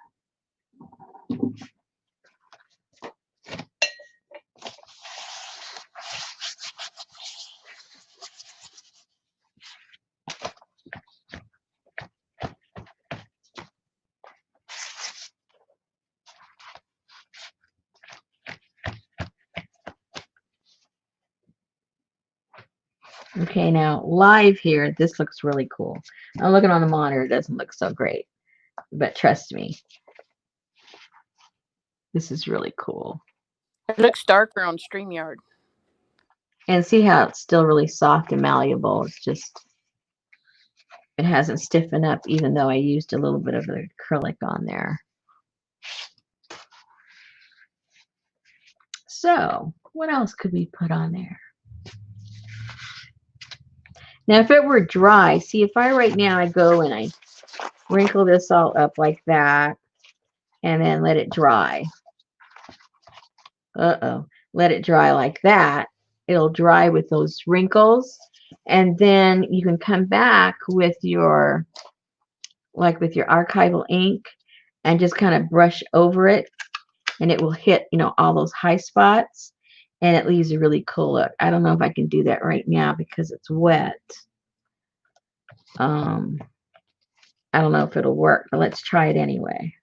Speaker 1: Okay, now live here, this looks really cool. I'm looking on the monitor, it doesn't look so great, but trust me, this is really cool.
Speaker 2: It looks darker on StreamYard.
Speaker 1: And see how it's still really soft and malleable. It's just, it hasn't stiffened up even though I used a little bit of the acrylic on there. So what else could we put on there? Now, if it were dry, see if I right now I go and I wrinkle this all up like that and then let it dry. Let it dry like that. It'll dry with those wrinkles. And then you can come back with your, like with your archival ink and just kind of brush over it. And it will hit, you know, all those high spots. And it leaves a really cool look. I don't know if I can do that right now because it's wet. I don't know if it'll work, but let's try it anyway.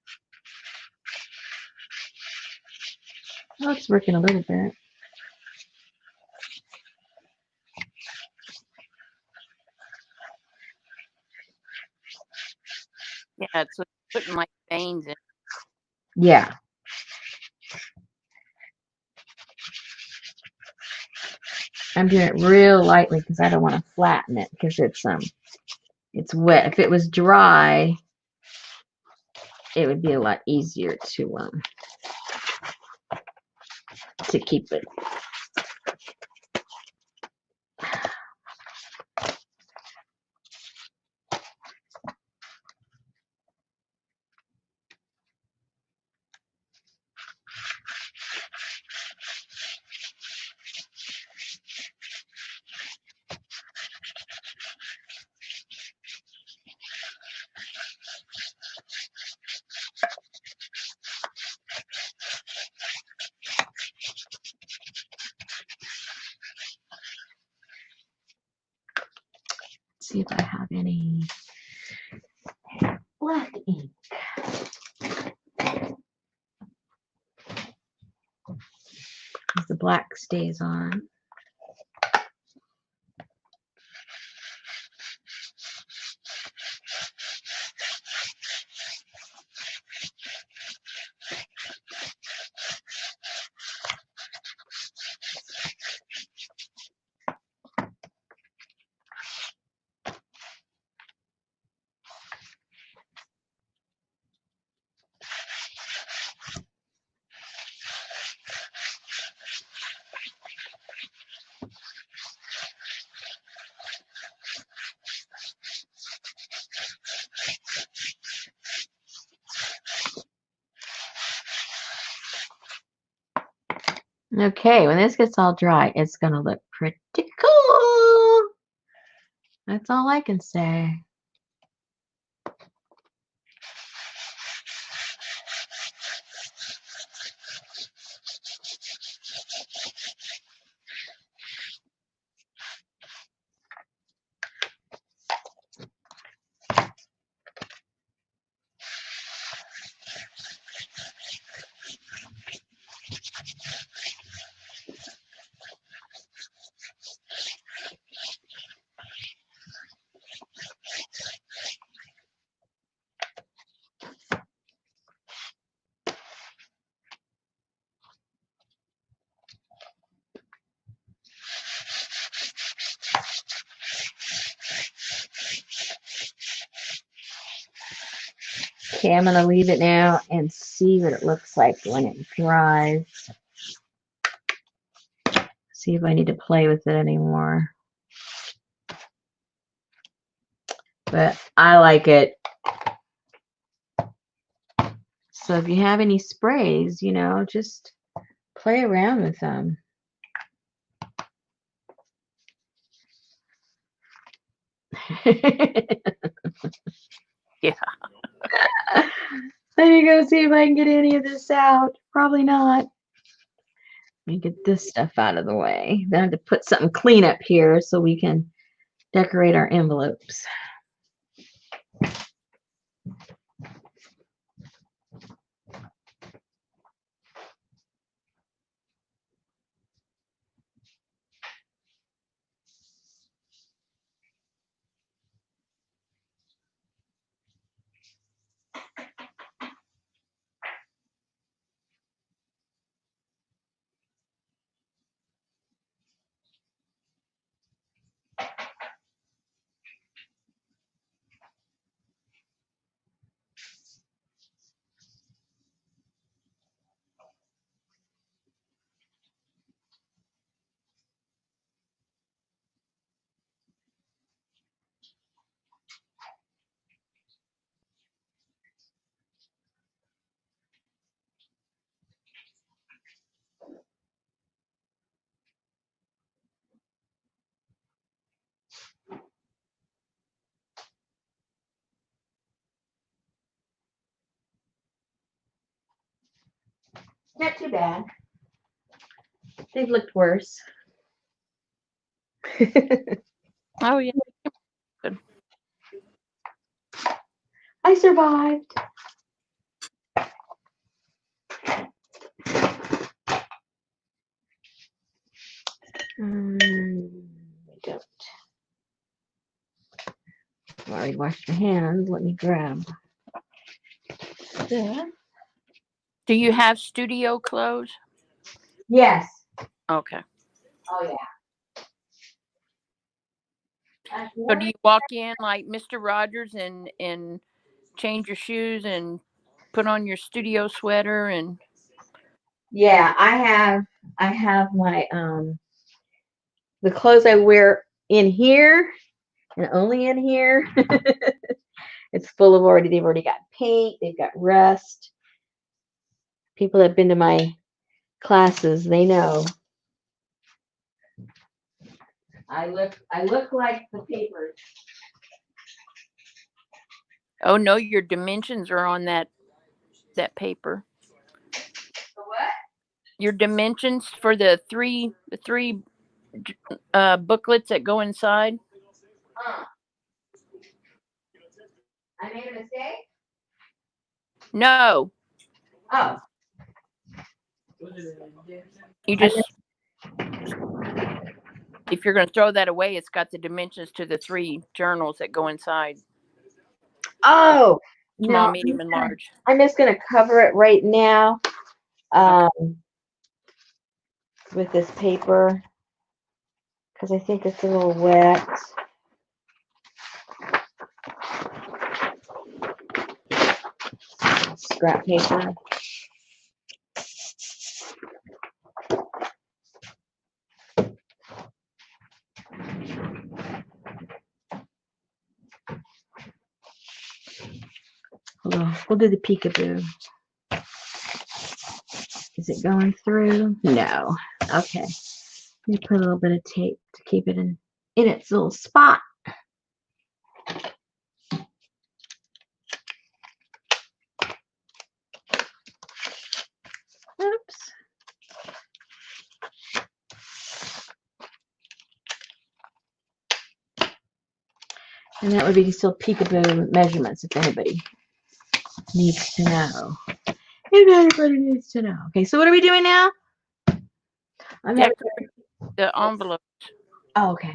Speaker 1: Oh, it's working a little bit.
Speaker 2: Yeah, it's putting like veins in.
Speaker 1: Yeah. I'm doing it real lightly because I don't want to flatten it because it's wet. If it was dry, it would be a lot easier to to keep it. See if I have any black ink. The black stays on. Okay, when this gets all dry, it's going to look pretty cool. That's all I can say. Okay, I'm going to leave it now and see what it looks like when it dries. See if I need to play with it anymore. But I like it. So if you have any sprays, you know, just play around with them.
Speaker 2: Yeah.
Speaker 1: Let me go see if I can get any of this out. Probably not. Let me get this stuff out of the way. Then I have to put something clean up here so we can decorate our envelopes. Not too bad. They've looked worse.
Speaker 2: Oh yeah. Good.
Speaker 1: I survived. I don't. I've already washed my hands. Let me grab this.
Speaker 2: Do you have studio clothes?
Speaker 1: Yes.
Speaker 2: Okay.
Speaker 1: Oh yeah.
Speaker 2: So do you walk in like Mr. Rogers and change your shoes and put on your studio sweater and
Speaker 1: Yeah, I have my the clothes I wear in here and only in here. It's full of they've already got paint, they've got rust. People that have been to my classes, they know. I look like the paper.
Speaker 2: Oh no, your dimensions are on that paper.
Speaker 1: The what?
Speaker 2: Your dimensions for the three booklets that go inside.
Speaker 1: Uh, I made a mistake?
Speaker 2: No,
Speaker 1: Oh,
Speaker 2: you
Speaker 1: I
Speaker 2: just,
Speaker 1: missed.
Speaker 2: if you're going to throw that away, it's got the dimensions to the three journals that go inside:
Speaker 1: Oh,
Speaker 2: small,
Speaker 1: no,
Speaker 2: medium, and large.
Speaker 1: I'm just gonna cover it right now
Speaker 2: Okay.
Speaker 1: with this paper because I think it's a little wet. Scrap paper. Hold on. We'll do the peekaboo. Is it going through? No. Okay. Let me put a little bit of tape to keep it in its little spot. Oops. And that would be still peekaboo measurements if anybody needs to know. If anybody needs to know. Okay, so what are we doing now? I'm having.
Speaker 2: Decorate the envelope.
Speaker 1: Oh, okay.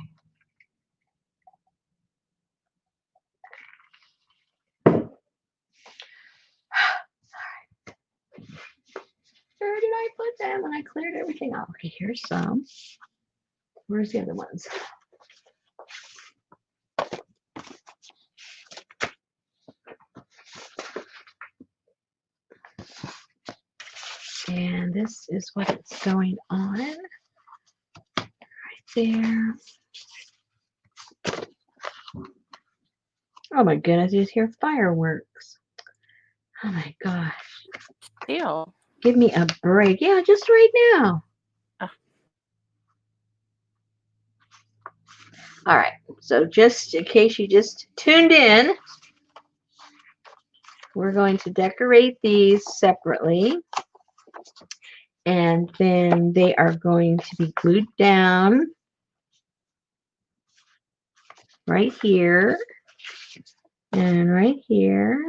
Speaker 1: Where did I put them when I cleared everything off? Okay, here's some. Where's the other ones? And this is what it's going on right there. Oh my goodness, you just hear fireworks. Oh my gosh.
Speaker 2: Still.
Speaker 1: Give me a break. Yeah, just right now.
Speaker 2: Uh,
Speaker 1: All right. So just in case you just tuned in, we're going to decorate these separately. And then they are going to be glued down right here and right here.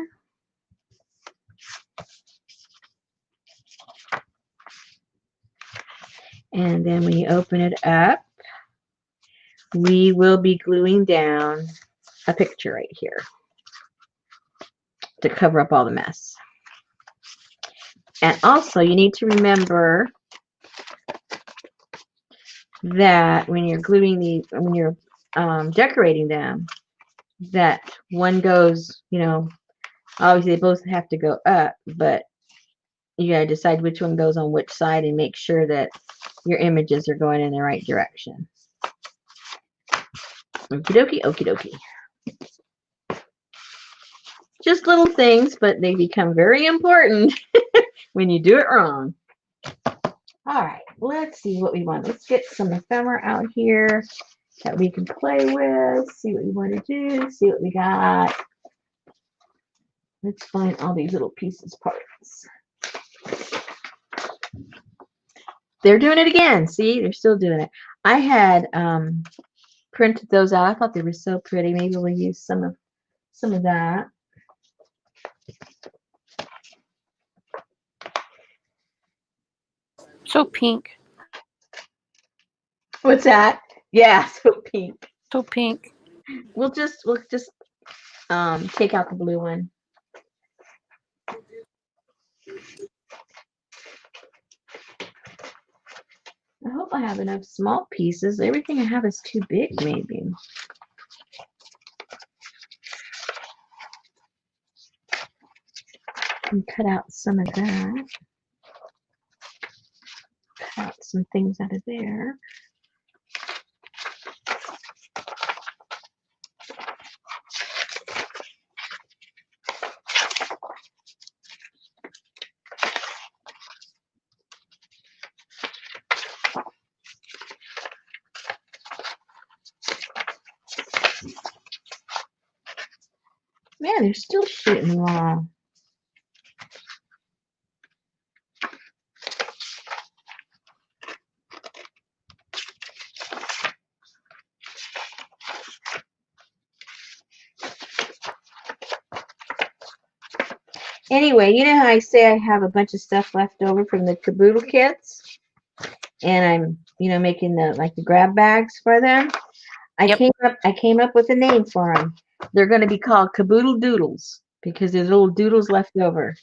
Speaker 1: And then when you open it up, we will be gluing down a picture right here to cover up all the mess. And also you need to remember that when you're gluing these, when you're decorating them, that one goes, obviously they both have to go up, but you gotta decide which one goes on which side and make sure that your images are going in the right direction. Okie dokie, okie dokie. Just little things, but they become very important when you do it wrong. All right, let's see what we want. Let's get some ephemera out here that we can play with, see what we want to do, see what we got. Let's find all these little pieces parts. They're doing it again. See, they're still doing it. I had printed those out. I thought they were so pretty. Maybe we'll use some of that.
Speaker 2: so pink.
Speaker 1: What's that? Yeah, so pink.
Speaker 2: So pink.
Speaker 1: We'll just take out the blue one. I hope I have enough small pieces. Everything I have is too big, maybe. And cut out some of that. cut some things out of there. Man, they're still shooting along. Anyway, you know how I say I have a bunch of stuff left over from the Kaboodle kits, and I'm, making the grab bags for them. I
Speaker 2: Yep.
Speaker 1: came up with a name for them. They're going to be called Kaboodle Doodles because there's little doodles left over.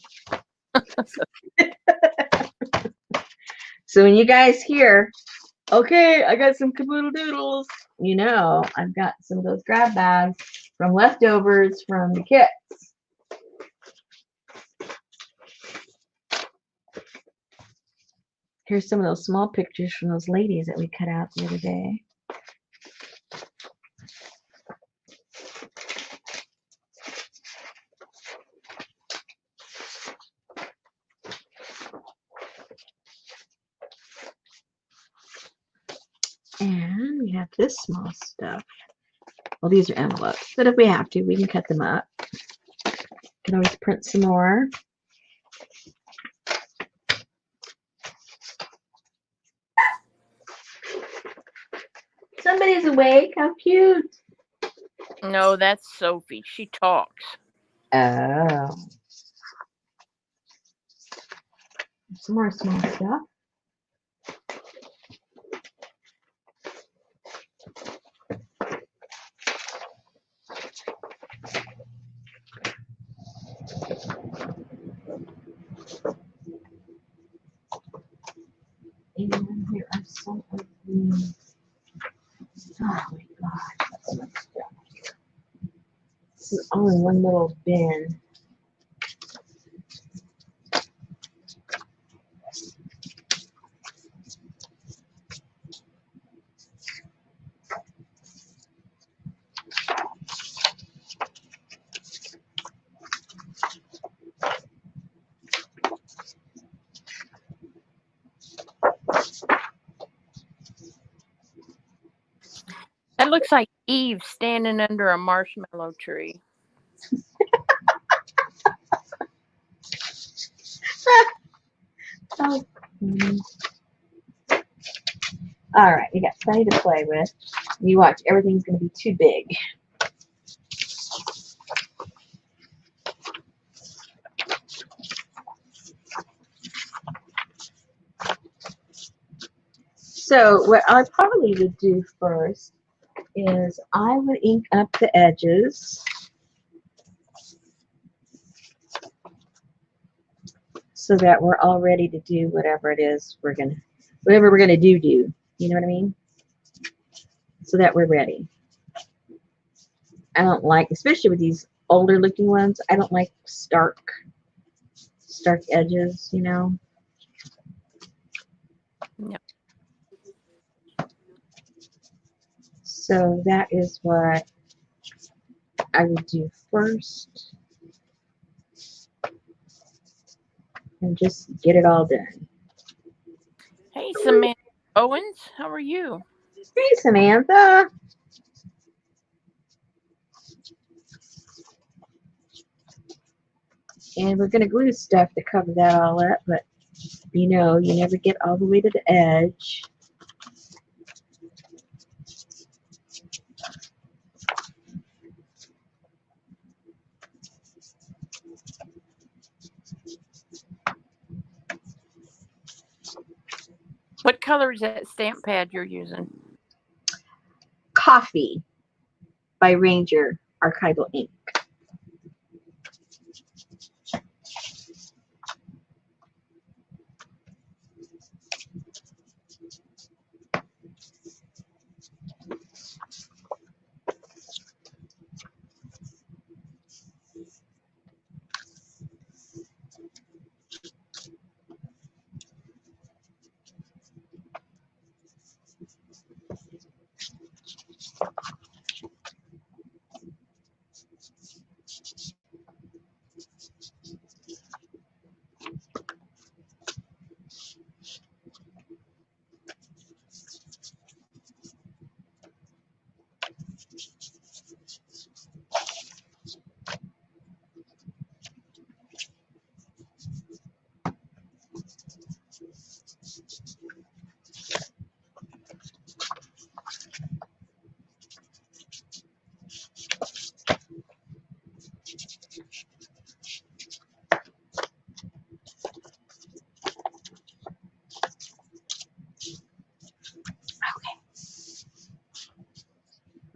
Speaker 1: So when you guys hear, okay, I got some Kaboodle Doodles, I've got some of those grab bags from leftovers from the kits. Here's some of those small pictures from those ladies that we cut out the other day. And we have this small stuff. Well, these are envelopes, but if we have to, we can cut them up. Can always print some more. Somebody's awake. How cute.
Speaker 2: No, that's Sophie. She talks.
Speaker 1: Oh. Some more small stuff. And here are some of the, oh my God, that's much stuff here. This is all in one little bin.
Speaker 2: That looks like Eve standing under a marshmallow tree.
Speaker 1: Oh. All right, we got plenty to play with. You watch, everything's going to be too big. So what I probably would do first is I would ink up the edges so that we're all ready to do whatever we're gonna do. You know what I mean? So that we're ready. I don't like, especially with these older looking ones, I don't like stark edges,
Speaker 2: Yep.
Speaker 1: So that is what I would do first. And just get it all done.
Speaker 2: Hey, Samantha Owens, how are you?
Speaker 1: Hey, Samantha. And we're going to glue stuff to cover that all up, but you never get all the way to the edge.
Speaker 2: What color is that stamp pad you're using?
Speaker 1: Coffee by Ranger Archival Ink.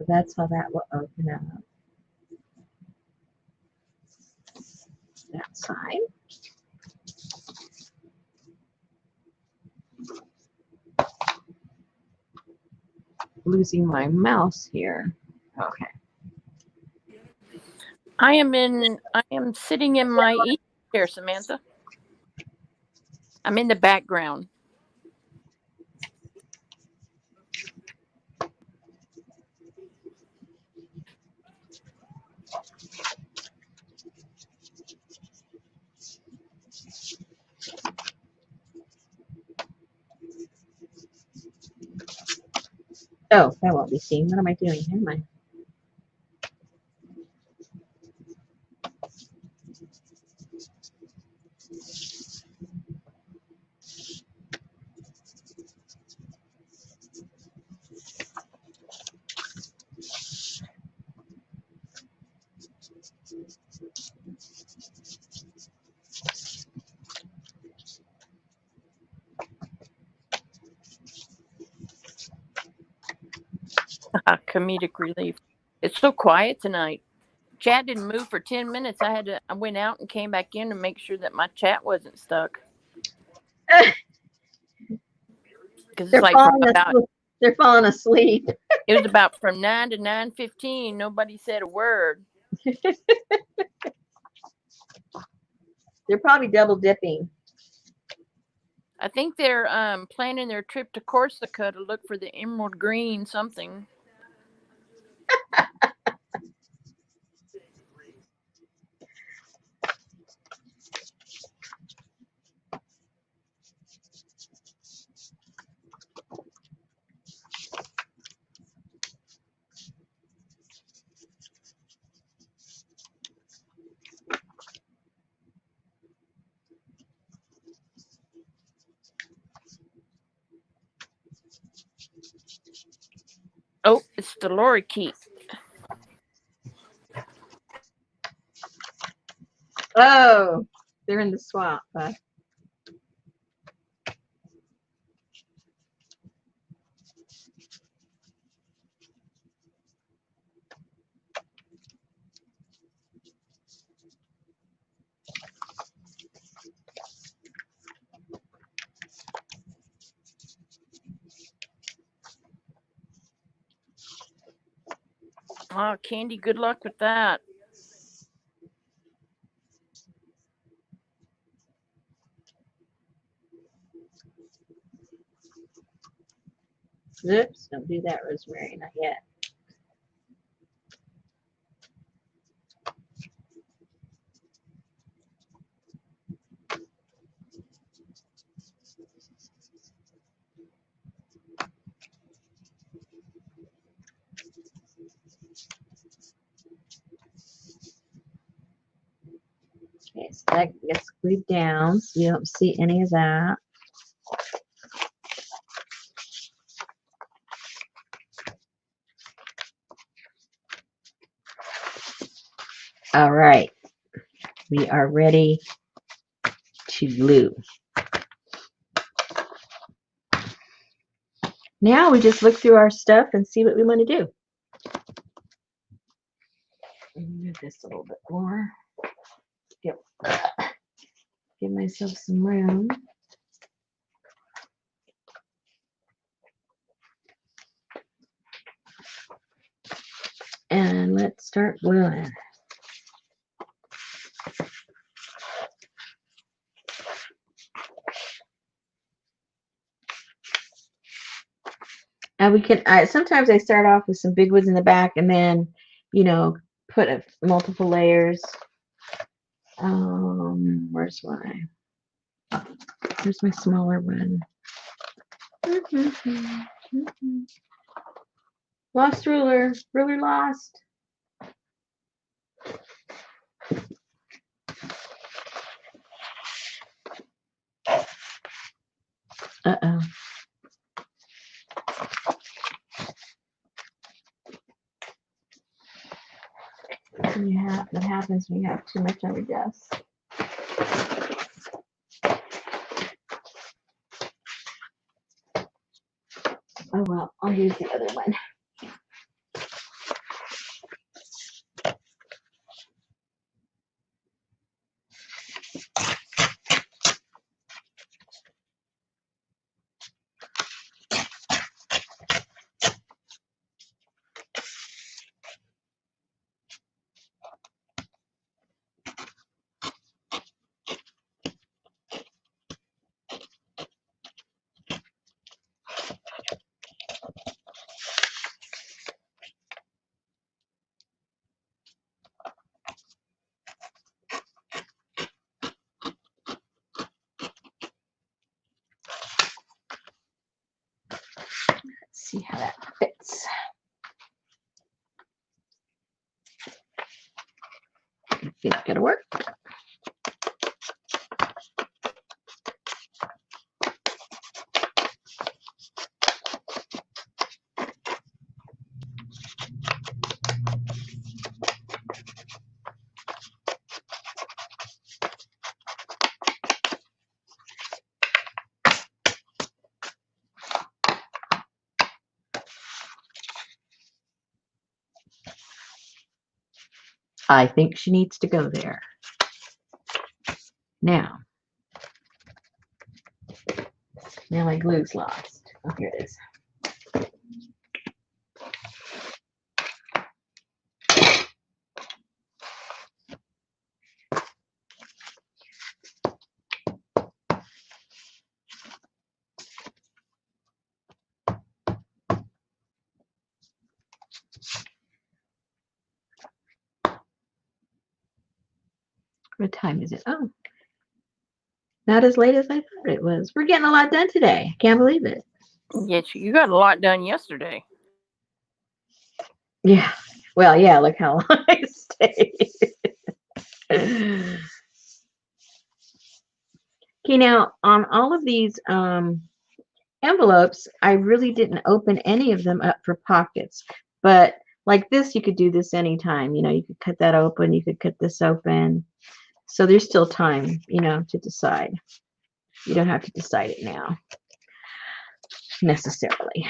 Speaker 1: that's how that will open up. That side. Losing my mouse here. Okay.
Speaker 2: I am sitting in my easy chair, Samantha. I'm in the background.
Speaker 1: Oh, that won't be seen. What am I doing? Never mind.
Speaker 2: Comedic relief. It's so quiet tonight. Chat didn't move for 10 minutes. I went out and came back in to make sure that my chat wasn't stuck. Because it's like from about
Speaker 1: They're falling asleep.
Speaker 2: it was about from 9 to 9:15. Nobody said a word.
Speaker 1: They're probably double dipping.
Speaker 2: I think they're planning their trip to Corsica to look for the emerald green something. Oh, it's the lorikeet.
Speaker 1: Oh, they're in the swamp.
Speaker 2: Oh, Candy, good luck with that.
Speaker 1: Oops, don't do that, Rosemary. Not yet. Okay, so that gets glued down so you don't see any of that. All right, we are ready to glue. Now we just look through our stuff and see what we want to do. Move this a little bit more. Give myself some room. And let's start gluing. And we can, sometimes I start off with some big ones in the back and then, put multiple layers. Where's my smaller one? Lost ruler lost. Uh-oh. That happens when you have too much on your desk. Oh well, I'll use the other one. Let's see how that fits. It's gonna work. I think she needs to go there. Now my glue's lost. Oh, here it is. What time is it? Oh, not as late as I thought it was. We're getting a lot done today. I can't believe it.
Speaker 2: Yes, you got a lot done yesterday.
Speaker 1: Yeah. Well, yeah, look how long I stayed. Okay, now on all of these envelopes, I really didn't open any of them up for pockets. But like this, you could do this anytime. You know, you could cut that open. You could cut this open. So there's still time, you know, to decide. You don't have to decide it now necessarily.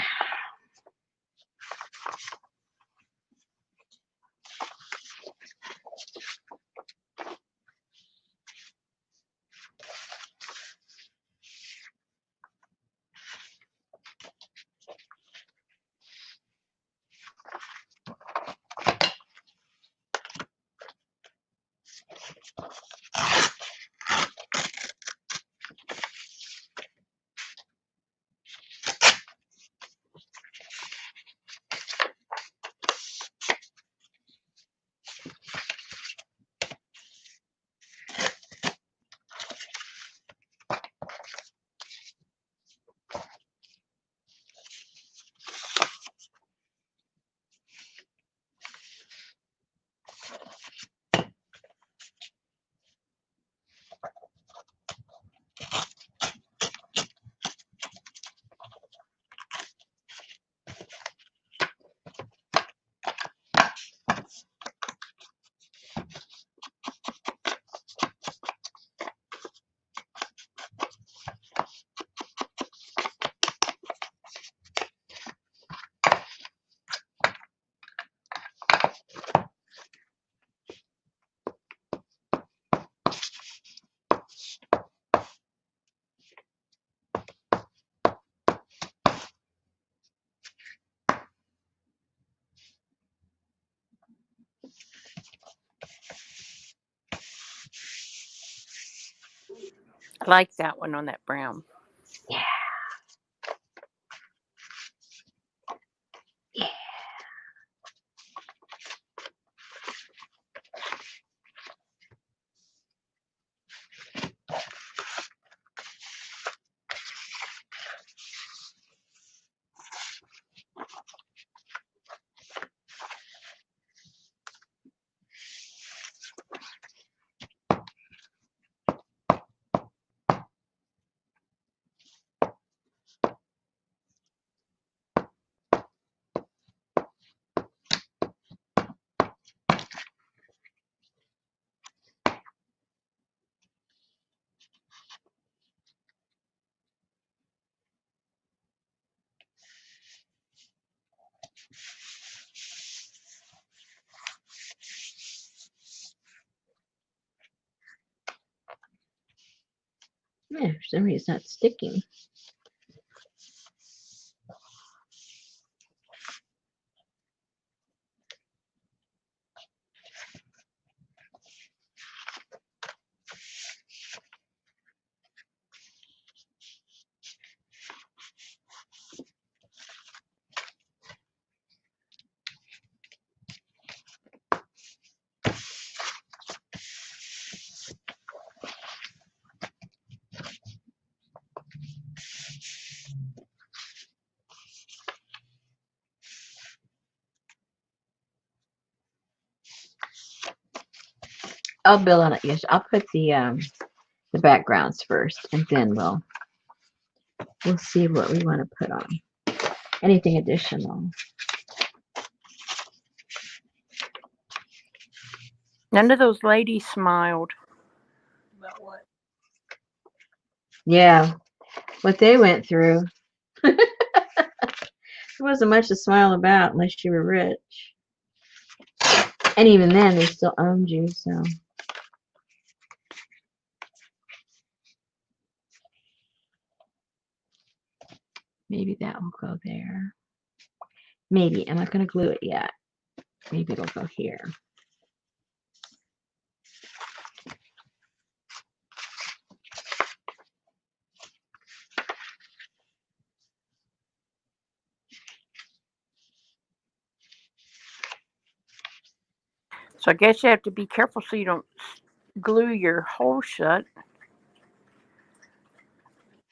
Speaker 2: I like that one on that brown.
Speaker 1: Yeah. Yeah. Yeah, for some reason it's not sticking. I'll build on it. Yes, I'll put the backgrounds first, and then we'll see what we want to put on. Anything additional.
Speaker 2: None of those ladies smiled.
Speaker 3: About what?
Speaker 1: Yeah, what they went through. There wasn't much to smile about unless you were rich. And even then, they still owned you, so. Maybe that will go there. Maybe. I'm not going to glue it yet. Maybe it'll go here.
Speaker 2: So I guess you have to be careful so you don't glue your hole shut.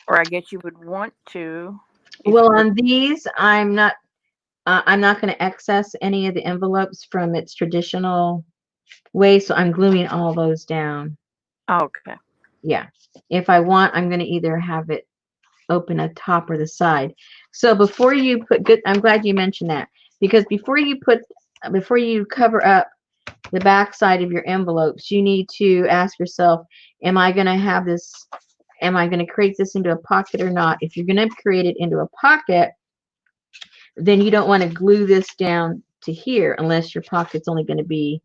Speaker 2: Or I guess you would want to.
Speaker 1: Well, on these, I'm not going to excess any of the envelopes from its traditional way, so I'm gluing all those down.
Speaker 2: Okay.
Speaker 1: Yeah. If I want, I'm going to either have it open a top or the side. So before you put I'm glad you mentioned that, because before you cover up the back side of your envelopes, you need to ask yourself, am I going to create this into a pocket or not? If you're going to create it into a pocket, then you don't want to glue this down to here unless your pocket's only going to be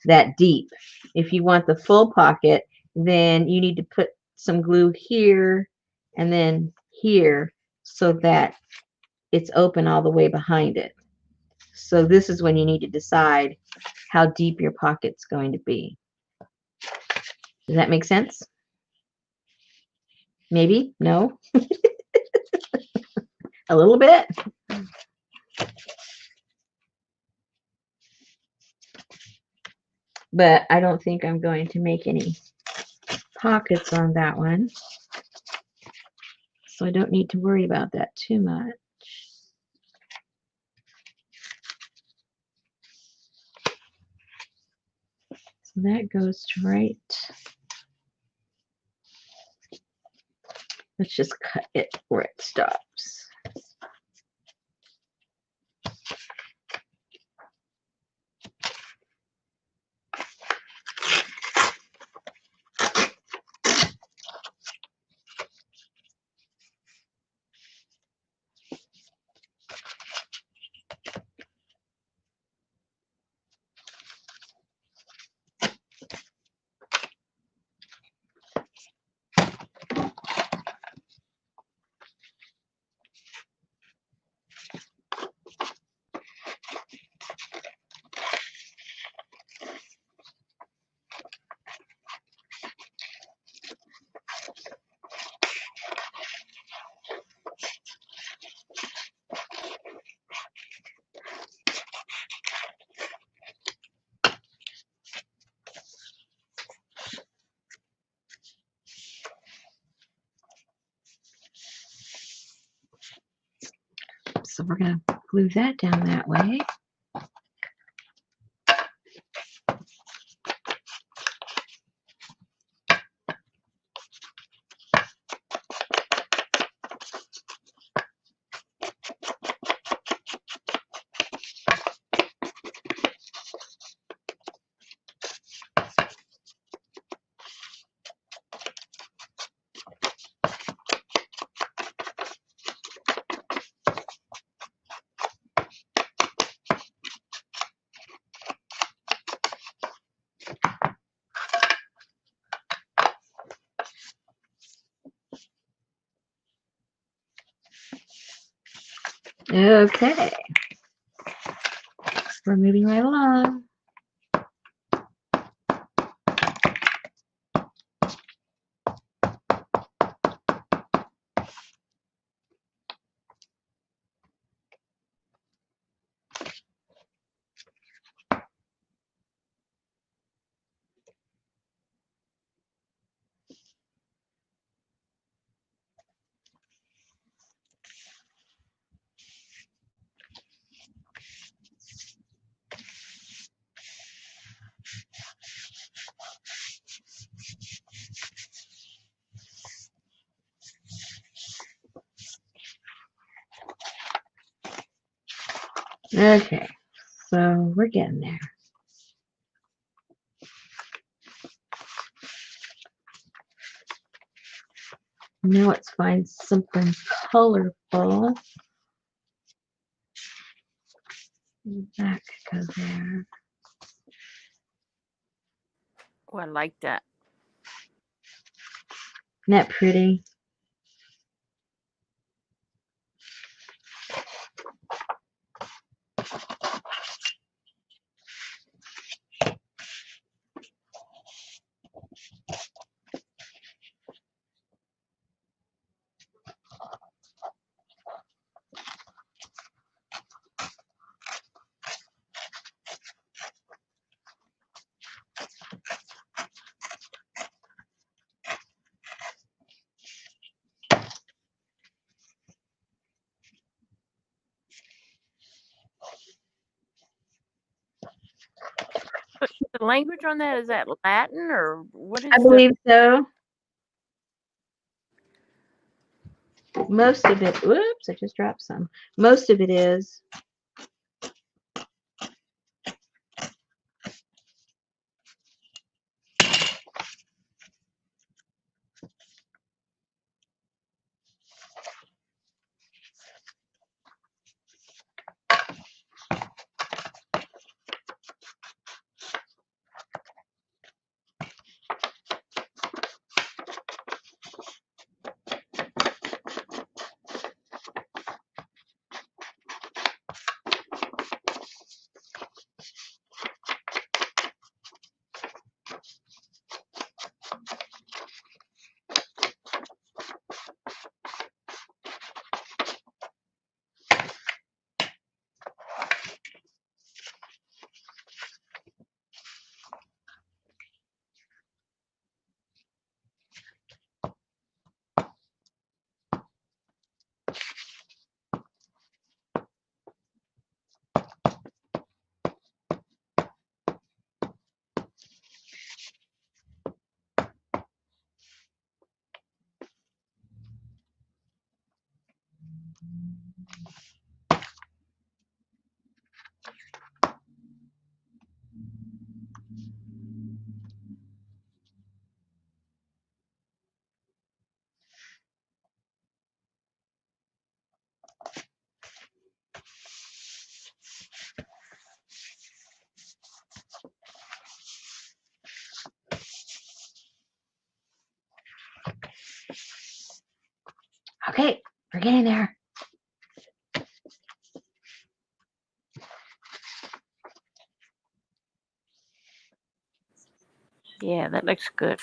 Speaker 1: that deep. If you want the full pocket, then you need to put some glue here and then here so that it's open all the way behind it. So this is when you need to decide how deep your pocket's going to be. Does that make sense? Maybe? No? A little bit? But I don't think I'm going to make any pockets on that one. So I don't need to worry about that too much. So that goes to right. Let's just cut it where it stops. So we're going to glue that down that way. Okay. We're moving right along. Okay, so we're getting there. Now let's find something colorful. That could go there.
Speaker 2: Oh, I like that.
Speaker 1: Isn't that pretty?
Speaker 2: The language on that, is that Latin or what
Speaker 1: I
Speaker 2: is the?
Speaker 1: believe so. Most of it, whoops, I just dropped some. Most of it is. Okay, we're getting there.
Speaker 2: Yeah, that looks good.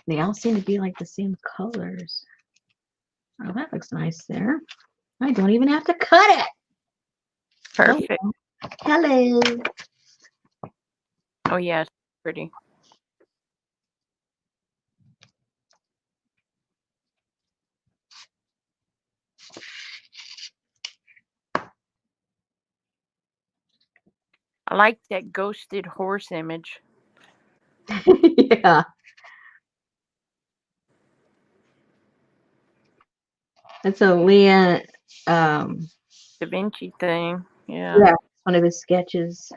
Speaker 1: They all seem to be like the same colors. Oh, that looks nice there. I don't even have to cut it.
Speaker 2: Perfect.
Speaker 1: Hello.
Speaker 2: Oh yeah, it's pretty. I like that ghosted horse image.
Speaker 1: Yeah. That's a Leah,
Speaker 2: Da Vinci thing. Yeah.
Speaker 1: yeah, one of his sketches.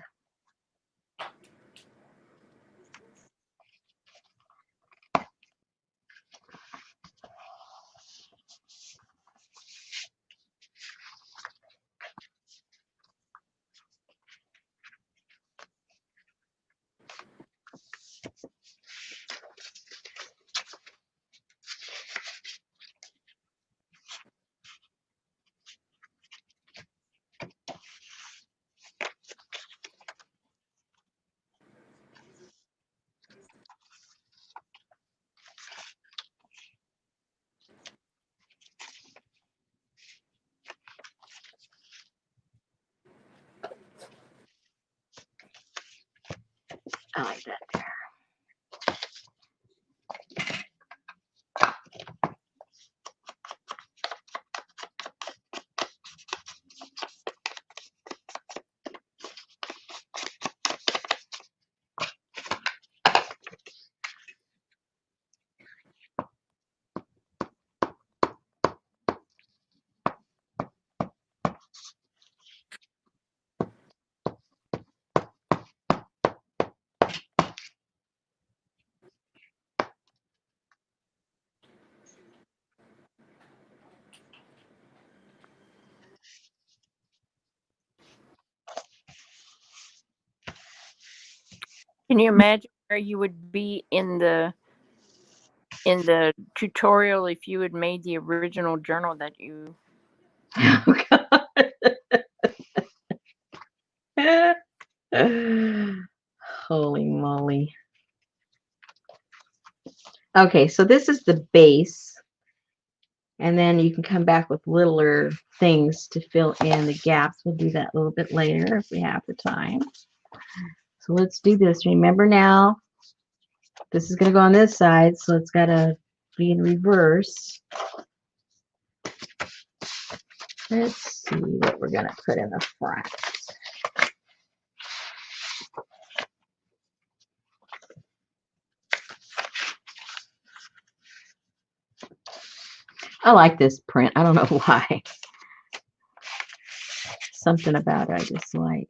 Speaker 1: I like that there.
Speaker 2: Can you imagine where you would be in the tutorial if you had made the original journal that you?
Speaker 1: Oh, God. Holy moly. Okay, so this is the base. And then you can come back with littler things to fill in the gaps. We'll do that a little bit later if we have the time. So let's do this. Remember now, this is going to go on this side, so it's got to be in reverse. Let's see what we're going to put in the front. I like this print. I don't know why. Something about it I just like.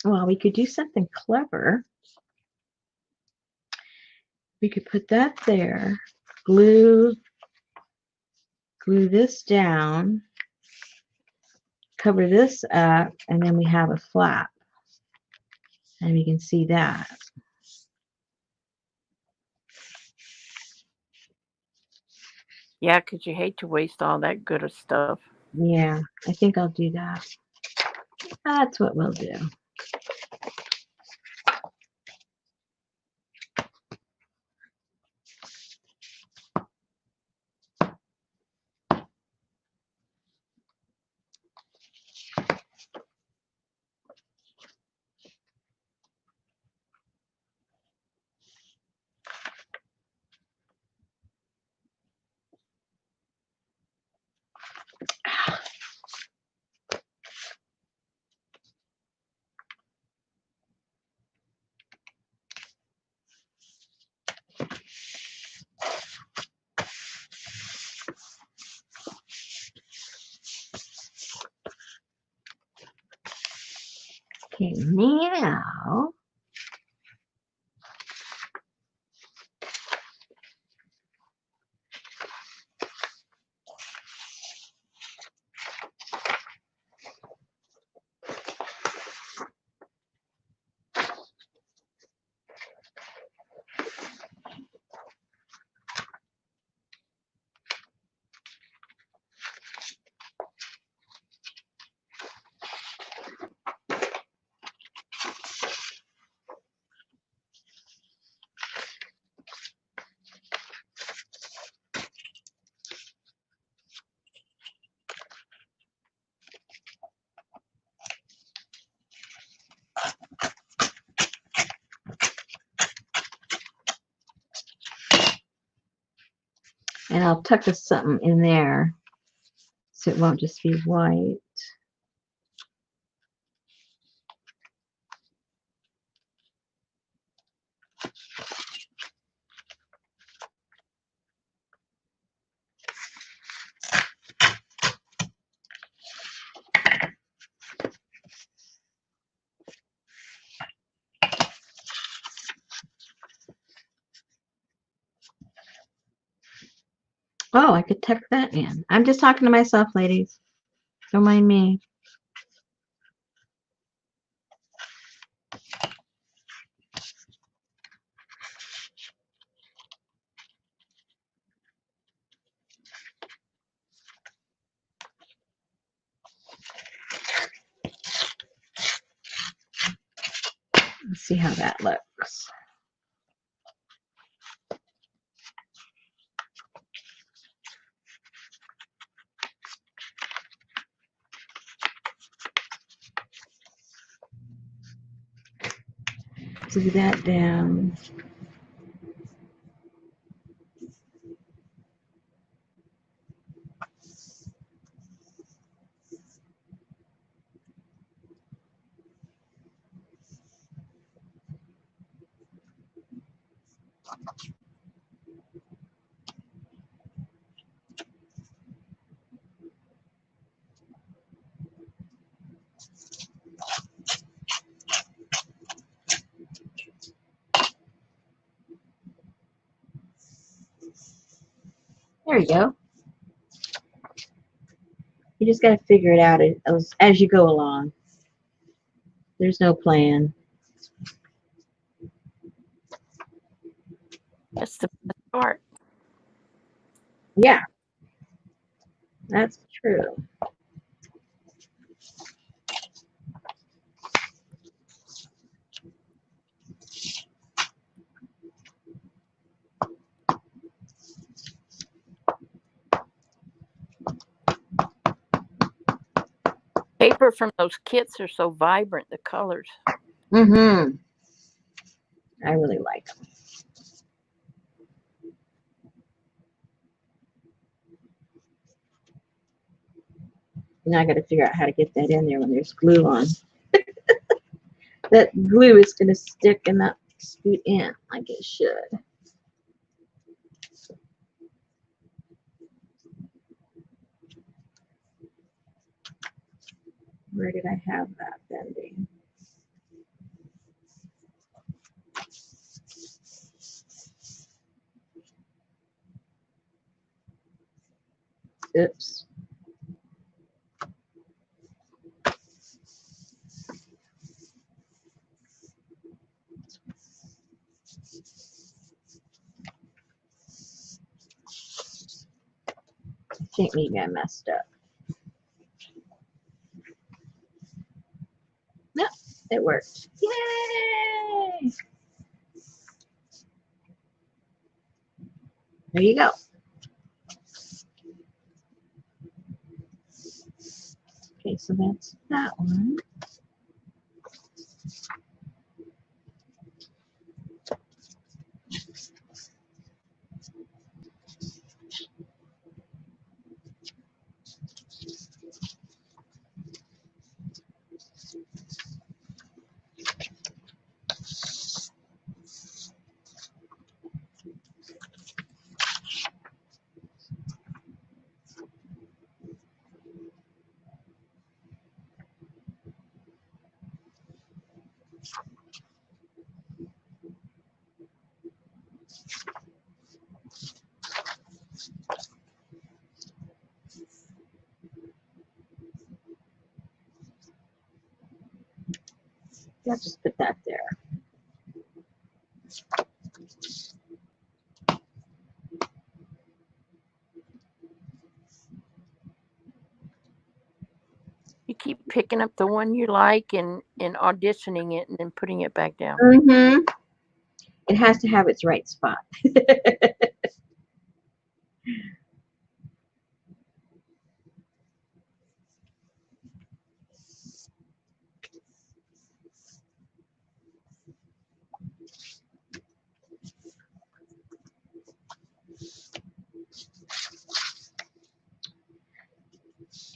Speaker 1: Well, we could do something clever. We could put that there, glue this down, cover this up, and then we have a flap. And we can see that.
Speaker 2: Yeah, because you hate to waste all that good of stuff.
Speaker 1: Yeah, I think I'll do that. That's what we'll do. Okay, now and I'll tuck us something in there so it won't just be white. Oh, I could tuck that in. I'm just talking to myself, ladies. Don't mind me. Let's see see how that looks. Glue that down. There you go. You just got to figure it out as you go along. There's no plan.
Speaker 2: That's the best part.
Speaker 1: Yeah, that's true.
Speaker 2: Paper from those kits are so vibrant, the colors.
Speaker 1: Mm-hmm. I really like them. Now I got to figure out how to get that in there when there's glue on. That glue is going to stick and not scoot in like it should. Where did I have that bending? Oops. I think maybe I messed up. No, it worked. Yay! There you go. Okay, so that's that one. Yeah, just put that there.
Speaker 2: You keep picking up the one you like and auditioning it and then putting it back down.
Speaker 1: Mm-hmm. It has to have its right spot.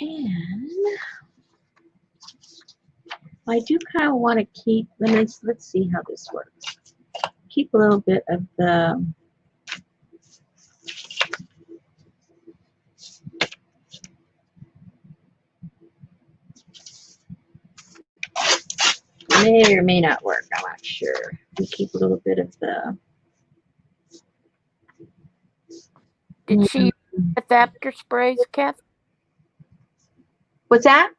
Speaker 1: And I do kind of want to keep, let's see how this works. Keep a little bit of the may or may not work, I'm not sure. We keep a little bit of the
Speaker 2: Did she use adapter sprays, Kathy?
Speaker 1: What's that?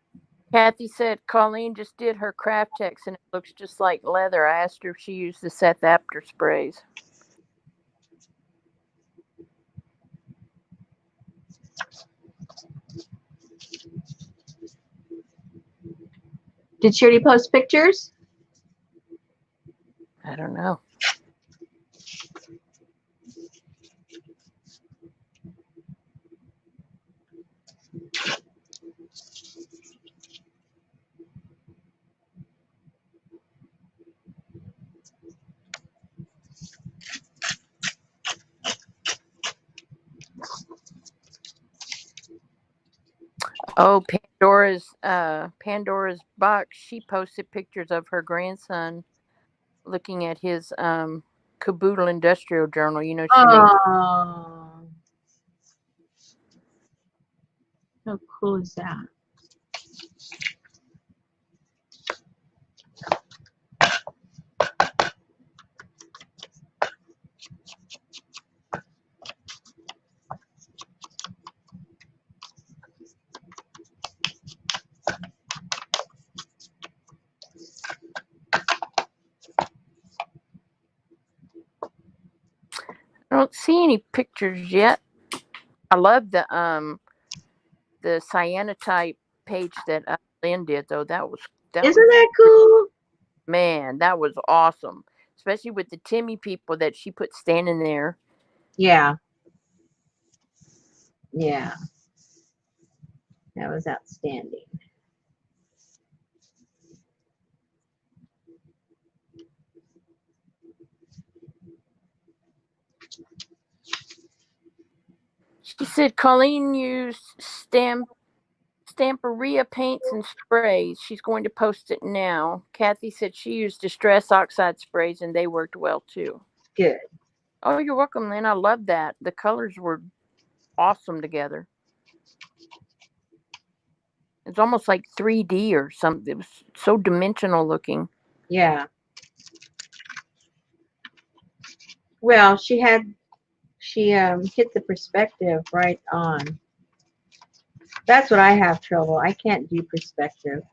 Speaker 2: Kathy said Colleen just did her Craft Tex and it looks just like leather. I asked her if she used the adapter sprays.
Speaker 1: Did she already post pictures?
Speaker 2: I don't know. Oh, Pandora's box. She posted pictures of her grandson looking at his Kaboodle industrial journal. You know, she made.
Speaker 1: Oh, how cool is that?
Speaker 2: I don't see any pictures yet. I love the cyanotype page that Lynn did though. That was
Speaker 1: Isn't that cool?
Speaker 2: man, that was awesome. Especially with the Timmy people that she put standing there.
Speaker 1: Yeah. Yeah. That was outstanding.
Speaker 2: She said Colleen used Stamperia paints and sprays. She's going to post it now. Kathy said she used Distress Oxide sprays and they worked well too.
Speaker 1: Good.
Speaker 2: Oh, you're welcome, Lynn. I love that. The colors were awesome together. It's almost like 3D or something. It was so dimensional looking.
Speaker 1: Yeah. Well, she hit the perspective right on. That's what I have trouble. I can't do perspective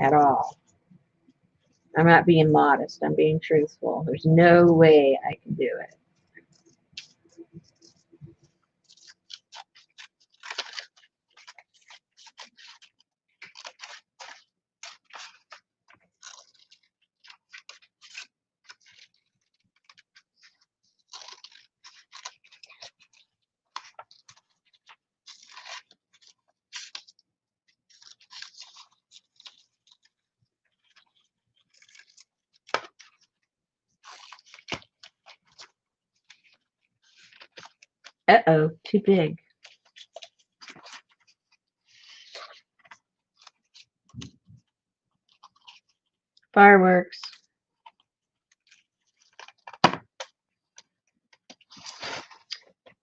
Speaker 1: at all. I'm not being modest. I'm being truthful. There's no way I can do it. Uh-oh, too big. Fireworks.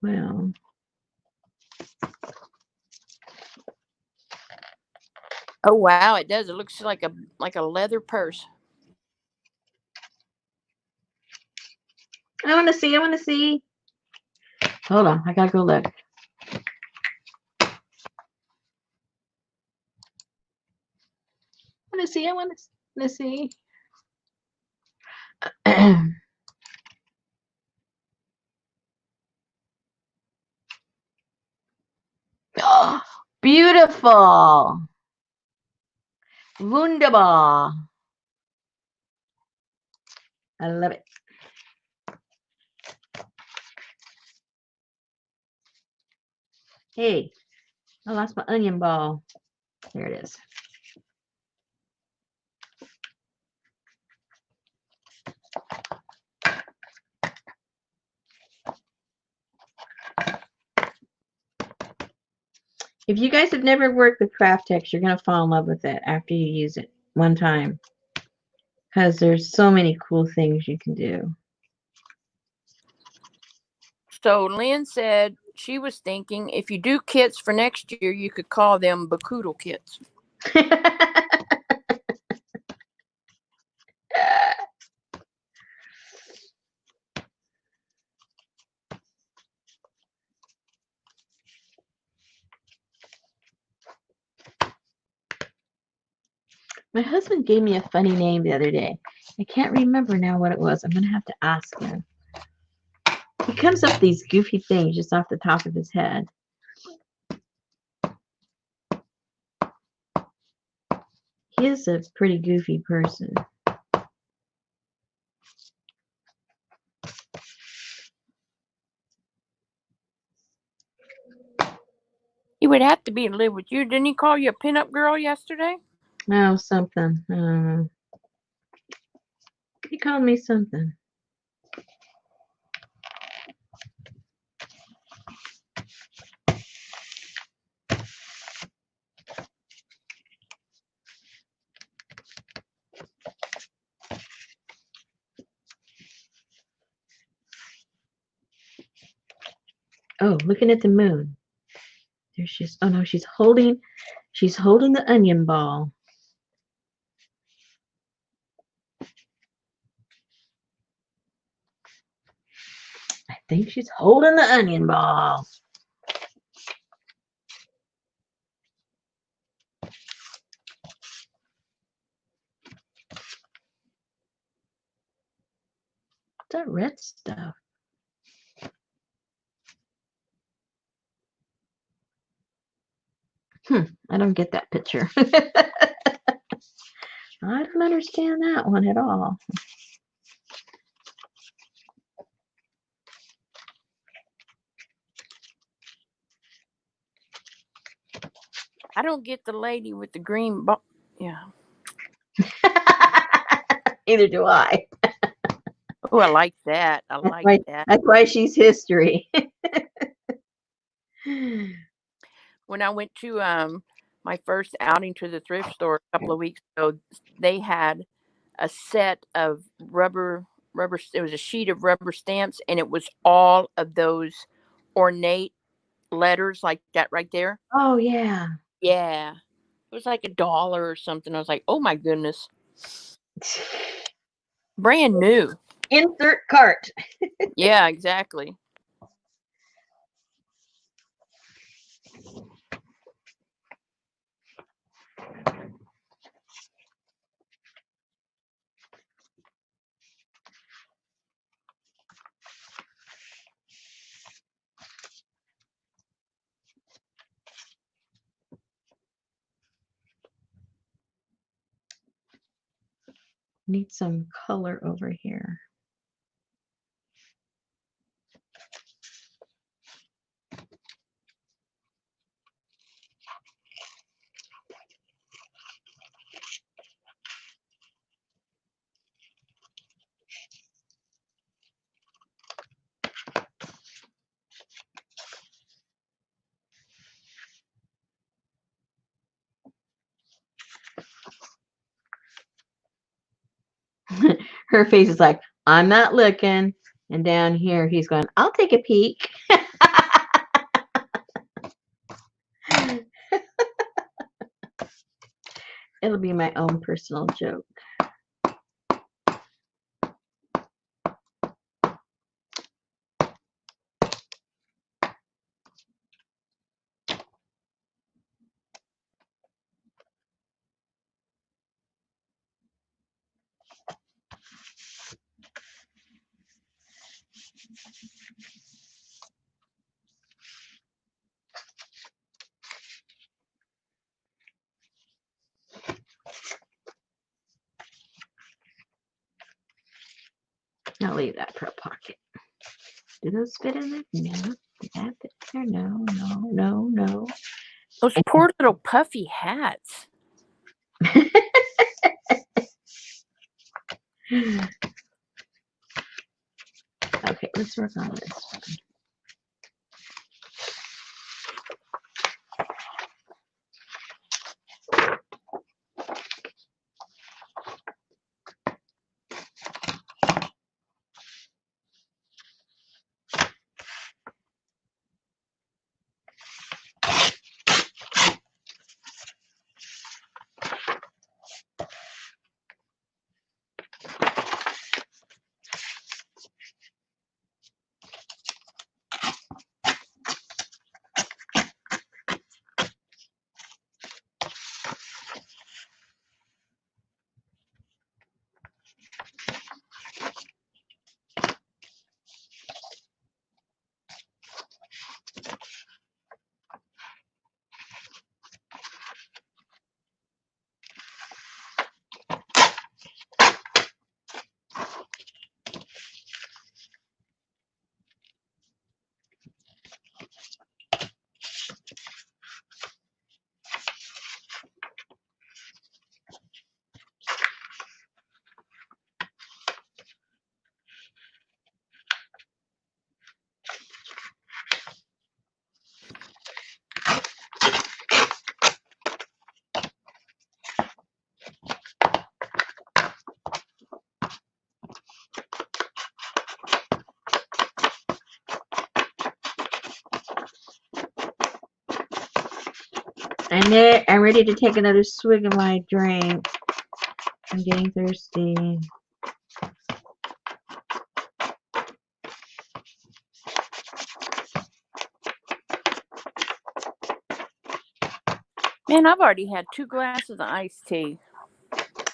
Speaker 1: Well,
Speaker 2: Oh wow, it does. It looks like a leather purse.
Speaker 1: I want to see. I want to see. Hold on. I got to go look. I want to see. I want to see. Oh, beautiful. Wunderbar. I love it. Hey, I lost my onion ball. There it is. If you guys have never worked with Craft Tex, you're going to fall in love with it after you use it one time. Because there's so many cool things you can do.
Speaker 2: So Lynn said she was thinking if you do kits for next year, you could call them Bakoodle kits.
Speaker 1: My husband gave me a funny name the other day. I can't remember now what it was. I'm going to have to ask him. He comes up with these goofy things just off the top of his head. He is a pretty goofy person.
Speaker 2: would have to be and live with you. Didn't he call you a pinup girl yesterday?
Speaker 1: Oh, something. He called me something. Oh, looking at the moon. There she is. Oh no, she's holding the onion ball. I think she's holding the onion ball. What's that red stuff? I don't get that picture. I don't understand that one at all.
Speaker 2: I don't get the lady with the green ball. Yeah.
Speaker 1: Neither do I.
Speaker 2: Oh, I like that. I
Speaker 1: That's
Speaker 2: like
Speaker 1: why,
Speaker 2: that.
Speaker 1: that's why she's history.
Speaker 2: When I went to my first outing to the thrift store a couple of weeks ago, they had a set of rubber. It was a sheet of rubber stamps, and it was all of those ornate letters like that right there.
Speaker 1: Oh yeah.
Speaker 2: Yeah, it was like $1 or something. I was like, oh my goodness, brand new.
Speaker 1: Insert cart.
Speaker 2: Yeah, exactly.
Speaker 1: Need some color over here. Her face is like, I'm not looking. And down here, he's going, I'll take a peek. It'll be my own personal joke. I'll leave that for a pocket. Do those fit in there? No. Did that fit there? No, no, no, no.
Speaker 2: Those poor little puffy hats.
Speaker 1: Okay, let's work on this one. I'm ready to take another swig of my drink. I'm getting thirsty.
Speaker 2: Man, I've already had 2 glasses of iced tea.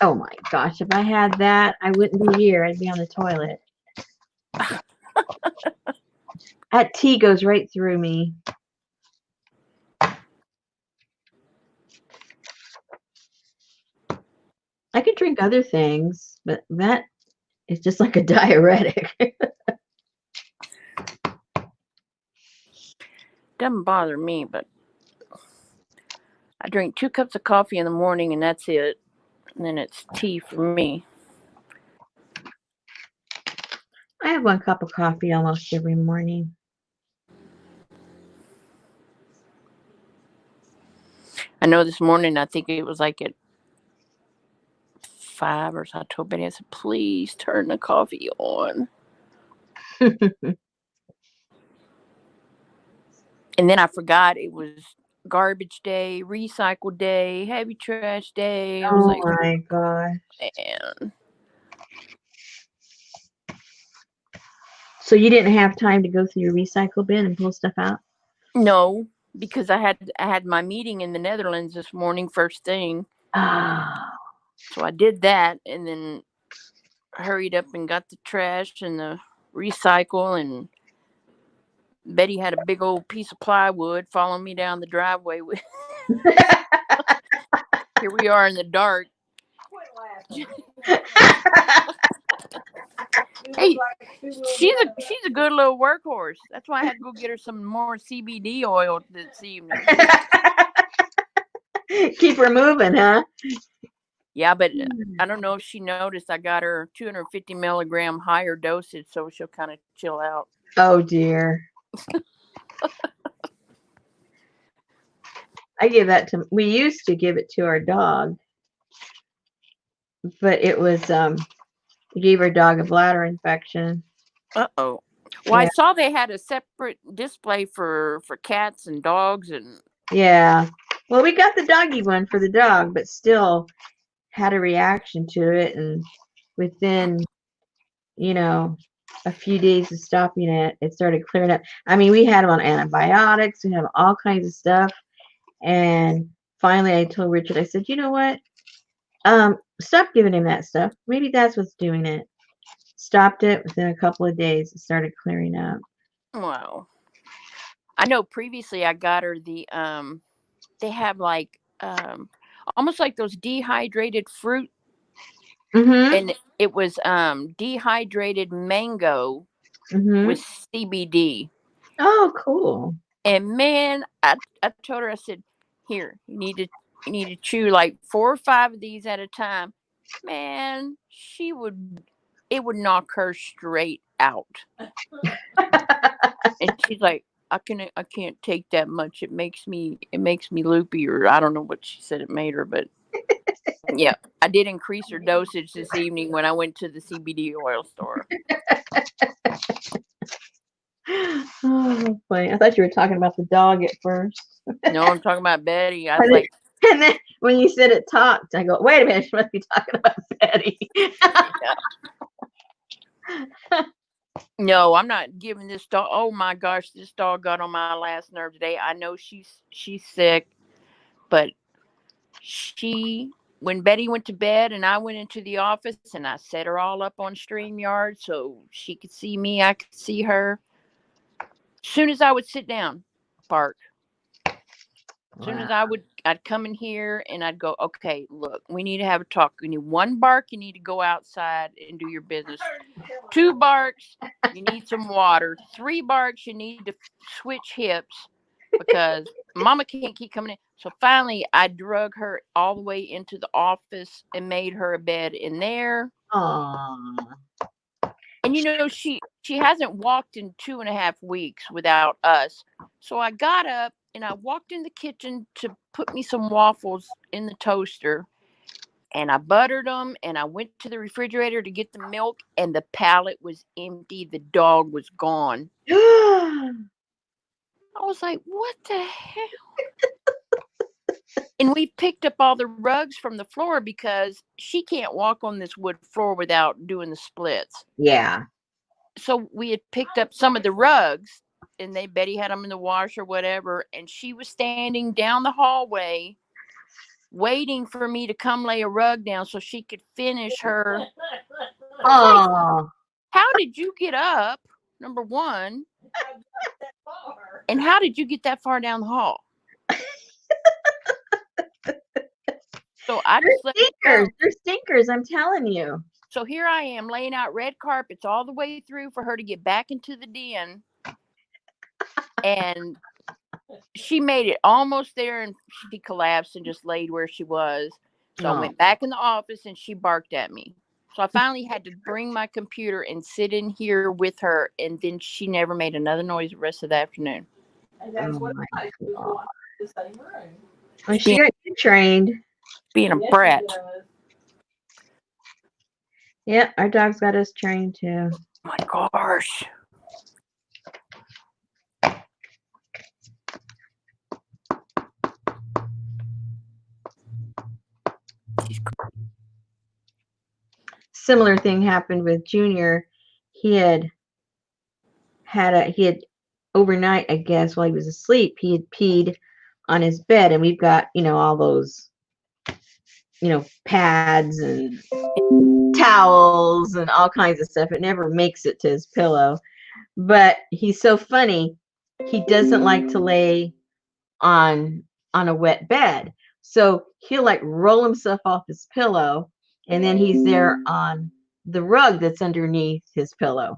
Speaker 1: Oh my gosh, if I had that, I wouldn't be here. I'd be on the toilet. That tea goes right through me. I could drink other things, but that is just like a diuretic.
Speaker 2: Doesn't bother me, but I drink 2 cups of coffee in the morning and that's it. And then it's tea for me.
Speaker 1: I have 1 cup of coffee almost every morning.
Speaker 2: I know this morning, I think it was like at 5 or so, I told Betty, I said, please turn the coffee on. And then I forgot it was garbage day, recycle day, heavy trash day. I was
Speaker 1: Oh
Speaker 2: like,
Speaker 1: my gosh.
Speaker 2: man.
Speaker 1: So you didn't have time to go through your recycle bin and pull stuff out?
Speaker 2: No, because I had my meeting in the Netherlands this morning first thing.
Speaker 1: Oh.
Speaker 2: So I did that and then hurried up and got the trash and the recycle, and Betty had a big old piece of plywood following me down the driveway with here we are in the dark. Hey, she's a good little workhorse. That's why I had to go get her some more CBD oil this evening.
Speaker 1: Keep her moving, huh?
Speaker 2: Yeah, but I don't know if she noticed I got her 250 milligram higher dosage, so she'll kind of chill out.
Speaker 1: Oh dear. I give that to. We used to give it to our dog, but it was we gave our dog a bladder infection.
Speaker 2: Uh-oh. Well,
Speaker 1: Yeah.
Speaker 2: I saw they had a separate display for cats and dogs and
Speaker 1: Yeah. Well, we got the doggy one for the dog, but still had a reaction to it, and within a few days of stopping it, it started clearing up. I mean, we had him on antibiotics, we had all kinds of stuff, and finally I told Richard, I said, you know what? Stop giving him that stuff. Maybe that's what's doing it. Stopped it within a couple of days. It started clearing up.
Speaker 2: wow. I know previously I got her the they have like almost like those dehydrated fruit,
Speaker 1: Mm-hmm.
Speaker 2: and it was dehydrated mango
Speaker 1: Mm-hmm.
Speaker 2: with CBD.
Speaker 1: Oh, cool.
Speaker 2: And man, I told her, I said, here, you need to chew like 4 or 5 of these at a time. Man, it would knock her straight out. And she's like, I can't take that much. It makes me loopy, or I don't know what she said it made her, but yeah, I did increase her dosage this evening when I went to the CBD oil store.
Speaker 1: Oh, funny. I thought you were talking about the dog at first.
Speaker 2: No, I'm talking about Betty. I was
Speaker 1: And then,
Speaker 2: like,
Speaker 1: and then when you said it talked, I go, wait a minute, she must be talking about Betty.
Speaker 2: no, I'm not giving this dog. Oh my gosh, this dog got on my last nerve today. I know she's sick, but when Betty went to bed and I went into the office and I set her all up on StreamYard so she could see me, I could see her. As soon as I would sit down, bark. As soon as I'd come in here and I'd go, okay, look, we need to have a talk. You need 1 bark, you need to go outside and do your business. 2 barks, you need some water. 3 barks, you need to switch hips because Mama can't keep coming in. So finally, I drug her all the way into the office and made her a bed in there.
Speaker 1: Aww.
Speaker 2: And she hasn't walked in 2.5 weeks without us. So I got up and I walked in the kitchen to put me some waffles in the toaster. And I buttered them and I went to the refrigerator to get the milk, and the pallet was empty. The dog was gone. I was like, what the hell? And we picked up all the rugs from the floor because she can't walk on this wood floor without doing the splits.
Speaker 1: Yeah.
Speaker 2: So we had picked up some of the rugs, and Betty had them in the wash or whatever, and she was standing down the hallway waiting for me to come lay a rug down so she could finish her.
Speaker 1: Oh.
Speaker 2: How did you get up? Number one. And how did you get that far down the hall? So I just let it go.
Speaker 1: They're stinkers, I'm telling you.
Speaker 2: So here I am laying out red carpets all the way through for her to get back into the den. And she made it almost there, and she collapsed and just laid where she was. So I went back in the office and she barked at me. So I finally had to bring my computer and sit in here with her, and then she never made another noise the rest of the afternoon.
Speaker 3: And that's what
Speaker 1: my
Speaker 3: I do.
Speaker 1: God.
Speaker 3: The same room.
Speaker 1: Well, she got you trained.
Speaker 2: Being a
Speaker 3: Yes,
Speaker 2: brat.
Speaker 3: it does.
Speaker 1: Yeah, our dog's got us trained too.
Speaker 2: Oh my gosh.
Speaker 1: Similar thing happened with Junior. He had overnight, I guess, while he was asleep, he had peed on his bed, and we've got, all those, pads and towels and all kinds of stuff. It never makes it to his pillow. But he's so funny. He doesn't like to lay on a wet bed. So he'll like roll himself off his pillow, and then he's there on the rug that's underneath his pillow.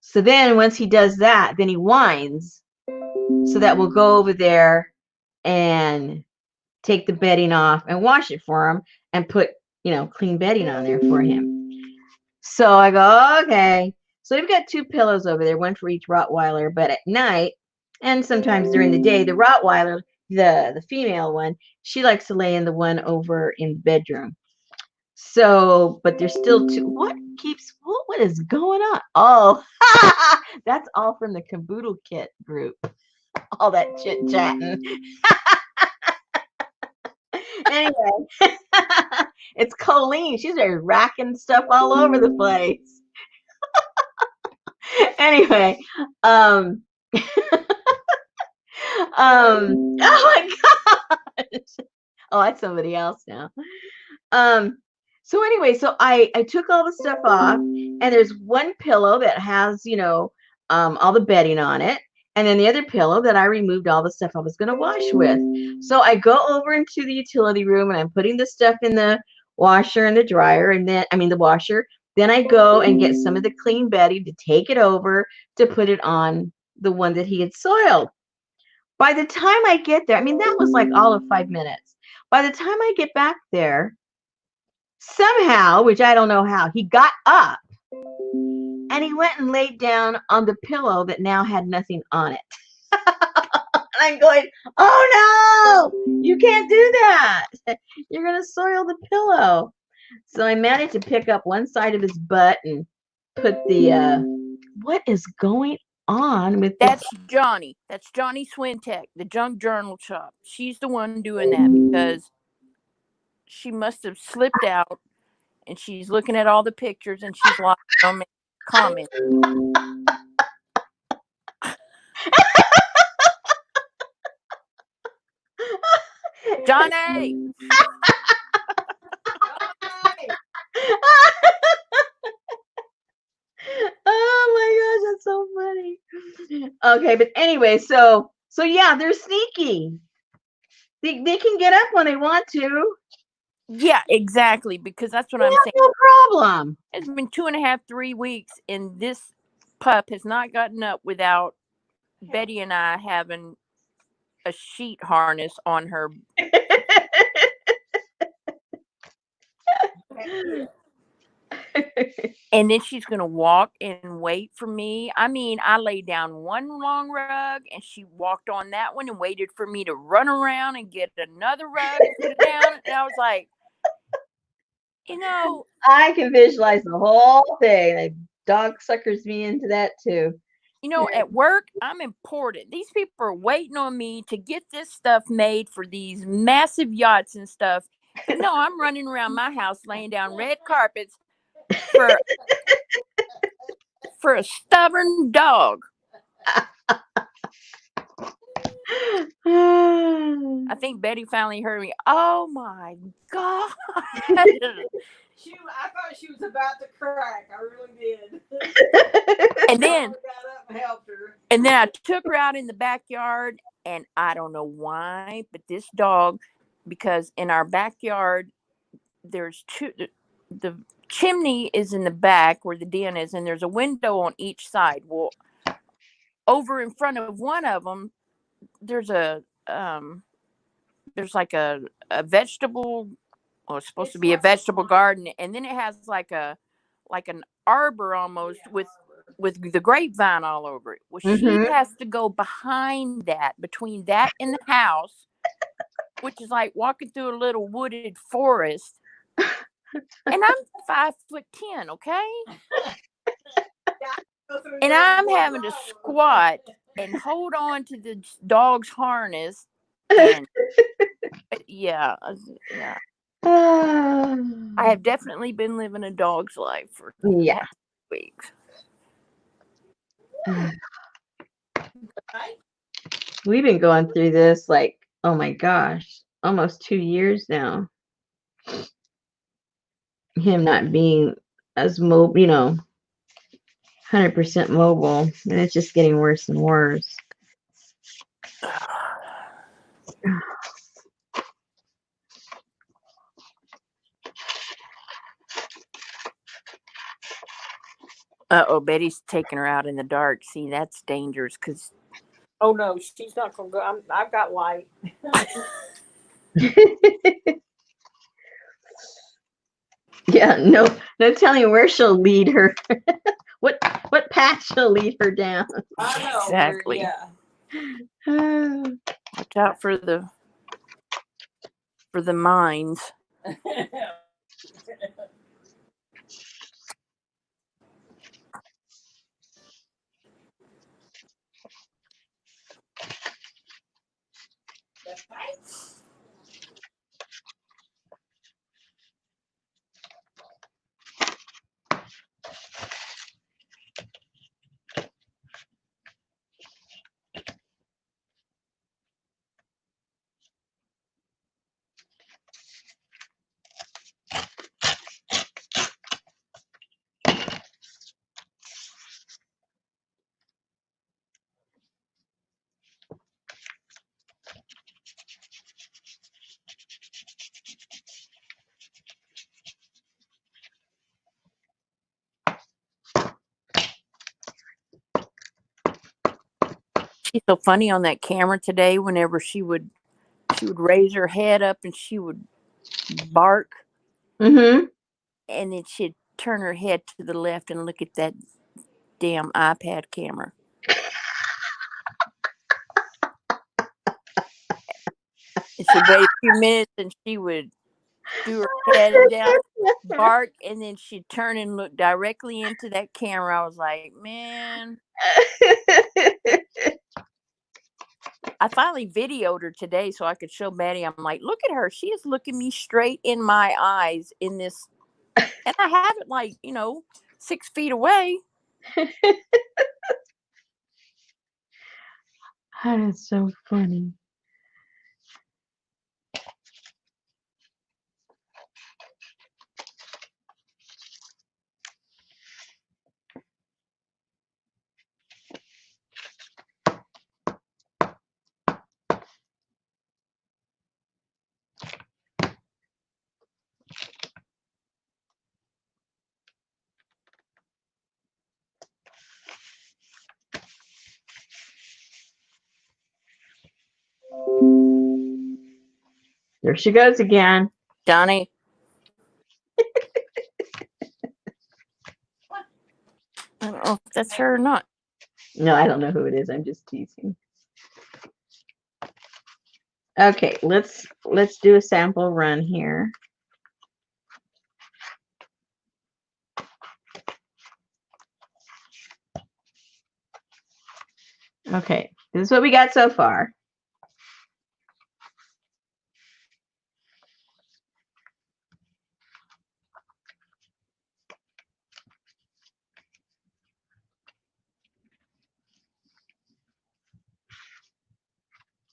Speaker 1: So then once he does that, then he whines so that we'll go over there and take the bedding off and wash it for him and put, clean bedding on there for him. So I go, okay. So we've got 2 pillows over there, one for each Rottweiler, but at night and sometimes during the day, the Rottweiler, the female one, she likes to lay in the one over in the bedroom. So, but there's still 2. What is going on? Oh, that's all from the Kaboodle kit group. All that chit chatting. Anyway, it's Colleen. She's there racking stuff all over the place. Anyway, oh my gosh. Oh, that's somebody else now. So anyway, so I took all the stuff off, and there's one pillow that has, all the bedding on it. And then the other pillow that I removed all the stuff I was going to wash with. So I go over into the utility room, and I'm putting the stuff in the washer and the dryer, and then, the washer. Then I go and get some of the clean bedding to take it over to put it on the one that he had soiled. By the time I get there, that was like all of 5 minutes. By the time I get back there, somehow, which I don't know how, he got up and he went and laid down on the pillow that now had nothing on it. And I'm going, oh no, you can't do that. You're going to soil the pillow. So I managed to pick up one side of his butt and put the, what is going on with
Speaker 2: That's Johnny. That's Johnny Swintek, the junk journal shop. She's the one doing that because she must have slipped out, and she's looking at all the pictures, and she's like, comments. Johnny.
Speaker 1: Oh my gosh, that's so funny. Okay, but anyway, so yeah, they're sneaky. They can get up when they want to.
Speaker 2: Yeah, exactly, because that's what I'm saying.
Speaker 1: No problem.
Speaker 2: It's been 2.5, 3 weeks, and this pup has not gotten up without Betty and I having a sheet harness on her. And then she's going to walk and wait for me. I laid down one long rug, and she walked on that one and waited for me to run around and get another rug and put it down. And I was like,
Speaker 1: I can visualize the whole thing. The dog suckers me into that too.
Speaker 2: at work, I'm important. These people are waiting on me to get this stuff made for these massive yachts and stuff. And no, I'm running around my house laying down red carpets for a stubborn dog. I think Betty finally heard me. Oh my God.
Speaker 3: I thought she was about to crack. I really did.
Speaker 2: And then
Speaker 3: I got up and helped her.
Speaker 2: And then I took her out in the backyard, and I don't know why, but this dog, because in our backyard, there's the chimney is in the back where the den is, and there's a window on each side. Well, over in front of one of them, there's there's like a vegetable, well, it's supposed to be a vegetable garden, and then it has like an arbor almost with the grapevine all over it. Well, she has to go behind that, between that and the house, which is like walking through a little wooded forest. And I'm 5'10", okay? And I'm having to squat and hold on to the dog's harness. And yeah. I have definitely been living a dog's life for weeks.
Speaker 1: We've been going through this like, oh my gosh, almost 2 years now. Him not being as mobile, 100% mobile, and it's just getting worse and worse.
Speaker 2: Uh-oh, Betty's taking her out in the dark. See, that's dangerous because...
Speaker 3: Oh, no, she's not going to go. I've got light.
Speaker 1: Yeah, no telling where she'll lead her. what path she'll lead her down.
Speaker 3: I know.
Speaker 2: Exactly.
Speaker 3: Yeah.
Speaker 2: Watch out for the mines. She's so funny on that camera today. Whenever she would raise her head up and she would bark,
Speaker 1: Mm-hmm.
Speaker 2: and then she'd turn her head to the left and look at that damn iPad camera. And she'd wait a few minutes, and she would do her head down, bark, and then she'd turn and look directly into that camera. I was like, man. I finally videoed her today so I could show Betty. I'm like, look at her. She is looking me straight in my eyes in this. And I have it like, 6 feet away.
Speaker 1: That is so funny. There she goes again.
Speaker 2: Johnny. I don't know if that's her or not.
Speaker 1: No, I don't know who it is. I'm just teasing. Okay, let's do a sample run here. Okay, this is what we got so far.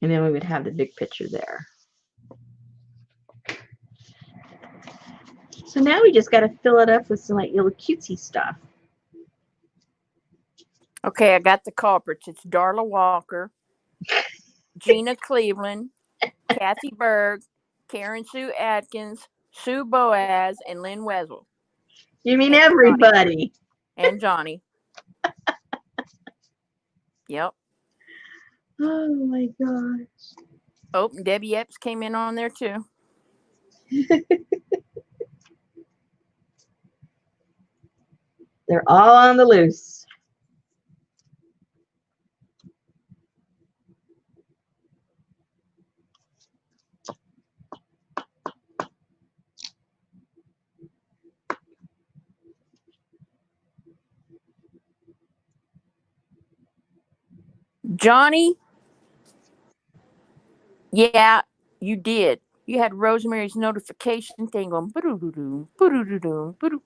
Speaker 1: And then we would have the big picture there. So now we just got to fill it up with some like little cutesy stuff.
Speaker 2: Okay, I got the culprits. It's Darla Walker, Gina Cleveland, Kathy Berg, Karen Sue Atkins, Sue Boaz, and Lynn Wessel.
Speaker 1: You mean
Speaker 2: And
Speaker 1: everybody?
Speaker 2: And Johnny. Yep.
Speaker 1: Oh my gosh.
Speaker 2: Oh, and Debbie Epps came in on there too.
Speaker 1: They're all on the loose.
Speaker 2: Johnny, yeah, you did. You had Rosemary's notification thing going. Boo-doo-doo-doo, boo-doo-doo-doo, boo-doo.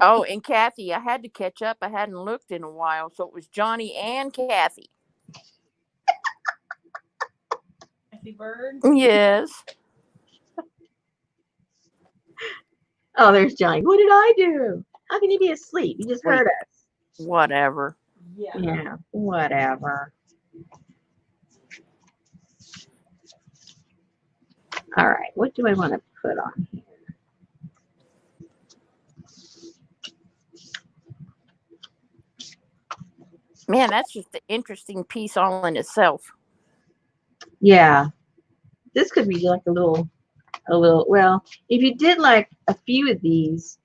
Speaker 2: Oh, and Kathy, I had to catch up. I hadn't looked in a while, so it was Johnny and Kathy.
Speaker 3: Kathy Bird.
Speaker 2: Yes.
Speaker 1: Oh, there's Johnny. What did I do? How can you be asleep? You just heard us.
Speaker 2: Whatever.
Speaker 3: Yeah.
Speaker 1: Yeah, whatever. All right, what do I want to put on here?
Speaker 2: Man, that's just an interesting piece all in itself.
Speaker 1: Yeah, this could be like a little, well, if you did like a few of these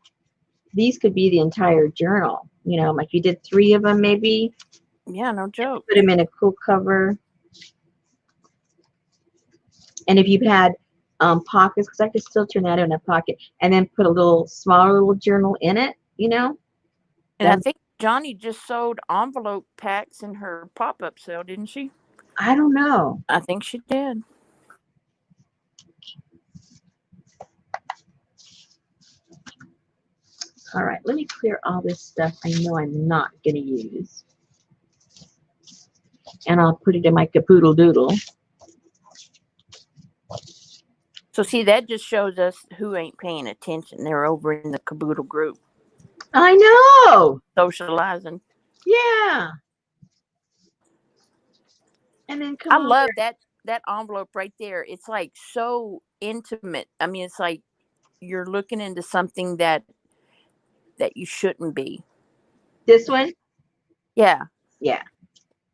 Speaker 1: could be the entire journal. You know, like you did 3 of them maybe.
Speaker 2: Yeah, no joke.
Speaker 1: Put them in a cool cover. And if you've had pockets, because I could still turn that in a pocket, and then put a little smaller little journal in it, you know.
Speaker 2: And I think Johnny just sold envelope packs in her pop-up sale, didn't she?
Speaker 1: I don't know.
Speaker 2: I think she did.
Speaker 1: All right, let me clear all this stuff I know I'm not going to use. And I'll put it in my Kaboodle Doodle.
Speaker 2: So see, that just shows us who ain't paying attention. They're over in the Kaboodle group.
Speaker 1: I know.
Speaker 2: Socializing.
Speaker 1: Yeah. And then come
Speaker 2: I
Speaker 1: on
Speaker 2: love
Speaker 1: there.
Speaker 2: that envelope right there. It's like so intimate. I mean, it's like you're looking into something that you shouldn't be.
Speaker 1: This one?
Speaker 2: Yeah.
Speaker 1: Yeah.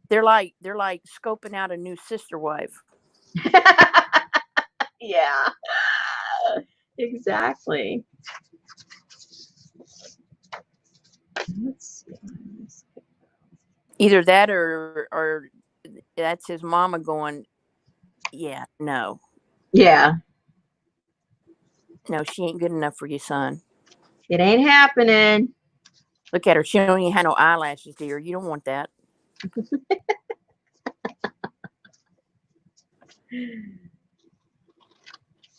Speaker 2: They're like scoping out a new sister wife.
Speaker 1: Yeah. Exactly. Let's see.
Speaker 2: Either that or that's his mama going, yeah, no.
Speaker 1: Yeah.
Speaker 2: No, she ain't good enough for your son.
Speaker 1: It ain't happening.
Speaker 2: Look at her. She don't even have no eyelashes, dear. You don't want that.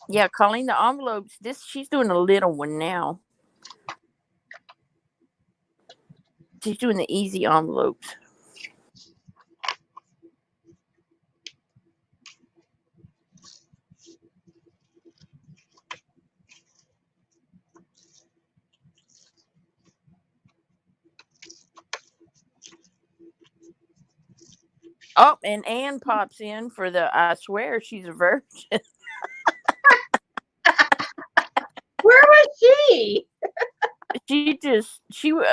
Speaker 2: Yeah, Colleen, the envelopes. She's doing a little one now. She's doing the easy envelopes. Oh, and Anne pops in for the I swear she's a virgin.
Speaker 1: Where was she?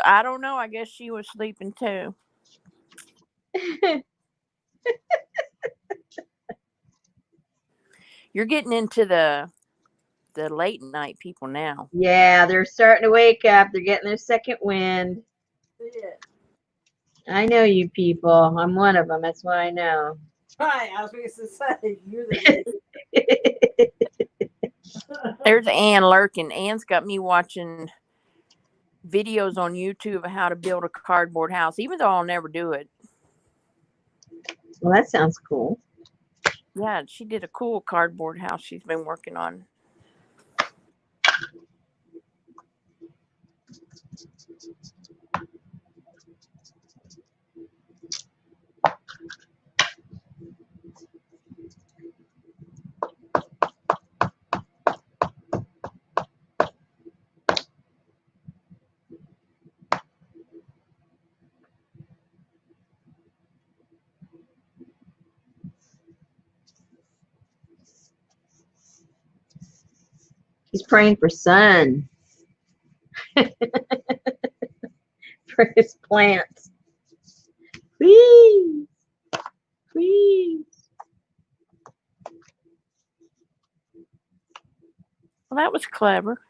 Speaker 2: I don't know. I guess she was sleeping too. You're getting into the late night people now.
Speaker 1: Yeah, they're starting to wake up. They're getting their second wind.
Speaker 3: Yeah.
Speaker 1: I know you people. I'm one of them. That's what I know.
Speaker 3: Right. I was going to say you're the.
Speaker 2: There's Ann lurking. Ann's got me watching videos on YouTube of how to build a cardboard house, even though I'll never do it.
Speaker 1: Well, that sounds cool.
Speaker 2: Yeah, she did a cool cardboard house she's been working on.
Speaker 1: He's praying for sun for his plants. Please, please.
Speaker 2: Well, that was clever.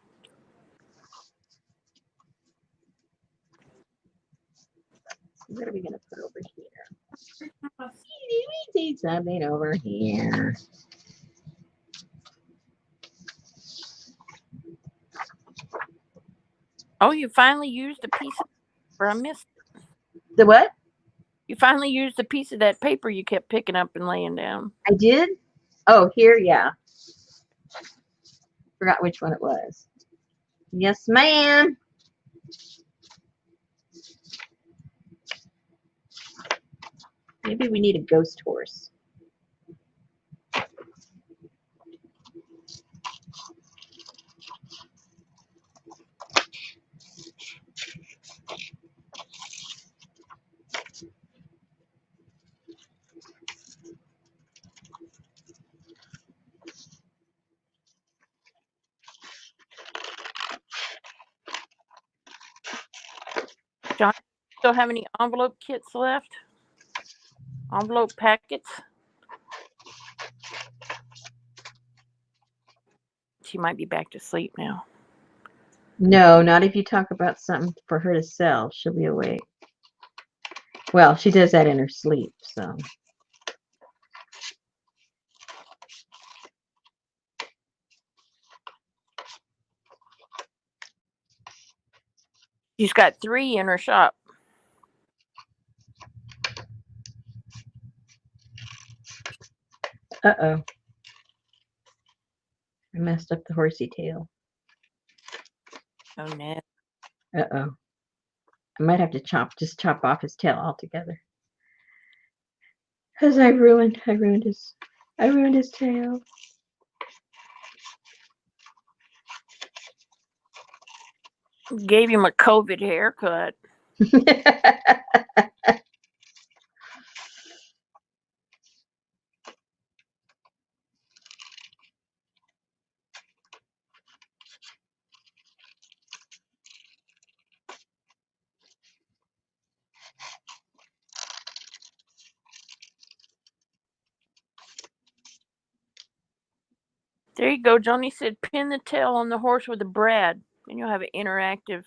Speaker 1: What are we going to put over here? We need something over here.
Speaker 2: Oh, you finally used a piece of paper. I missed it.
Speaker 1: The what?
Speaker 2: You finally used a piece of that paper you kept picking up and laying down.
Speaker 1: I did? Oh, here, yeah. Forgot which one it was. Yes, ma'am. Maybe we need a ghost horse.
Speaker 2: John, still have any envelope kits left? Envelope packets? She might be back to sleep now.
Speaker 1: No, not if you talk about something for her to sell. She'll be awake. Well, she does that in her sleep, so.
Speaker 2: She's got 3 in her shop.
Speaker 1: Uh-oh. I messed up the horsey tail.
Speaker 2: Oh, no.
Speaker 1: Uh-oh. I might have to just chop off his tail altogether. Because I ruined his tail.
Speaker 2: Gave him a COVID haircut. There you go. Johnny said pin the tail on the horse with a brad, and you'll have an interactive.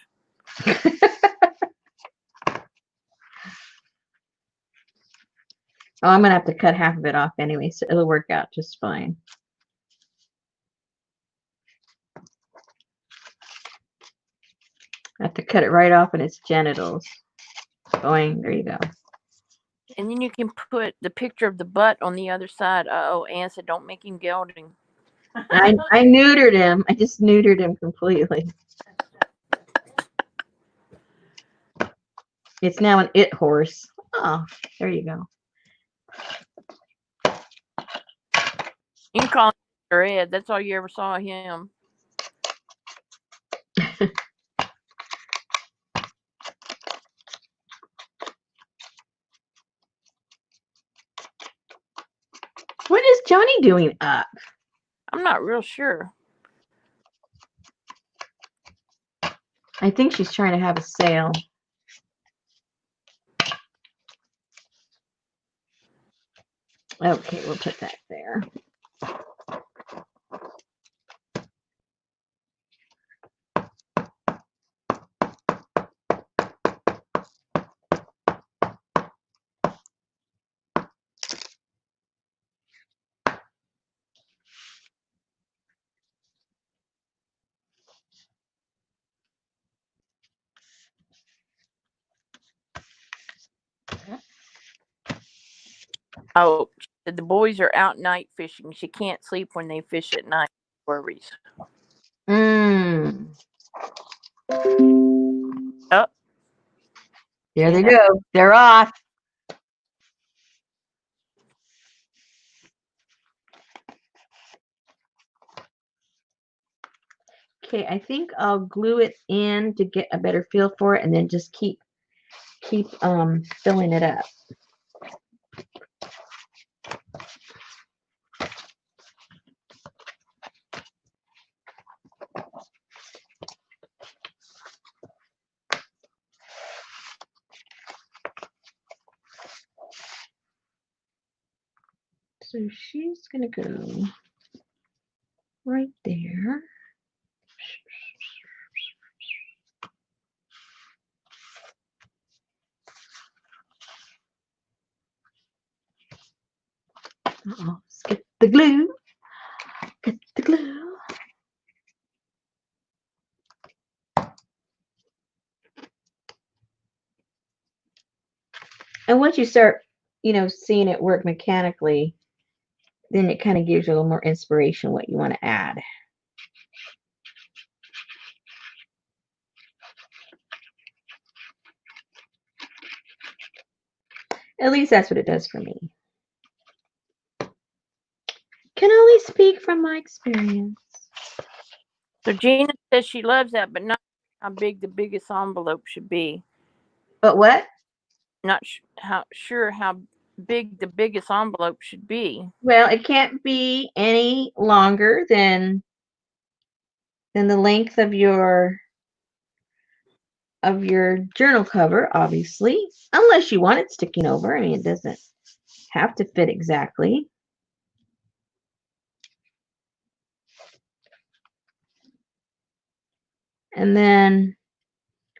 Speaker 1: Oh, I'm going to have to cut half of it off anyway, so it'll work out just fine. I have to cut it right off in its genitals. Going, there you go.
Speaker 2: And then you can put the picture of the butt on the other side. Uh-oh, Ann said don't make him gelding.
Speaker 1: I neutered him. I just neutered him completely. It's now an it horse. Oh, there you go.
Speaker 2: You can call him Mr. Ed. That's all you ever saw of him.
Speaker 1: What is Johnny doing up?
Speaker 2: I'm not real sure.
Speaker 1: I think she's trying to have a sale. Okay, we'll put that there.
Speaker 2: Oh, she said the boys are out night fishing. She can't sleep when they fish at night. Worries.
Speaker 1: Mm.
Speaker 2: Oh,
Speaker 1: There
Speaker 2: see
Speaker 1: they
Speaker 2: that?
Speaker 1: go. They're off. Okay, I think I'll glue it in to get a better feel for it, and then just keep filling it up. So she's gonna go right there. Uh-oh, let's get the glue. Get the glue. And once you start, seeing it work mechanically, then it kind of gives you a little more inspiration what you want to add. At least that's what it does for me. Can only speak from my experience.
Speaker 2: So Gina says she loves that, but not how big the biggest envelope should be.
Speaker 1: But what?
Speaker 2: Not sure how big the biggest envelope should be.
Speaker 1: Well, it can't be any longer than the length of your journal cover, obviously, unless you want it sticking over. I mean, it doesn't have to fit exactly. And then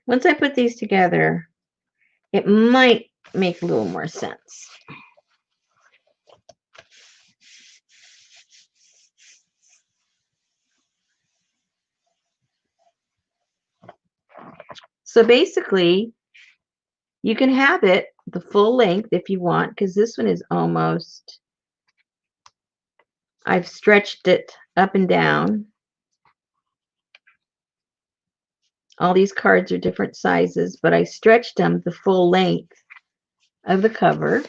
Speaker 1: once I put these together, it might make a little more sense. So basically, you can have it the full length if you want, because this one is almost, I've stretched it up and down. All these cards are different sizes, but I stretched them the full length of the cover.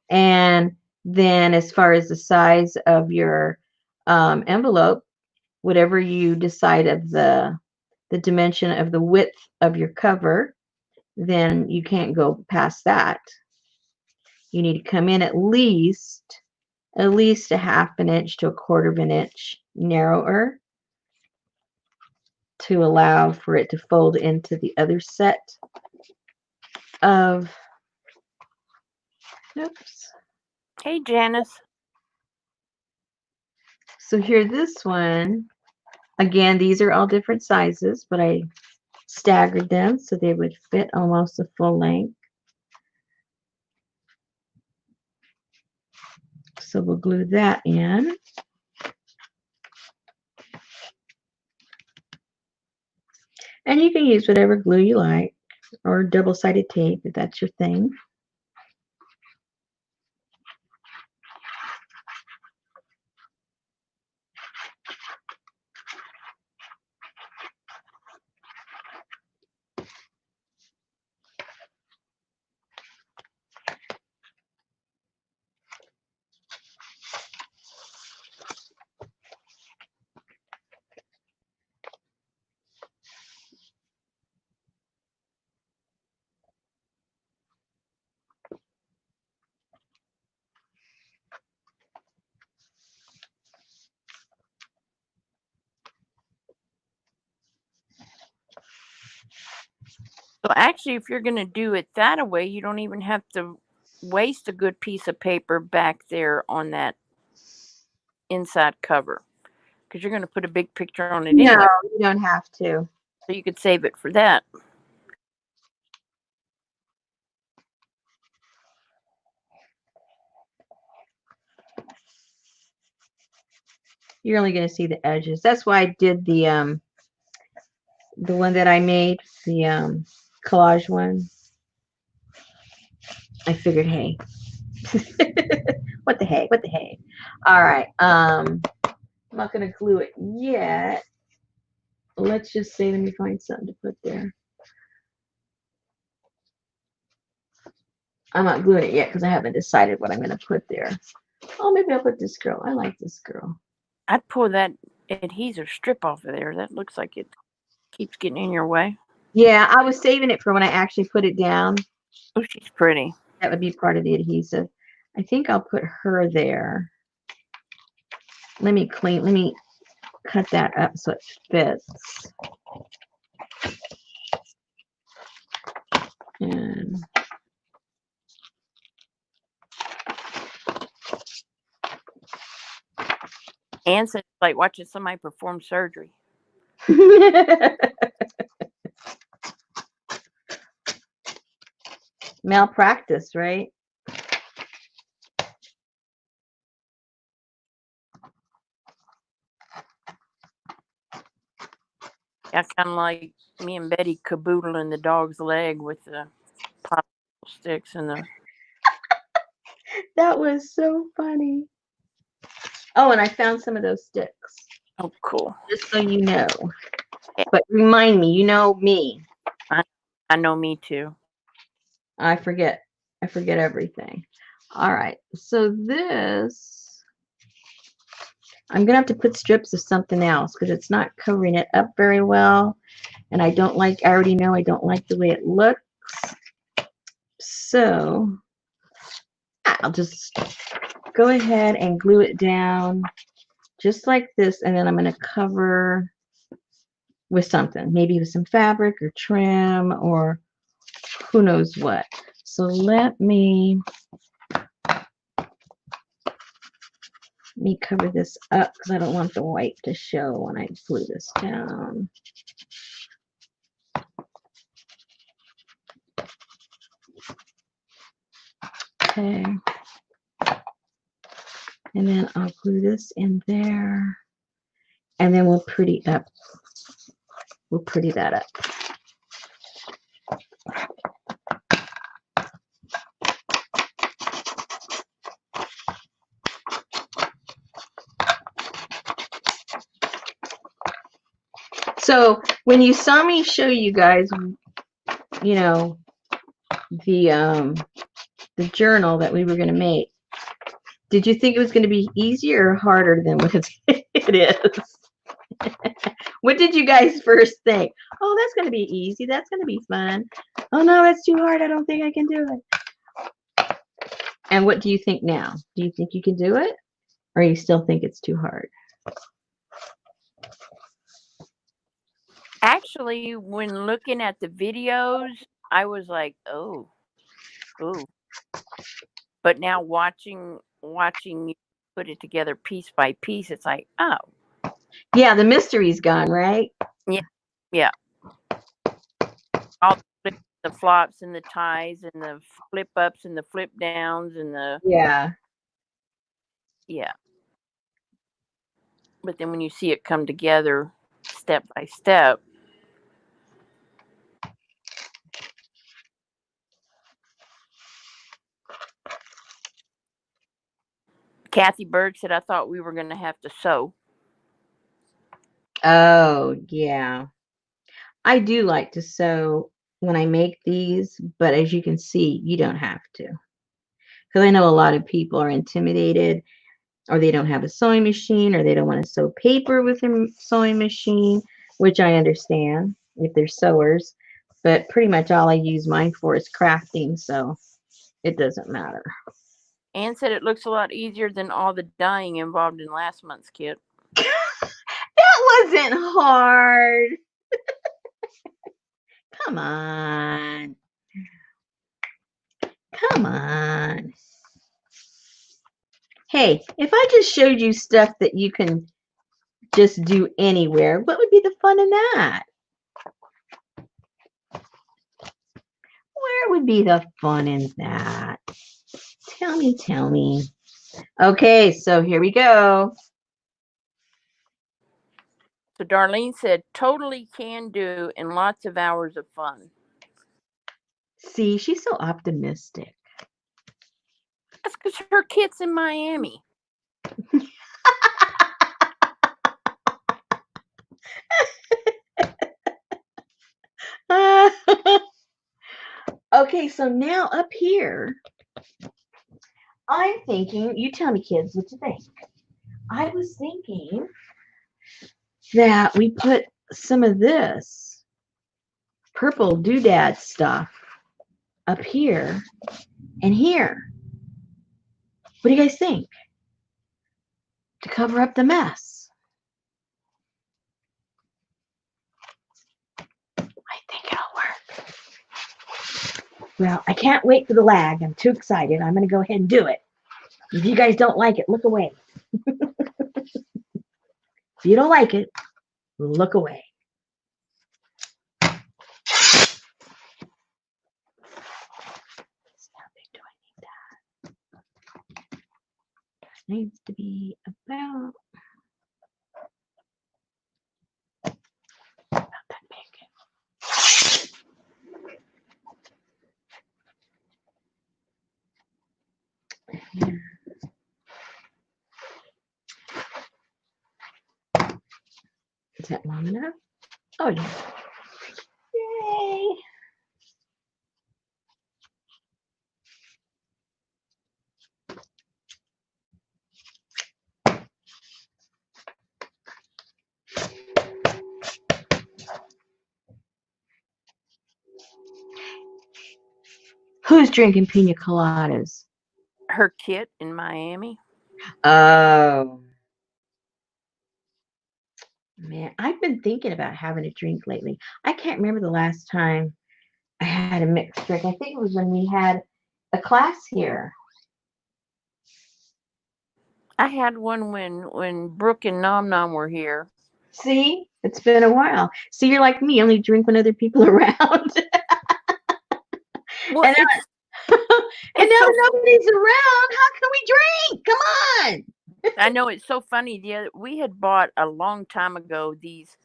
Speaker 1: And then as far as the size of your envelope, whatever you decide of the dimension of the width of your cover, then you can't go past that. You need to come in at least a half an inch to a quarter of an inch narrower to allow for it to fold into the other set of, oops.
Speaker 2: Hey, Janice.
Speaker 1: So here, this one, again, these are all different sizes, but I staggered them so they would fit almost the full length. So we'll glue that in. And you can use whatever glue you like, or double-sided tape if that's your thing.
Speaker 2: So actually, if you're going to do it that way, you don't even have to waste a good piece of paper back there on that inside cover, because you're going to put a big picture on it
Speaker 1: No,
Speaker 2: anyway.
Speaker 1: you don't have to.
Speaker 2: So you could save it for that.
Speaker 1: You're only going to see the edges. That's why I did the one that I made, the collage one. I figured, hey, What the heck? What the heck? All right. I'm not gonna glue it yet. Let's just say, let me find something to put there. I'm not gluing it yet because I haven't decided what I'm gonna put there. Oh, maybe I'll put this girl. I like this girl.
Speaker 2: I'd pull that adhesive strip off of there. That looks like it keeps getting in your way.
Speaker 1: Yeah, I was saving it for when I actually put it down.
Speaker 2: Oh, she's pretty.
Speaker 1: That would be part of the adhesive. I think I'll put her there. Let me cut that up so it fits. And
Speaker 2: And so it's like watching somebody perform surgery.
Speaker 1: malpractice, right?
Speaker 2: Yeah, kind of like me and Betty Kaboodle in the dog's leg with the popsicle sticks and the.
Speaker 1: That was so funny. Oh, and I found some of those sticks.
Speaker 2: Oh, cool.
Speaker 1: Just so you know.
Speaker 2: Yeah.
Speaker 1: But remind me, you know me.
Speaker 2: I know, me too.
Speaker 1: I forget everything. All right. So this, I'm going to have to put strips of something else because it's not covering it up very well. And I already know I don't like the way it looks. So I'll just go ahead and glue it down just like this. And then I'm going to cover with something, maybe with some fabric or trim or who knows what. So let me cover this up because I don't want the white to show when I glue this down. Okay. And then I'll glue this in there. And then we'll pretty up. We'll pretty that up. So when you saw me show you guys, you know, the journal that we were going to make, did you think it was going to be easier or harder than what it is? What did you guys first think? Oh, that's going to be easy. That's going to be fun. Oh, no, that's too hard. I don't think I can do it. And what do you think now? Do you think you can do it? Or you still think it's too hard?
Speaker 2: Actually, when looking at the videos, I was like, oh. But now watching you put it together piece by piece, it's like, oh.
Speaker 1: Yeah, the mystery's gone, right?
Speaker 2: Yeah. All the flops and the ties and the flip ups and the flip downs and the.
Speaker 1: Yeah.
Speaker 2: But then when you see it come together step by step. Kathy Berg said, I thought we were going to have to sew.
Speaker 1: Oh, yeah. I do like to sew when I make these, but as you can see, you don't have to. Because I know a lot of people are intimidated, or they don't have a sewing machine, or they don't want to sew paper with their sewing machine, which I understand if they're sewers. But pretty much all I use mine for is crafting, so it doesn't matter.
Speaker 2: Anne said it looks a lot easier than all the dyeing involved in last month's kit.
Speaker 1: That wasn't hard. Come on. Come on. Hey, if I just showed you stuff that you can just do anywhere, what would be the fun in that? Where would be the fun in that? Tell me, tell me. Okay, so here we go.
Speaker 2: So Darlene said, totally can do and lots of hours of fun.
Speaker 1: See, she's so optimistic.
Speaker 2: That's because her kid's in Miami.
Speaker 1: Okay, so now up here, I'm thinking, you tell me, kids, what you think. I was thinking that we put some of this purple doodad stuff up here and here. What do you guys think? To cover up the mess. I think it'll work. Well, I can't wait for the lag. I'm too excited. I'm going to go ahead and do it. If you guys don't like it, look away. If you don't like it, look away. How big do I need that? It needs to be about that big. Here. Is that long enough? Oh, yeah. Yay. Who's drinking pina coladas?
Speaker 2: Her kid in Miami.
Speaker 1: Oh. Man, I've been thinking about having a drink lately. I can't remember the last time I had a mixed drink. I think it was when we had a class here.
Speaker 2: I had one when Brooke and Nom Nom were here.
Speaker 1: See, it's been a while. See, you're like me, only drink when other people are around.
Speaker 2: Well,
Speaker 1: and now,
Speaker 2: it's
Speaker 1: and now
Speaker 2: so
Speaker 1: that nobody's around, how can we drink? Come on.
Speaker 2: I know it's so funny. We had bought a long time ago these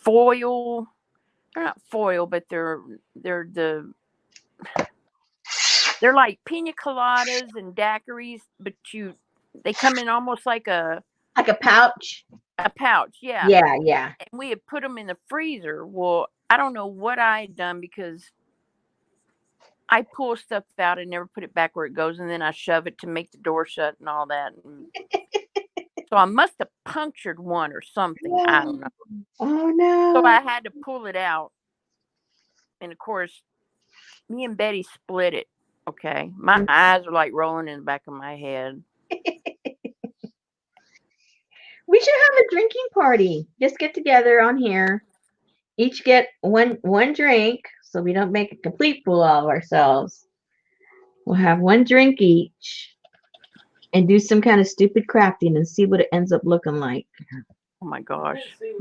Speaker 2: foil. They're not foil, but they're like pina coladas and daiquiris, but they come in almost like a
Speaker 1: pouch.
Speaker 2: pouch, yeah.
Speaker 1: Yeah, yeah.
Speaker 2: And we had put them in the freezer. Well, I don't know what I had done because I pull stuff out and never put it back where it goes, and then I shove it to make the door shut and all that. So I must have punctured one or something. I don't know.
Speaker 1: Oh no.
Speaker 2: So I had to pull it out. And of course, me and Betty split it. Okay. My eyes are like rolling in the back of my head.
Speaker 1: We should have a drinking party. Just get together on here. Each get one drink so we don't make a complete fool of ourselves. We'll have one drink each and do some kind of stupid crafting and see what it ends up looking like.
Speaker 2: Oh my gosh.
Speaker 1: It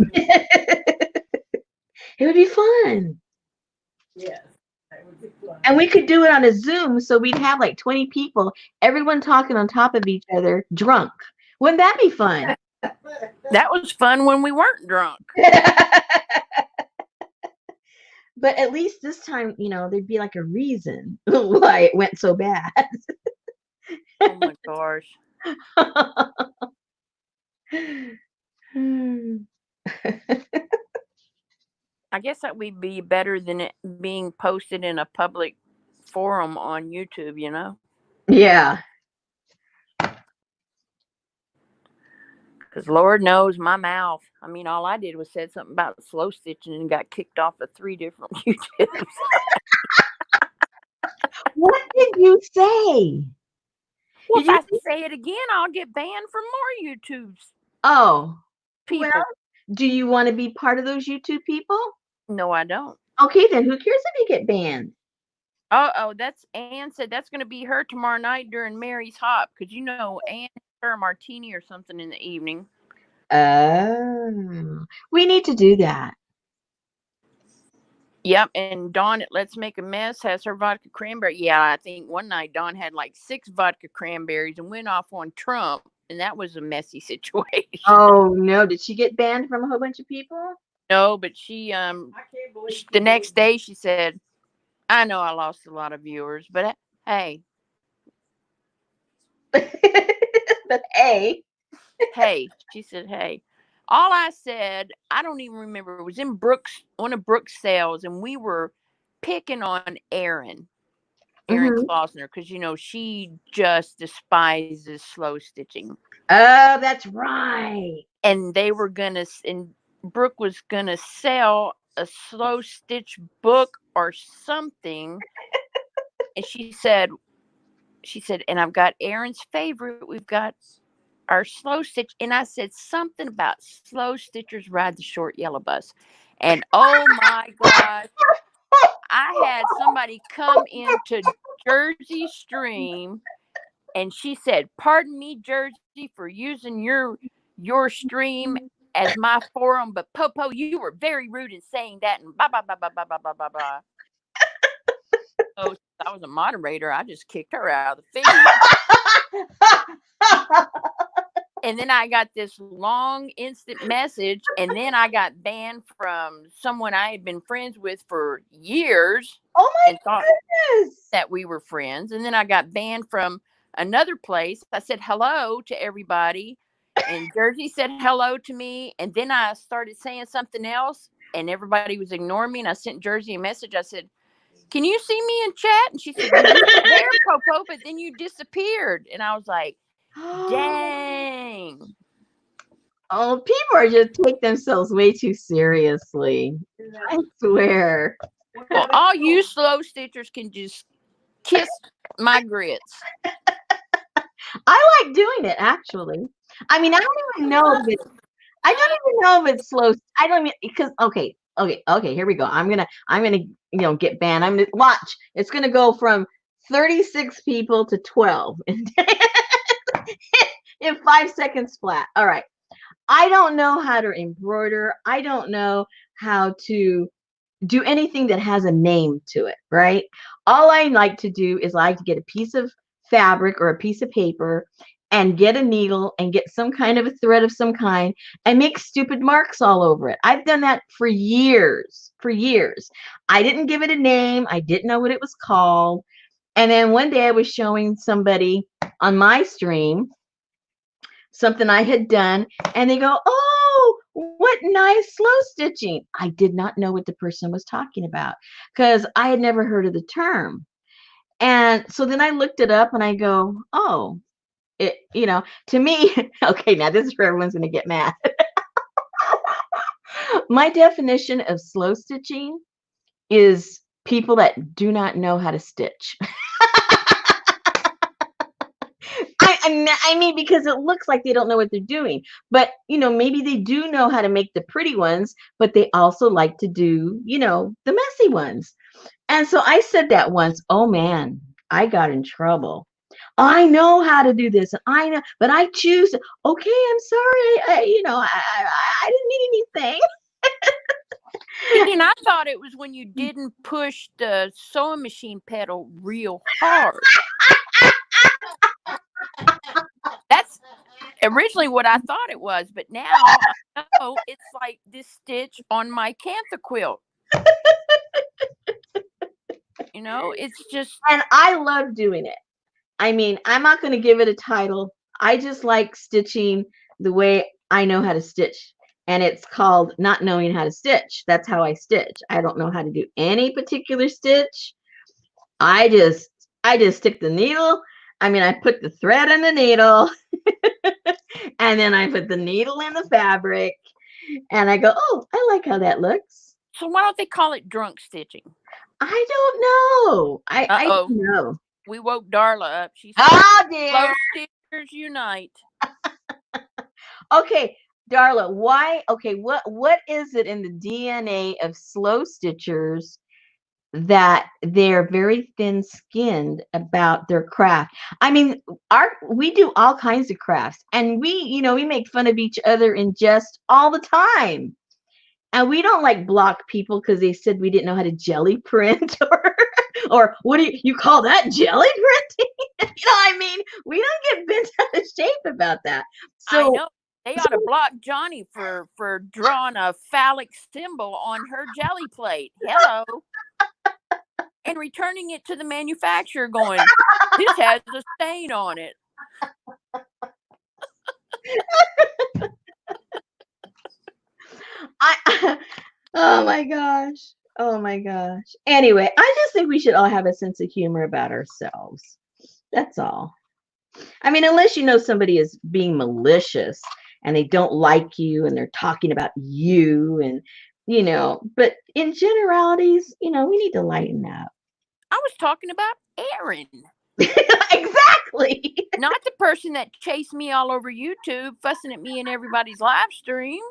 Speaker 1: would be fun.
Speaker 3: Yes. That would be fun.
Speaker 1: And we could do it on a Zoom so we'd have like 20 people, everyone talking on top of each other, drunk. Wouldn't that be fun?
Speaker 2: That was fun when we weren't drunk.
Speaker 1: But at least this time, there'd be like a reason why it went so bad.
Speaker 2: Oh my gosh. I guess that would be better than it being posted in a public forum on YouTube,
Speaker 1: Yeah.
Speaker 2: Because Lord knows my mouth. I mean, all I did was said something about slow stitching and got kicked off of 3 different YouTubes.
Speaker 1: What did you say?
Speaker 2: Well, if I say it again, I'll get banned from more YouTubes.
Speaker 1: Oh.
Speaker 2: People.
Speaker 1: Well, do you want to be part of those YouTube people?
Speaker 2: No, I don't.
Speaker 1: Okay, then who cares if you get banned?
Speaker 2: Oh, that's Ann said that's going to be her tomorrow night during Mary's Hop because Ann had her a martini or something in the evening.
Speaker 1: Oh, we need to do that.
Speaker 2: Yep, and Dawn at Let's Make a Mess has her vodka cranberry. Yeah, I think one night Dawn had like 6 vodka cranberries and went off on Trump, and that was a messy situation.
Speaker 1: Oh no, did she get banned from a whole bunch of people?
Speaker 2: No, but she the next day she said, I know I lost a lot of viewers, but Hey,
Speaker 1: But hey.
Speaker 2: hey. She said, hey. All I said, I don't even remember. It was in Brooks, one of Brooks' sales, and we were picking on Erin
Speaker 1: Hmm.
Speaker 2: Klausner, because she just despises slow stitching,
Speaker 1: Oh, that's right.
Speaker 2: and they were gonna, and Brooke was gonna sell a slow stitch book or something, and she said, and I've got Erin's favorite. We've got our slow stitch, and I said something about slow stitchers ride the short yellow bus, and oh my gosh, I had somebody come into Jersey Stream, and she said, "Pardon me, Jersey, for using your stream as my forum, but Popo, you were very rude in saying that." And blah blah blah blah blah blah blah blah blah. So since I was a moderator, I just kicked her out of the feed. And then I got this long instant message, and then I got banned from someone I had been friends with for years
Speaker 1: Oh
Speaker 2: and thought
Speaker 1: my goodness.
Speaker 2: that we were friends. And then I got banned from another place. I said hello to everybody, and Jersey said hello to me. And then I started saying something else, and everybody was ignoring me. And I sent Jersey a message. I said, "Can you see me in chat?" And she said, "Well, you were there, Popo, but then you disappeared." And I was like, dang.
Speaker 1: Oh, people are just take themselves way too seriously. I swear.
Speaker 2: Well, all you slow stitchers can just kiss my grits.
Speaker 1: I like doing it actually. I mean, I don't even know if it's I don't even know if it's slow. I don't even because okay, here we go. I'm gonna get banned. I'm gonna watch. It's gonna go from 36 people to 12 in 5 seconds flat. All right. I don't know how to embroider. I don't know how to do anything that has a name to it, right? All I like to do is I like to get a piece of fabric or a piece of paper and get a needle and get some kind of a thread of some kind and make stupid marks all over it. I've done that for years, for years. I didn't give it a name. I didn't know what it was called. And then one day I was showing somebody on my stream something I had done, and they go, "Oh, what nice slow stitching." I did not know what the person was talking about because I had never heard of the term. And so then I looked it up and I go, "Oh, to me, okay, now this is where everyone's going to get mad." My definition of slow stitching is people that do not know how to stitch. I mean, because it looks like they don't know what they're doing. But, maybe they do know how to make the pretty ones, but they also like to do, the messy ones. And so I said that once. Oh, man, I got in trouble. I know how to do this, and I know, but I choose. Okay, I'm sorry. I didn't mean anything.
Speaker 2: See, and I thought it was when you didn't push the sewing machine pedal real hard. That's originally what I thought it was, but now I know it's like this stitch on my Cantha quilt. It's just
Speaker 1: And I love doing it. I mean, I'm not going to give it a title. I just like stitching the way I know how to stitch. And it's called not knowing how to stitch. That's how I stitch. I don't know how to do any particular stitch. I just stick the needle. I mean, I put the thread in the needle and then I put the needle in the fabric and I go, "Oh, I like how that looks."
Speaker 2: so why don't they call it drunk stitching?
Speaker 1: I don't know. I don't
Speaker 2: Uh-oh.
Speaker 1: know.
Speaker 2: We woke Darla up. She said,
Speaker 1: Oh,
Speaker 2: "Slow
Speaker 1: dear.
Speaker 2: stitchers unite."
Speaker 1: Okay, Darla, why? Okay, what is it in the DNA of slow stitchers that they're very thin-skinned about their craft? I mean, we do all kinds of crafts, and we make fun of each other in jest all the time. And we don't like block people because they said we didn't know how to jelly print or what do you call that, jelly printing? I mean, we don't get bent out of shape about that.
Speaker 2: I
Speaker 1: So
Speaker 2: know. They ought to block Johnny for drawing a phallic symbol on her jelly plate. Hello. and returning it to the manufacturer going, this has a stain on it.
Speaker 1: I oh my gosh. Oh my gosh. Anyway, I just think we should all have a sense of humor about ourselves. That's all. I mean, unless you know somebody is being malicious and they don't like you and they're talking about you and but in generalities, we need to lighten up.
Speaker 2: I was talking about Aaron,
Speaker 1: Exactly.
Speaker 2: not the person that chased me all over YouTube, fussing at me in everybody's live stream.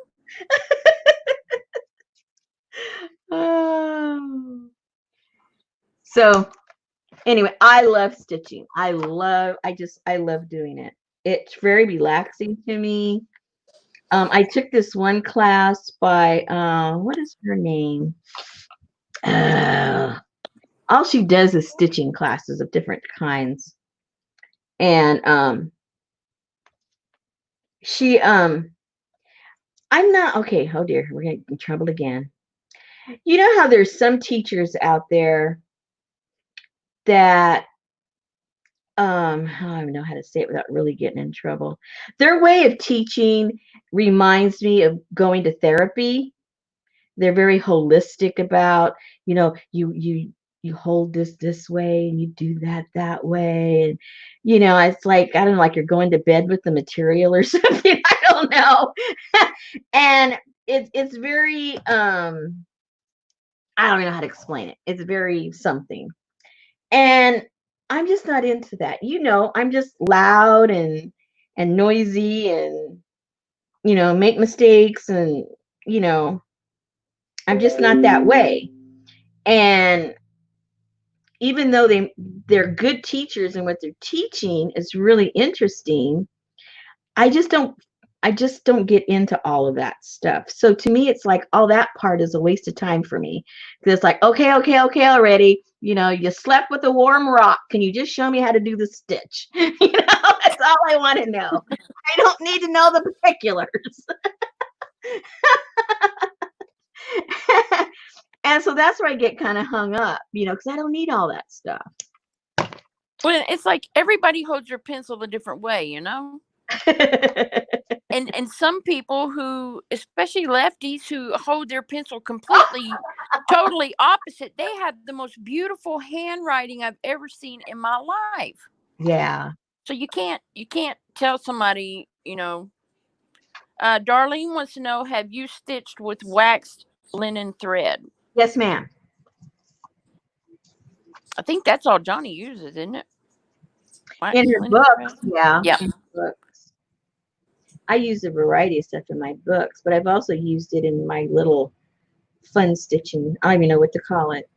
Speaker 1: Oh. So anyway, I love stitching. I love doing it. It's very relaxing to me. I took this one class by what is her name? All she does is stitching classes of different kinds. And she I'm not okay. Oh dear, we're gonna get in trouble again. You know how there's some teachers out there that I don't even know how to say it without really getting in trouble. Their way of teaching reminds me of going to therapy. They're very holistic about, you hold this way and you do that way, and it's like, I don't know, like you're going to bed with the material or something. I don't know. And it's very I don't even know how to explain it. It's very something. And I'm just not into that. I'm just loud and noisy and make mistakes and you know, I'm just not that way. And even though they're good teachers and what they're teaching is really interesting, I just don't get into all of that stuff. So to me, it's like all that part is a waste of time for me. Because it's like, okay, already. You slept with a warm rock. Can you just show me how to do the stitch? That's all I want to know. I don't need to know the particulars. And so that's where I get kind of hung up, because I don't need all that stuff.
Speaker 2: Well, it's like everybody holds their pencil a different way, And some people who, especially lefties, who hold their pencil completely, totally opposite, they have the most beautiful handwriting I've ever seen in my life.
Speaker 1: Yeah.
Speaker 2: So you can't tell somebody, Darlene wants to know, have you stitched with waxed linen thread?
Speaker 1: Yes, ma'am.
Speaker 2: I think that's all Johnny uses, isn't it? Waxed
Speaker 1: In her
Speaker 2: linen
Speaker 1: books,
Speaker 2: thread?
Speaker 1: yeah.
Speaker 2: Yeah.
Speaker 1: In her books. I use a variety of stuff in my books, but I've also used it in my little fun stitching. I don't even know what to call it.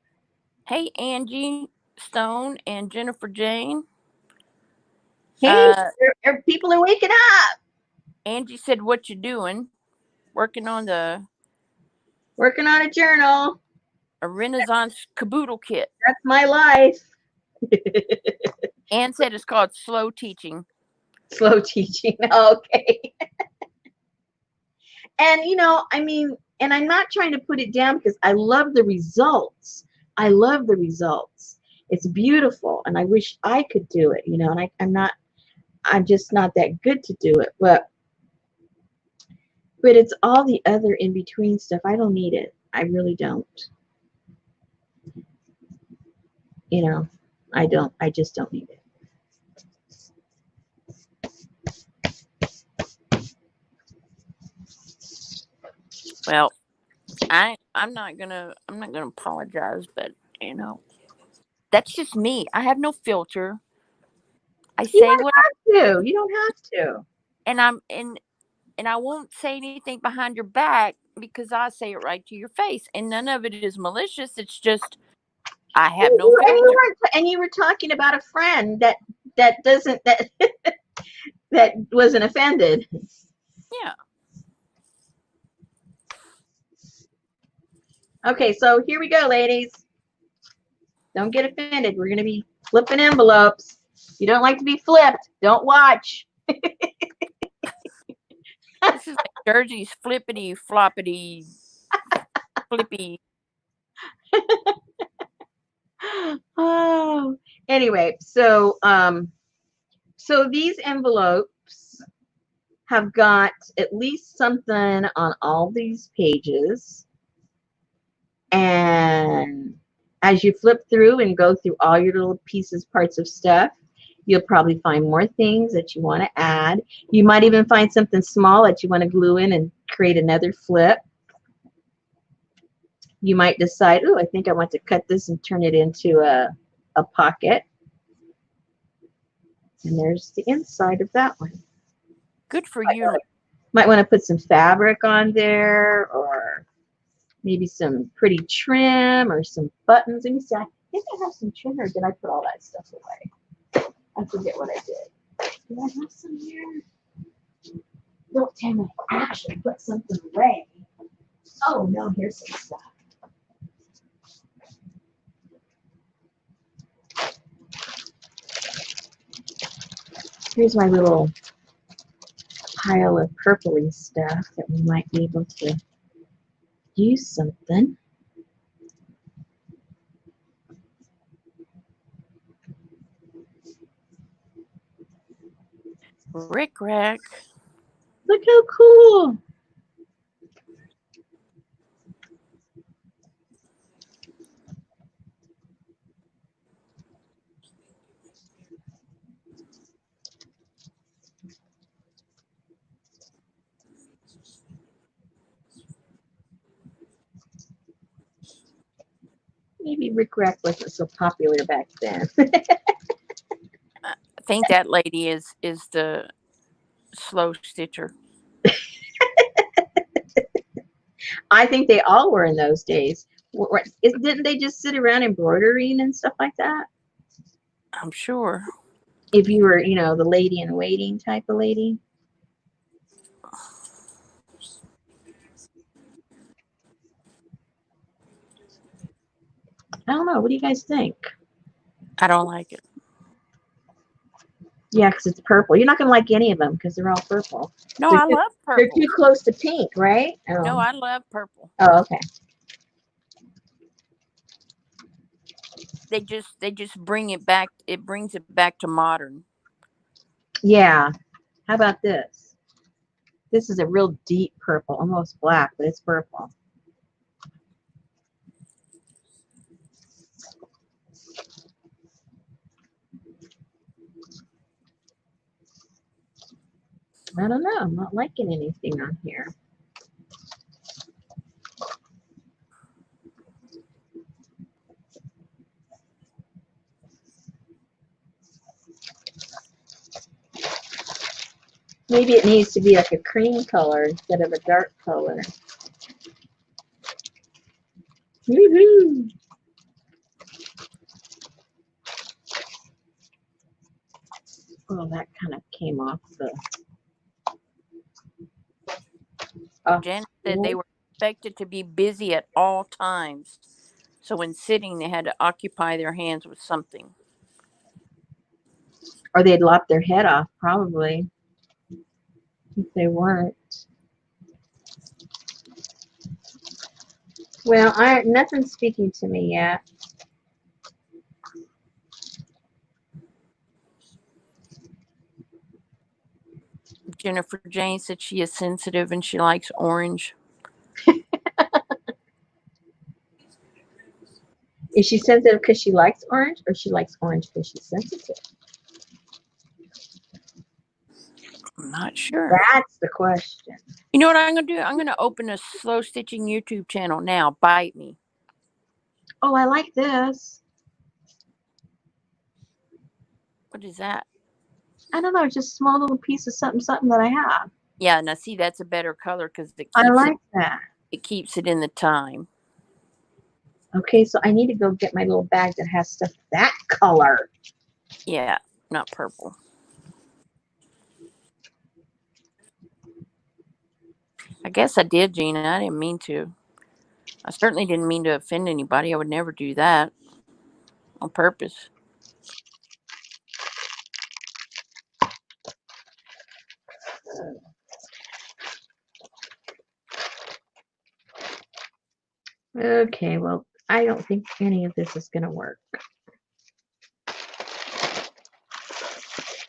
Speaker 2: Hey, Angie Stone and Jennifer Jane.
Speaker 1: Hey, people are waking up.
Speaker 2: Angie said, what you doing? Working on a
Speaker 1: journal.
Speaker 2: A Renaissance Kaboodle kit.
Speaker 1: That's my life.
Speaker 2: Ann said it's called slow teaching.
Speaker 1: Slow teaching. Okay. And and I'm not trying to put it down because I love the results. It's beautiful, and I wish I could do it, and I'm just not that good to do it, but it's all the other in between stuff. I don't need it. I really don't. I just don't need it.
Speaker 2: Well, I'm not gonna apologize, but that's just me. I have no filter. I say what
Speaker 1: You don't have to.
Speaker 2: and I won't say anything behind your back because I say it right to your face, and none of it is malicious. It's just I have no filter.
Speaker 1: And you were talking about a friend that doesn't that wasn't offended.
Speaker 2: Yeah.
Speaker 1: Okay, so here we go, ladies. Don't get offended. We're going to be flipping envelopes. If you don't like to be flipped, don't watch.
Speaker 2: This is like Jersey's flippity floppity flippy.
Speaker 1: Oh, anyway, so these envelopes have got at least something on all these pages. And as you flip through and go through all your little pieces, parts of stuff, you'll probably find more things that you want to add. You might even find something small that you want to glue in and create another flip. You might decide, oh, I think I want to cut this and turn it into a pocket. And there's the inside of that one.
Speaker 2: Good for you.
Speaker 1: Might want to put some fabric on there, or maybe some pretty trim or some buttons. Let me see. I think I have some trim, or did I put all that stuff away? I forget what I did. Did I have some here? Don't tell me I actually put something away. Oh no, here's some stuff. Here's my little pile of purpley stuff that we might be able to use something.
Speaker 2: Rick Rack.
Speaker 1: Look how cool. Maybe Rick Rack wasn't so popular back then.
Speaker 2: I think that lady is the slow stitcher.
Speaker 1: I think they all were in those days. Didn't they just sit around embroidering and stuff like that?
Speaker 2: I'm sure.
Speaker 1: If you were, the lady in waiting type of lady. I don't know. What do you guys think?
Speaker 2: I don't like it.
Speaker 1: Yeah, because it's purple. You're not going to like any of them because they're all purple.
Speaker 2: No,
Speaker 1: They're
Speaker 2: I
Speaker 1: too,
Speaker 2: love
Speaker 1: they're
Speaker 2: purple.
Speaker 1: too close to pink, right?
Speaker 2: No,
Speaker 1: Oh.
Speaker 2: I love purple.
Speaker 1: Oh, okay.
Speaker 2: They just bring it back. It brings it back to modern.
Speaker 1: Yeah. How about this? This is a real deep purple, almost black, but it's purple. I don't know. I'm not liking anything on here. Maybe it needs to be like a cream color instead of a dark color. Woohoo! Oh, that kind of came off the.
Speaker 2: Jen said they were expected to be busy at all times. So when sitting, they had to occupy their hands with something.
Speaker 1: Or they'd lop their head off, probably, if they weren't. Well, nothing's speaking to me yet.
Speaker 2: Jennifer Jane said she is sensitive and she likes orange.
Speaker 1: Is she sensitive because she likes orange, or she likes orange because she's sensitive?
Speaker 2: I'm not sure.
Speaker 1: That's the question.
Speaker 2: You know what I'm going to do? I'm going to open a slow stitching YouTube channel now. Bite me.
Speaker 1: Oh, I like this.
Speaker 2: What is that?
Speaker 1: I don't know, just a small little piece of something, something that I have.
Speaker 2: Yeah, now see, that's a better color because
Speaker 1: I like that.
Speaker 2: It keeps it in the time.
Speaker 1: Okay, so I need to go get my little bag that has stuff that color.
Speaker 2: Yeah, not purple. I guess I did, Gina. I didn't mean to. I certainly didn't mean to offend anybody. I would never do that on purpose.
Speaker 1: Okay, well, I don't think any of this is going to work.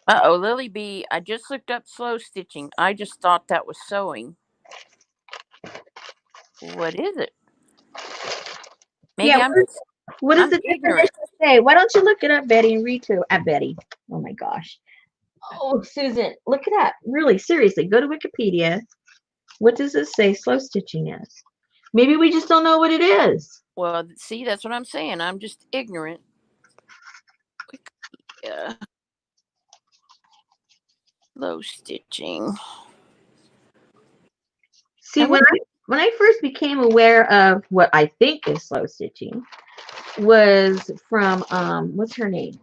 Speaker 2: Uh-oh, Lily B, I just looked up slow stitching. I just thought that was sewing. What is it?
Speaker 1: Yeah,
Speaker 2: Maybe
Speaker 1: what does
Speaker 2: I'm
Speaker 1: the
Speaker 2: ignorant.
Speaker 1: definition say? Why don't you look it up, Betty, and read to Betty? Oh my gosh. Oh, Susan, look it up. Really, seriously, go to Wikipedia. What does it say slow stitching is? Maybe we just don't know what it is.
Speaker 2: Well, see, that's what I'm saying. I'm just ignorant. Yeah. Slow stitching.
Speaker 1: See, when I first became aware of what I think is slow stitching was from what's her name?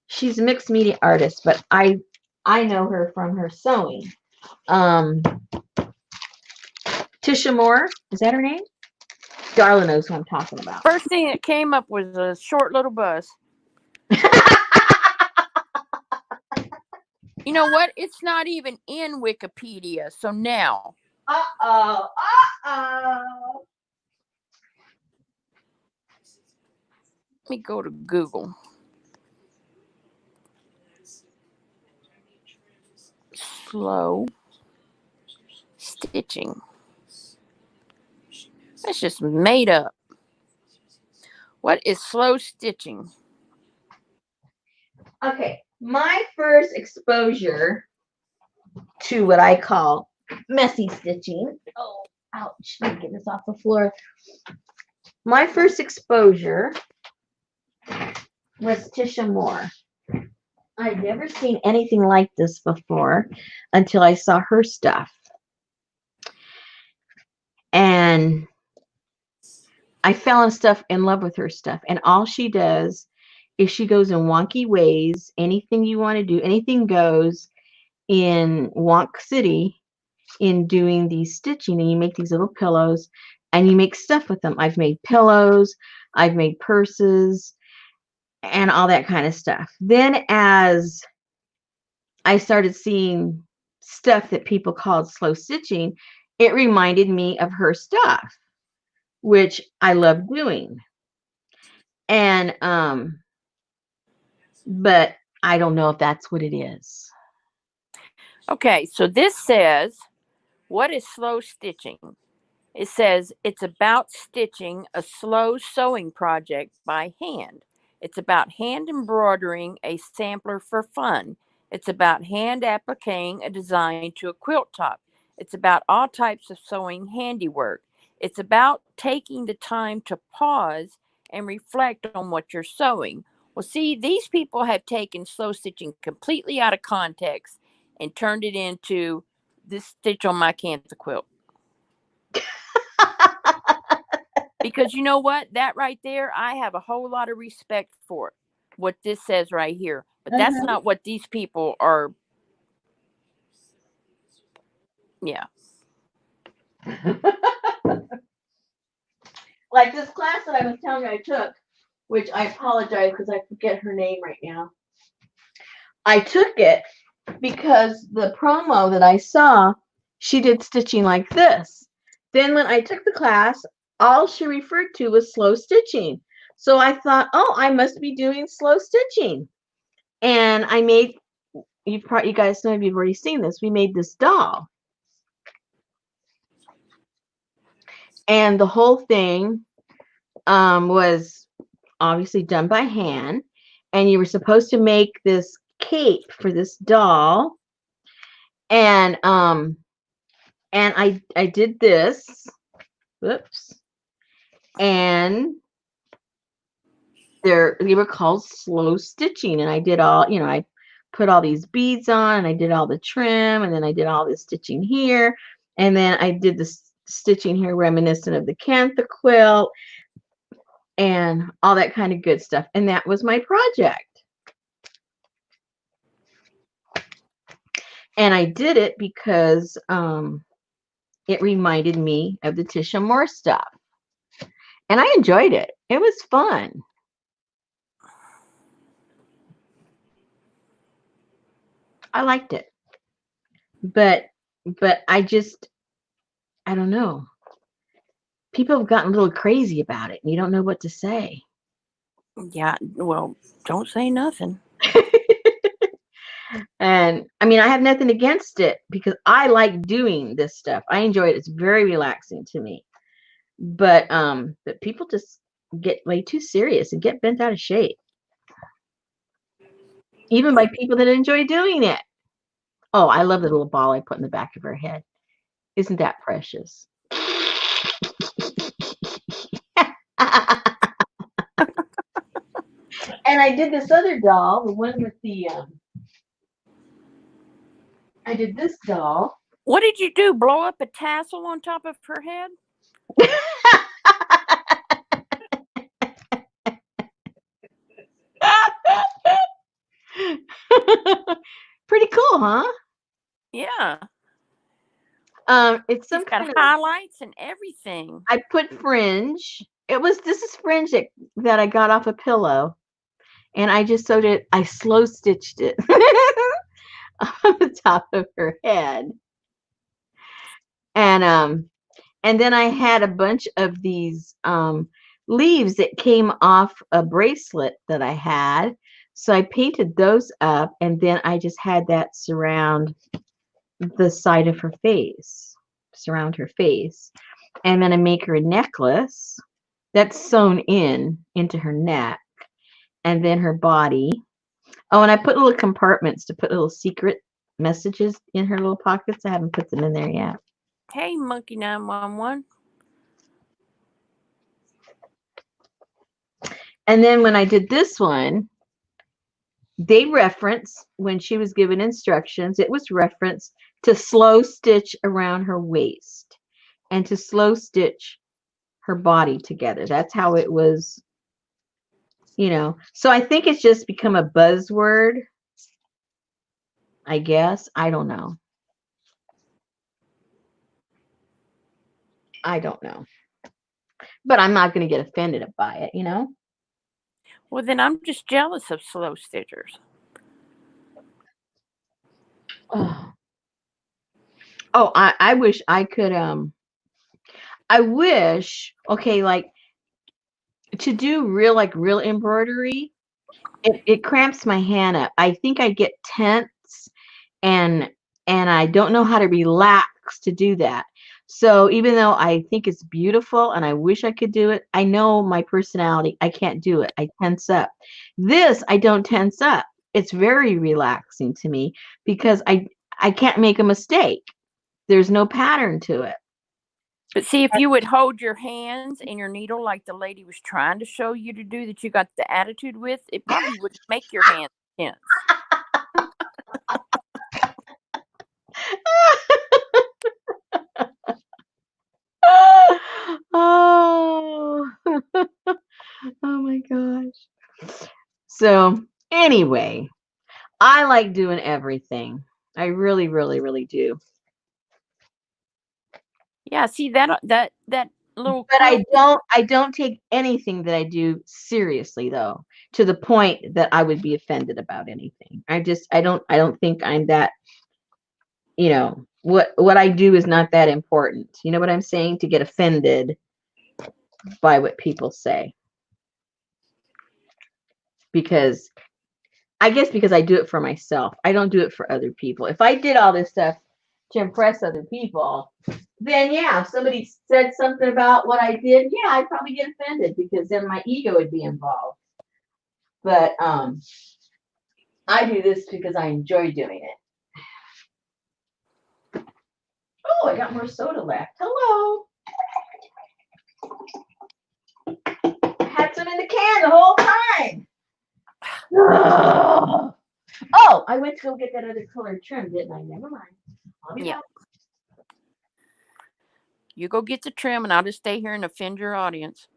Speaker 1: She's a mixed media artist, but I know her from her sewing. Tisha Moore, is that her name? Darla knows who I'm talking about.
Speaker 2: First thing that came up was a short little bus. You know what? It's not even in Wikipedia. So now.
Speaker 1: Uh-oh.
Speaker 2: Let me go to Google. Slow stitching. That's just made up. What is slow stitching?
Speaker 1: Okay, my first exposure to what I call messy stitching. Oh, ouch. Let me get this off the floor. My first exposure was Tisha Moore. I'd never seen anything like this before until I saw her stuff. And I fell in love with her stuff. And all she does is she goes in wonky ways. Anything you want to do, anything goes in Wonk City in doing these stitching. And you make these little pillows and you make stuff with them. I've made pillows, I've made purses, and all that kind of stuff. Then as I started seeing stuff that people called slow stitching, it reminded me of her stuff, which I love doing. And but I don't know if that's what it is.
Speaker 2: Okay, so this says, what is slow stitching? It says it's about stitching a slow sewing project by hand. It's about hand embroidering a sampler for fun. It's about hand appliquing a design to a quilt top. It's about all types of sewing handiwork. It's about taking the time to pause and reflect on what you're sewing. Well, see, these people have taken slow stitching completely out of context and turned it into this stitch on my canvas quilt. Because you know what? That right there, I have a whole lot of respect for it. What this says right here. But that's not what these people are. Yeah.
Speaker 1: Like this class that I was telling you I took, which I apologize because I forget her name right now. I took it because the promo that I saw, she did stitching like this. Then when I took the class, all she referred to was slow stitching. So I thought, oh, I must be doing slow stitching. And I made, you guys know, you've already seen this, we made this doll. And the whole thing was obviously done by hand. And you were supposed to make this cape for this doll. And I did this. Whoops. And they were called slow stitching. And I did all, I put all these beads on and I did all the trim and then I did all this stitching here. And then I did this stitching here reminiscent of the Cantha quilt and all that kind of good stuff. And that was my project. And I did it because it reminded me of the Tisha Moore stuff. And I enjoyed it. It was fun. I liked it. But I don't know. People have gotten a little crazy about it and you don't know what to say.
Speaker 2: Yeah. Well, don't say nothing.
Speaker 1: And I mean, I have nothing against it because I like doing this stuff. I enjoy it. It's very relaxing to me. But people just get way too serious and get bent out of shape, even by people that enjoy doing it. Oh, I love the little ball I put in the back of her head. Isn't that precious? And I did this other doll, the one with the I did this doll.
Speaker 2: What did you do? Blow up a tassel on top of her head?
Speaker 1: Pretty cool, huh?
Speaker 2: Yeah.
Speaker 1: It's
Speaker 2: She's
Speaker 1: some
Speaker 2: got
Speaker 1: kind of.
Speaker 2: highlights and everything.
Speaker 1: I put fringe. This is fringe that I got off a pillow, and I just sewed it. I slow stitched it on the top of her head, and then I had a bunch of these leaves that came off a bracelet that I had. So I painted those up, and then I just had that surround the side of her face, surround her face. And then I make her a necklace that's sewn into her neck, and then her body. Oh, and I put little compartments to put little secret messages in her little pockets. I haven't put them in there yet.
Speaker 2: Hey, Monkey 911.
Speaker 1: And then when I did this one, they reference when she was given instructions, it was reference to slow stitch around her waist and to slow stitch her body together. That's how it was, So I think it's just become a buzzword, I guess. I don't know. But I'm not going to get offended by it.
Speaker 2: Well, then I'm just jealous of slow stitchers.
Speaker 1: Oh, I wish I could. I wish, okay, like to do real embroidery, it cramps my hand up. I think I get tense and I don't know how to relax to do that. So even though I think it's beautiful and I wish I could do it, I know my personality, I can't do it. I tense up. This I don't tense up. It's very relaxing to me because I can't make a mistake. There's no pattern to it.
Speaker 2: But see, if you would hold your hands and your needle like the lady was trying to show you to do that you got the attitude with, it probably would make your hands tense.
Speaker 1: Oh, oh my gosh. So, anyway, I like doing everything. I really, really, really do.
Speaker 2: Yeah, see that little
Speaker 1: But
Speaker 2: quilt.
Speaker 1: I don't take anything that I do seriously though, to the point that I would be offended about anything. I don't think I'm that, what I do is not that important. You know what I'm saying? To get offended by what people say. Because I guess because I do it for myself. I don't do it for other people. If I did all this stuff to impress other people, then yeah, if somebody said something about what I did, yeah, I'd probably get offended because then my ego would be involved. But I do this because I enjoy doing it. Oh, I got more soda left. Hello. I had some in the can the whole time. Oh, I went to go get that other colored trim, didn't I? Never mind.
Speaker 2: Yeah. You go get the trim and I'll just stay here and offend your audience.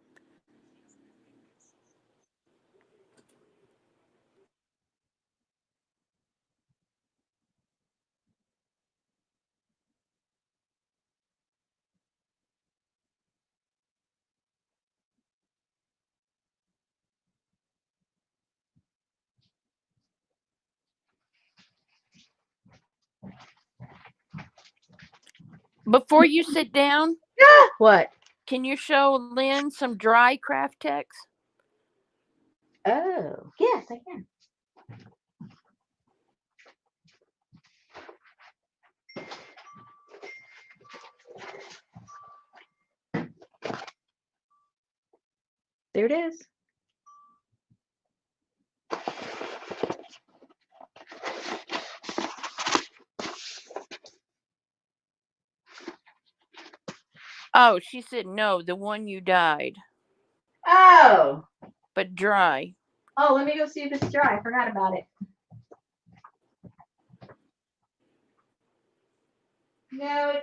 Speaker 2: Before you sit down,
Speaker 1: What?
Speaker 2: can you show Lynn some dry Craft Tex?
Speaker 1: Oh, yes, I can. There it is.
Speaker 2: Oh, she said no, the one you dyed,
Speaker 1: Oh.
Speaker 2: but dry.
Speaker 1: Oh, let me go see if it's dry. I forgot about it. No,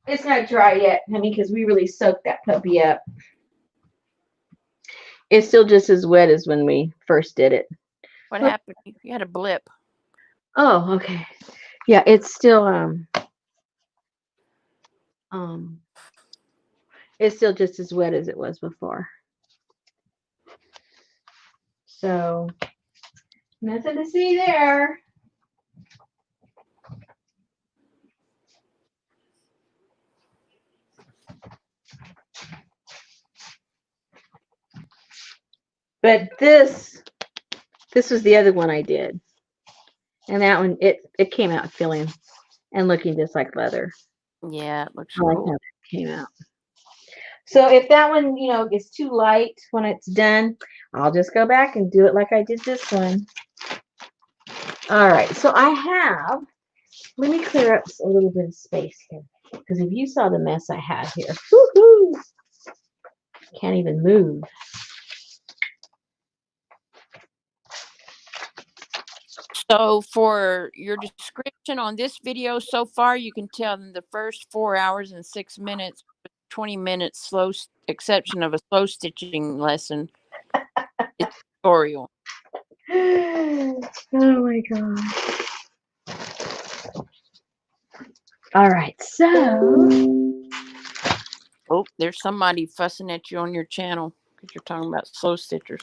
Speaker 1: it's not dry yet, honey, because we really soaked that puppy up. It's still just as wet as when we first did it.
Speaker 2: What happened? You had a blip.
Speaker 1: Oh, okay. Yeah, it's still it's still just as wet as it was before. So nothing to see there. But this was the other one I did. And that one it came out feeling and looking just like leather.
Speaker 2: Yeah, it looks
Speaker 1: I like
Speaker 2: cool.
Speaker 1: how it came out. So if that one, is too light when it's done, I'll just go back and do it like I did this one. All right, so let me clear up a little bit of space here. Because if you saw the mess I had here, woohoo! Can't even move.
Speaker 2: So for your description on this video so far, you can tell in the first 4 hours and 6 minutes, 20 minutes exception of a slow stitching lesson. It's tutorial.
Speaker 1: Oh my god. All right, so
Speaker 2: Oh, there's somebody fussing at you on your channel because you're talking about slow stitchers.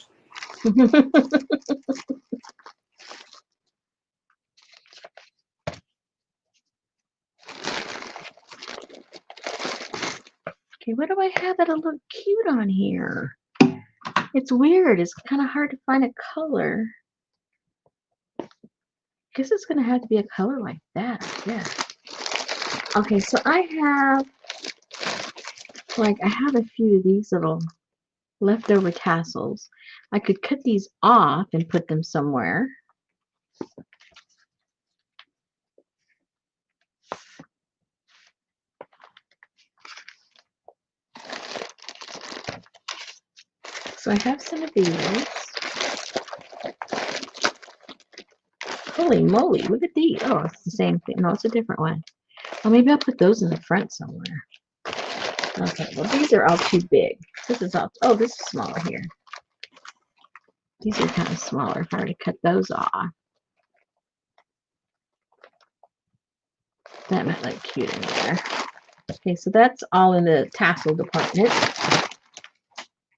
Speaker 1: okay, what do I have that'll look cute on here? It's weird. It's kind of hard to find a color. I guess it's going to have to be a color like that. Yeah. Okay, so I have a few of these little leftover tassels. I could cut these off and put them somewhere. So I have some of these. Holy moly, look at these. Oh, it's the same thing. No, it's a different one. Well, maybe I'll put those in the front somewhere. Okay, well, these are all too big. This is all, oh, this is smaller here. These are kind of smaller. If I were to cut those off, that might look cute in there. Okay, so that's all in the tassel department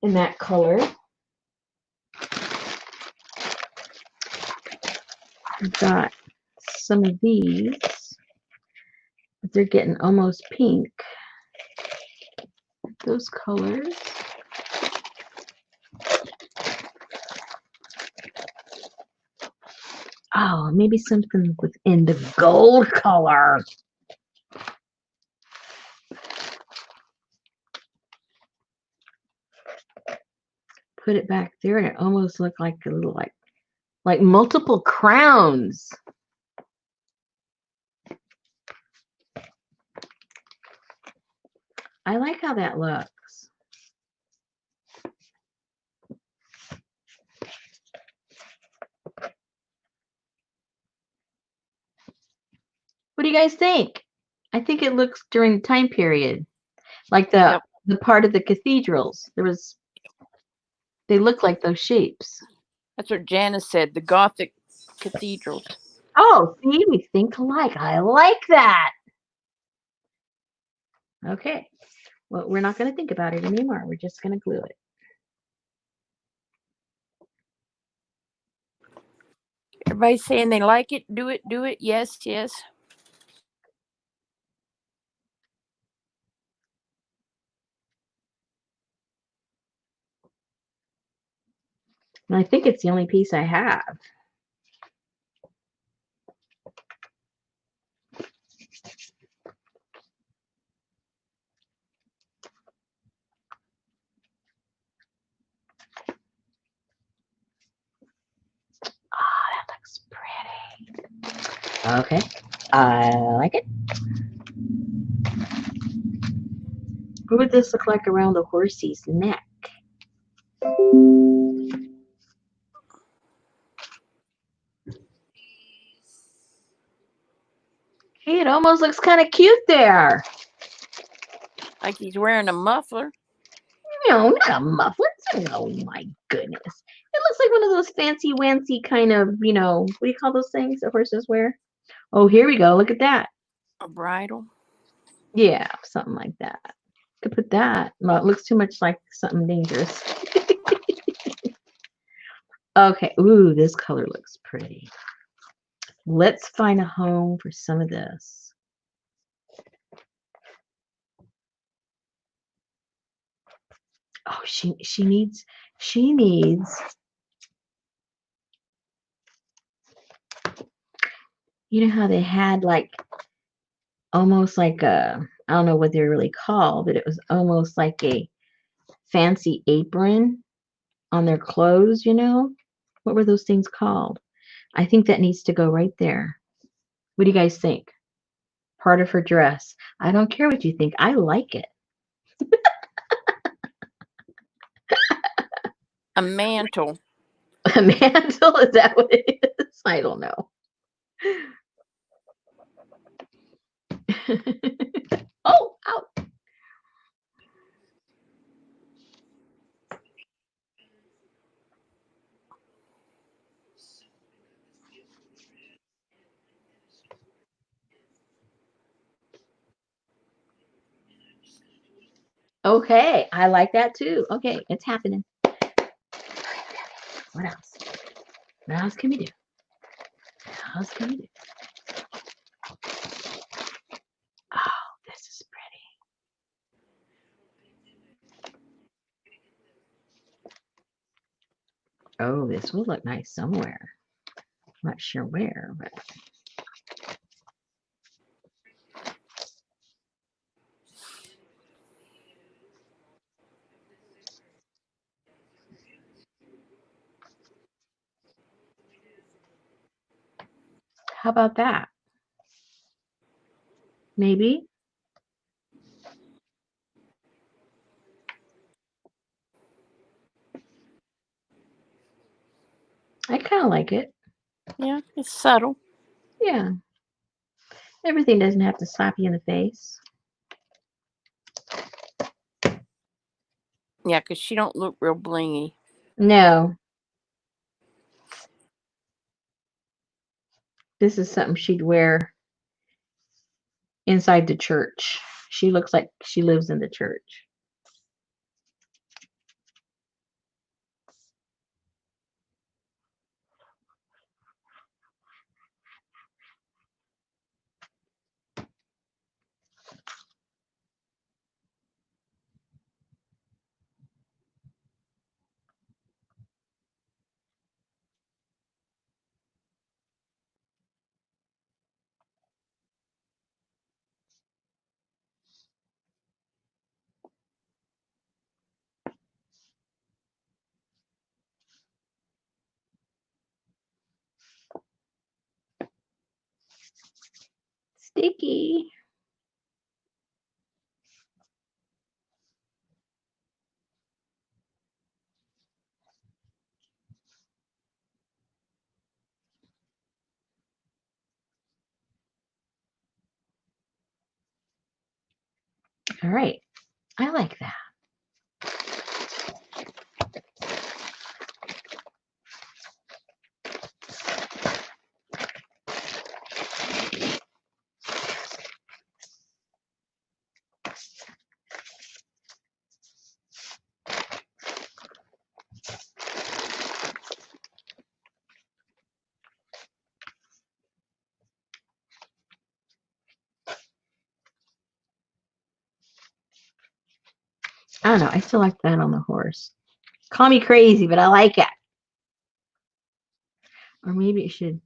Speaker 1: in that color. I've got some of these, but they're getting almost pink. Those colors. Oh, maybe something within the gold color. Put it back there, and it almost looked like a little like multiple crowns. I like how that looks. What do you guys think? I think it looks during the time period, like the part of the cathedrals. They look like those shapes.
Speaker 2: That's what Janice said, the Gothic cathedrals.
Speaker 1: Oh, see, we think alike. I like that. Okay. Well, we're not going to think about it anymore. We're just going to glue it.
Speaker 2: Everybody's saying they like it. Do it. Do it. Yes, yes.
Speaker 1: And I think it's the only piece I have. Okay, I like it. What would this look like around the horsey's neck? Hey, it almost looks kind of cute there.
Speaker 2: Like he's wearing a muffler.
Speaker 1: No, not a muffler. Oh my goodness. It looks like one of those fancy wancy kind of, what do you call those things that horses wear? Oh, here we go. Look at that.
Speaker 2: A bridle.
Speaker 1: Yeah, something like that. Could put that. No, it looks too much like something dangerous. Okay. Ooh, this color looks pretty. Let's find a home for some of this. Oh, she needs you know how they had like almost like a, I don't know what they're really called, but it was almost like a fancy apron on their clothes, What were those things called? I think that needs to go right there. What do you guys think? Part of her dress. I don't care what you think. I like it.
Speaker 2: A mantle.
Speaker 1: A mantle? Is that what it is? I don't know. Oh, ow. Okay, I like that too. Okay, it's happening. What else? What else can we do? What else can we do? Oh, this is pretty. Oh, this will look nice somewhere. I'm not sure where, but how about that? Maybe. I kind of like it.
Speaker 2: Yeah, it's subtle.
Speaker 1: Yeah. Everything doesn't have to slap you in the face.
Speaker 2: Yeah, because she don't look real blingy.
Speaker 1: No. This is something she'd wear inside the church. She looks like she lives in the church. Sticky. All right. I like that. I don't know. I still like that on the horse. Call me crazy, but I like it. Or maybe it should.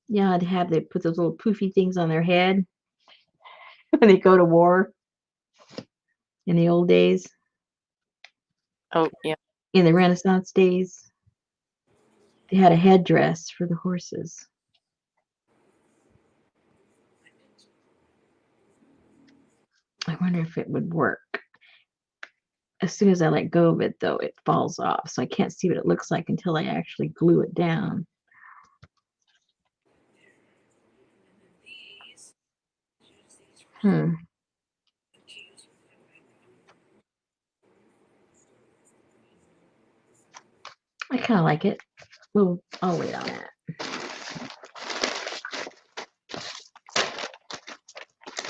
Speaker 1: Yeah, they put those little poofy things on their head when they go to war in the old days,
Speaker 2: Oh, yeah.
Speaker 1: in the Renaissance days. They had a headdress for the horses. I wonder if it would work. As soon as I let go of it, though, it falls off. So I can't see what it looks like until I actually glue it down. I kind of like it. Well, I'll wait on that.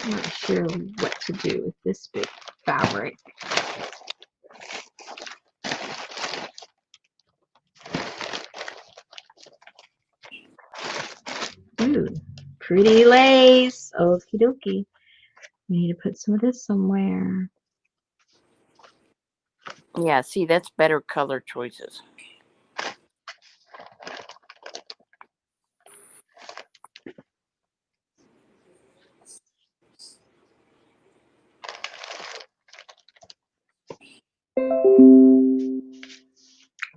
Speaker 1: I'm not sure what to do with this big fabric. Ooh, pretty lace. Okie dokie. We need to put some of this somewhere.
Speaker 2: Yeah, see, that's better color choices.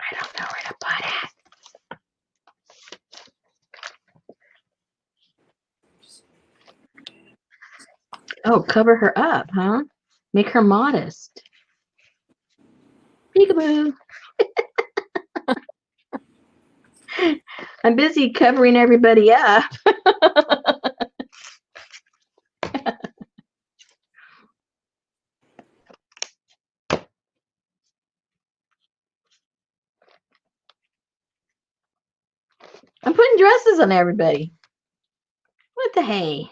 Speaker 1: I don't know where to put it. Oh, cover her up, huh? Make her modest. Peekaboo. I'm busy covering everybody up. I'm putting dresses on everybody. What the hey?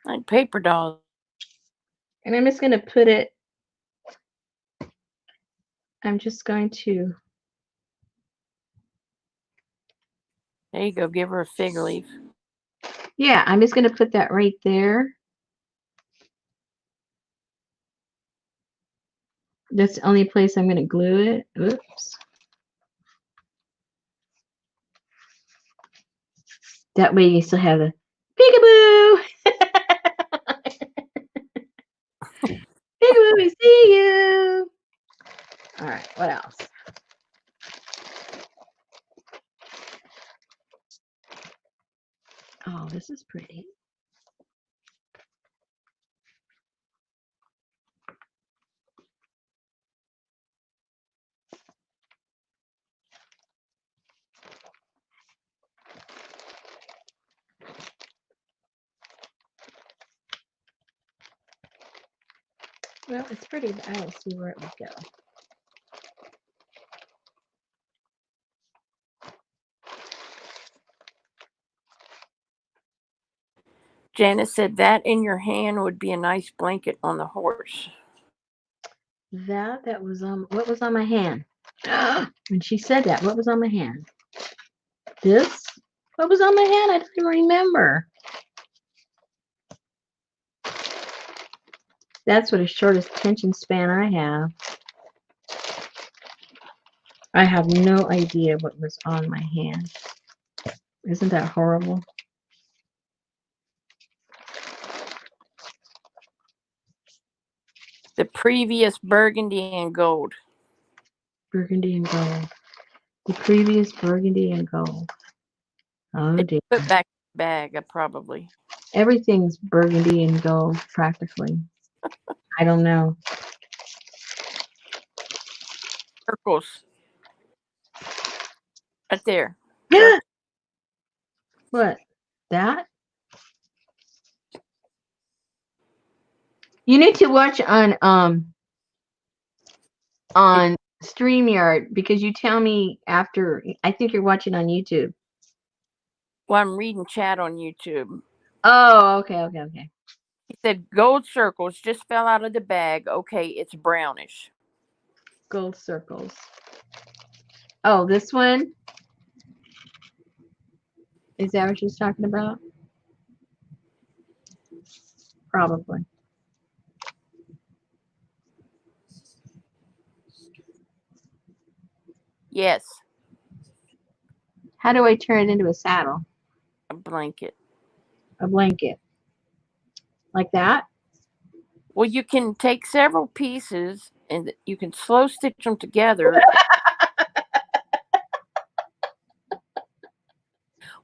Speaker 2: Like paper dolls.
Speaker 1: And I'm just going to put it, I'm just going to.
Speaker 2: There you go. Give her a fig leaf.
Speaker 1: Yeah, I'm just going to put that right there. That's the only place I'm going to glue it. Oops. That way you still have the peekaboo. Peekaboo, we see you. All right, what else? Oh, this is pretty. Well, it's pretty, but I don't see where it would go.
Speaker 2: Janice said that in your hand would be a nice blanket on the horse.
Speaker 1: That was on, what was on my hand? When she said that, what was on my hand? This? What was on my hand? I don't even remember. That's what the shortest attention span I have. I have no idea what was on my hand. Isn't that horrible?
Speaker 2: The previous burgundy and gold.
Speaker 1: Burgundy and gold. The previous burgundy and gold. Oh dear.
Speaker 2: Put back in the bag, probably.
Speaker 1: Everything's burgundy and gold, practically. I don't know.
Speaker 2: Circles. Right there.
Speaker 1: What? That? You need to watch on StreamYard because you tell me after. I think you're watching on YouTube.
Speaker 2: Well, I'm reading chat on YouTube.
Speaker 1: Oh, okay.
Speaker 2: He said gold circles just fell out of the bag. Okay, it's brownish.
Speaker 1: Gold circles. Oh, this one? Is that what she's talking about? Probably.
Speaker 2: Yes.
Speaker 1: How do I turn it into a saddle?
Speaker 2: A blanket.
Speaker 1: A blanket. Like that?
Speaker 2: Well, you can take several pieces and you can slow stitch them together.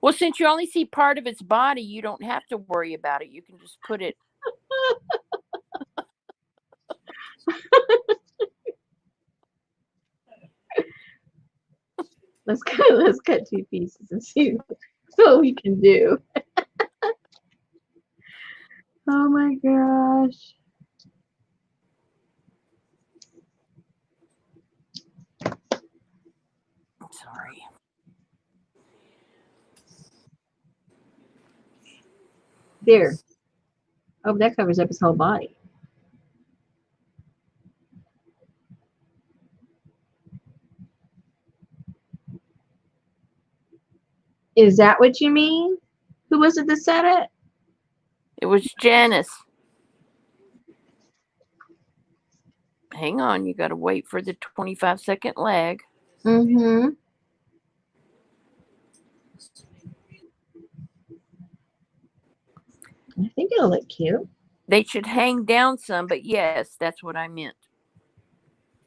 Speaker 2: Well, since you only see part of its body, you don't have to worry about it. You can just put it.
Speaker 1: Let's cut 2 pieces and see what we can do. Oh my gosh.
Speaker 2: I'm sorry.
Speaker 1: There. Oh, that covers up his whole body. Is that what you mean? Who was it that said it?
Speaker 2: It was Janice. Hang on, you got to wait for the 25-second lag.
Speaker 1: Mm-hmm. I think it'll look cute.
Speaker 2: They should hang down some, but yes, that's what I meant.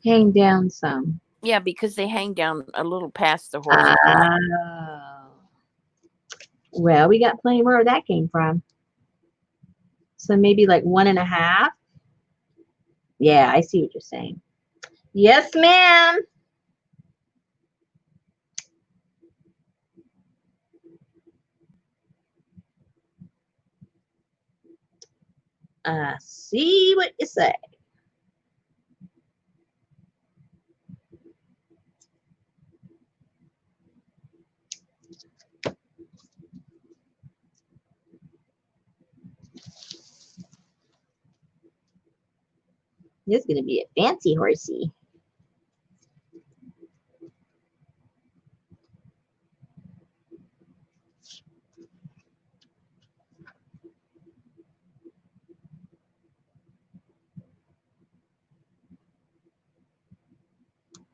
Speaker 1: Hang down some.
Speaker 2: Yeah, because they hang down a little past the horse's back.
Speaker 1: Oh. Well, we got plenty where that came from. So maybe like 1.5. Yeah, I see what you're saying. Yes, ma'am. See what you say. This is going to be a fancy horsey.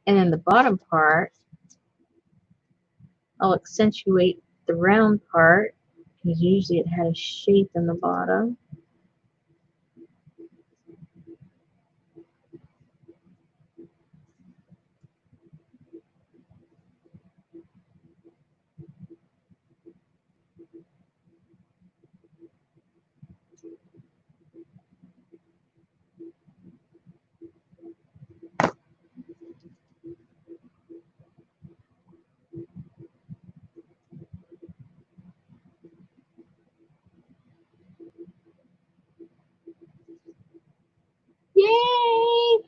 Speaker 1: And then the bottom part, I'll accentuate the round part because usually it had a shape in the bottom. Yay!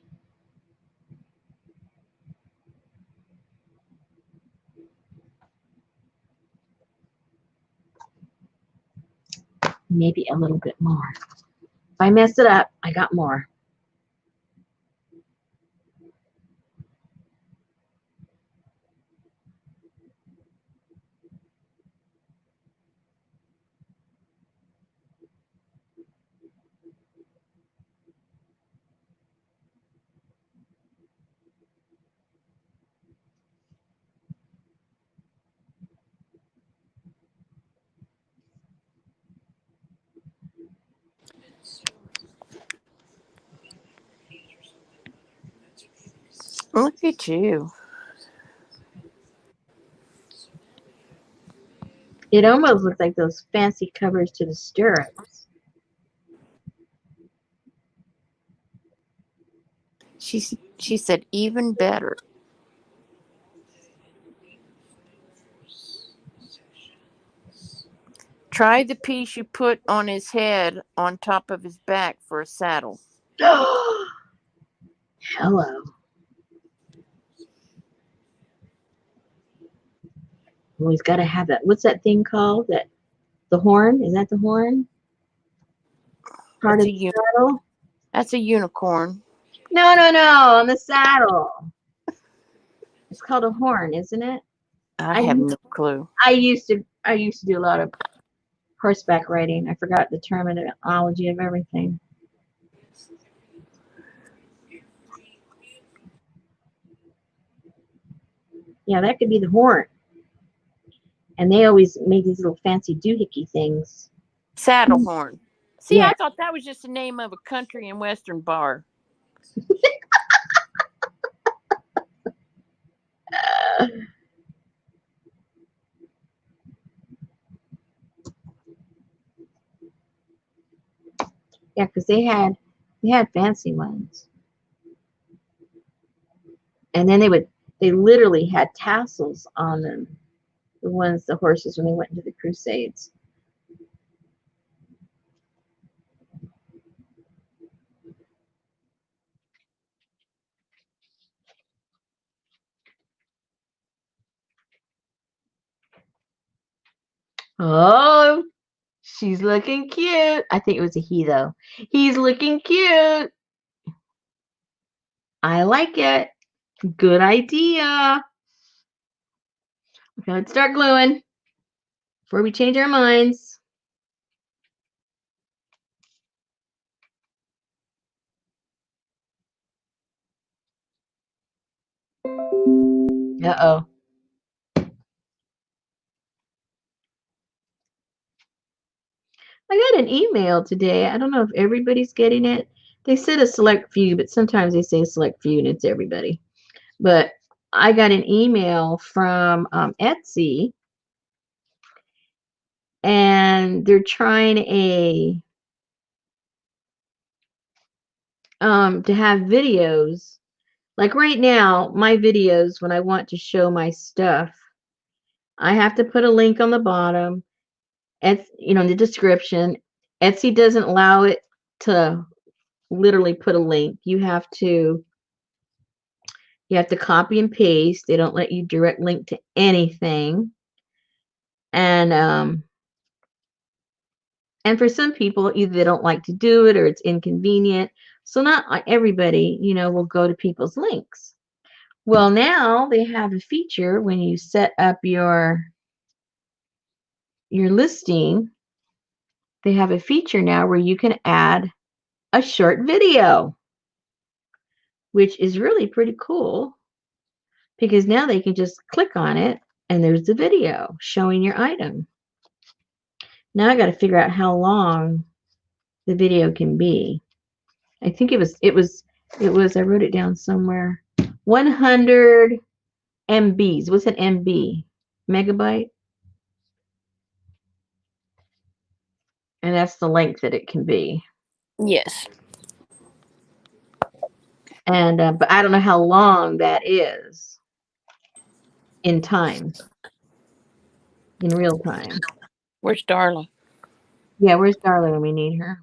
Speaker 1: Maybe a little bit more. If I mess it up, I got more.
Speaker 2: Look at you.
Speaker 1: It almost looks like those fancy covers to the stirrups.
Speaker 2: She said even better. Try the piece you put on his head on top of his back for a saddle.
Speaker 1: Hello. Well, he's got to have that. What's that thing called? That the horn? Is that the horn? Part
Speaker 2: That's
Speaker 1: of the saddle?
Speaker 2: That's a unicorn.
Speaker 1: No, on the saddle. It's called a horn, isn't it?
Speaker 2: I have no clue.
Speaker 1: I used to do a lot of horseback riding. I forgot the terminology of everything. Yeah, that could be the horn. And they always make these little fancy doohickey things.
Speaker 2: Saddle horn. See,
Speaker 1: Yeah.
Speaker 2: I thought that was just the name of a country and western bar.
Speaker 1: Yeah, because they had fancy ones. And then they literally had tassels on them. The horses when they went into the Crusades. Oh, she's looking cute. I think it was a he though. He's looking cute. I like it. Good idea. Okay, let's start gluing before we change our minds. Uh-oh. I got an email today. I don't know if everybody's getting it. They said a select few, but sometimes they say select few and it's everybody. But I got an email from Etsy, and they're trying to have videos. Like right now, my videos, when I want to show my stuff, I have to put a link on the bottom. It's, in the description. Etsy doesn't allow it to literally put a link. You have to copy and paste. They don't let you direct link to anything. And for some people, either they don't like to do it or it's inconvenient. So not everybody, will go to people's links. Well, now they have a feature when you set up your listing. They have a feature now where you can add a short video, which is really pretty cool because now they can just click on it and there's the video showing your item. Now I got to figure out how long the video can be. I think it was, I wrote it down somewhere. 100 MBs. What's an MB? Megabyte? And that's the length that it can be.
Speaker 2: Yes.
Speaker 1: And but I don't know how long that is in time, in real time.
Speaker 2: Where's Darla?
Speaker 1: Yeah, where's Darla when we need her?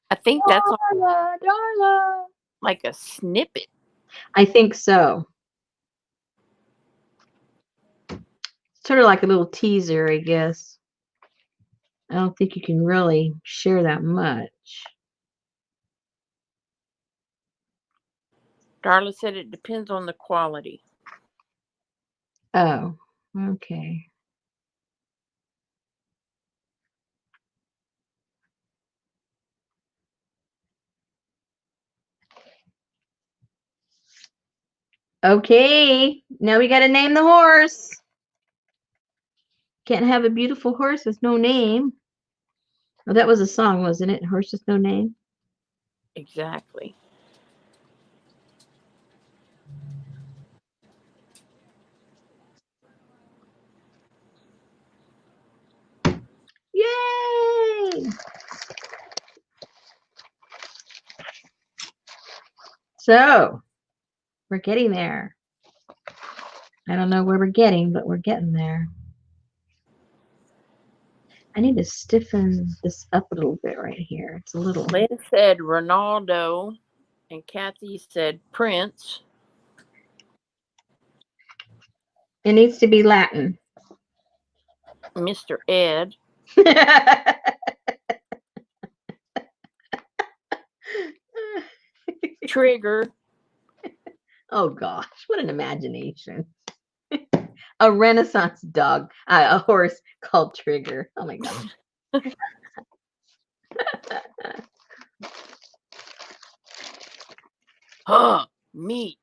Speaker 2: I think that's
Speaker 1: Darla.
Speaker 2: like a snippet.
Speaker 1: I think so. Sort of like a little teaser, I guess. I don't think you can really share that much.
Speaker 2: Darla said it depends on the quality.
Speaker 1: Oh, okay. Okay, now we got to name the horse. Can't have a beautiful horse with no name. Oh, that was a song, wasn't it? Horse with no name.
Speaker 2: Exactly.
Speaker 1: Yay! So, we're getting there. I don't know where we're getting, but we're getting there. I need to stiffen this up a little bit right here. It's a little.
Speaker 2: Lynn said Ronaldo, and Kathy said Prince.
Speaker 1: It needs to be Latin.
Speaker 2: Mr. Ed. Trigger.
Speaker 1: Oh gosh, what an imagination. A Renaissance dog, a horse called Trigger. Oh my gosh.
Speaker 2: Huh. Meat.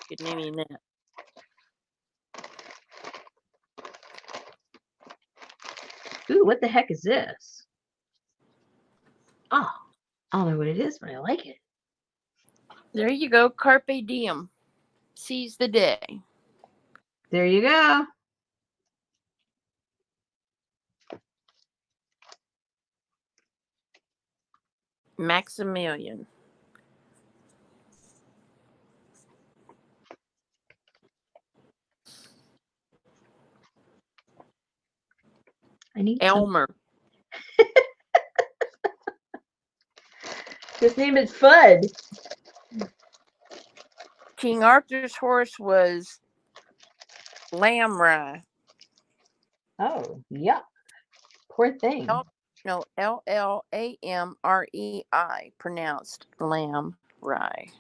Speaker 2: Good naming that.
Speaker 1: Ooh, what the heck is this? Oh, I don't know what it is, but I like it.
Speaker 2: There you go. Carpe diem. Seize the day.
Speaker 1: There you go.
Speaker 2: Maximilian.
Speaker 1: I need some.
Speaker 2: Elmer.
Speaker 1: His name is Fudd.
Speaker 2: King Arthur's horse was Lamrey.
Speaker 1: Oh, yeah. Poor thing.
Speaker 2: Lamrei, pronounced Lamrey.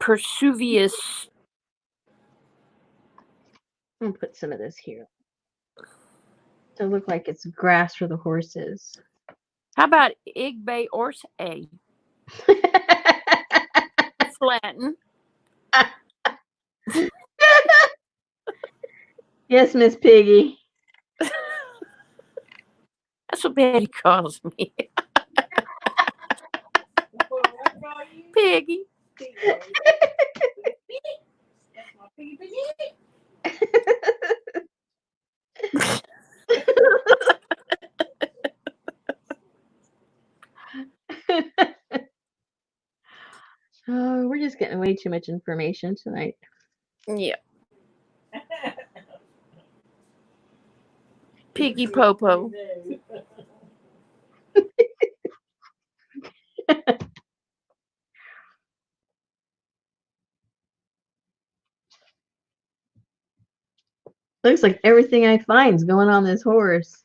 Speaker 2: Persuvius.
Speaker 1: I'm gonna put some of this here. To look like it's grass for the horses.
Speaker 2: How about Igbe Orse? It's Latin.
Speaker 1: Yes, Miss Piggy.
Speaker 2: That's what Betty calls me.
Speaker 3: What about you?
Speaker 2: Piggy.
Speaker 3: That's my piggy.
Speaker 1: Oh, we're just getting way too much information tonight.
Speaker 2: Yeah. Piggy Popo.
Speaker 1: Looks like everything I find is going on this horse.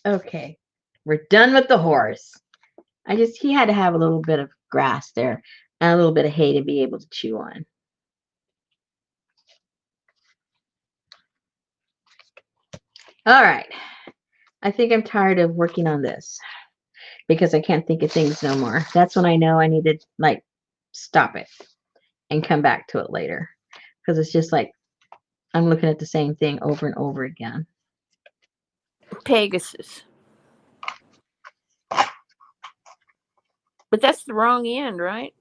Speaker 1: Okay, we're done with the horse. He had to have a little bit of grass there and a little bit of hay to be able to chew on. All right. I think I'm tired of working on this because I can't think of things no more. That's when I know I need to like stop it and come back to it later because it's just like I'm looking at the same thing over and over again.
Speaker 2: Pegasus. But that's the wrong end, right?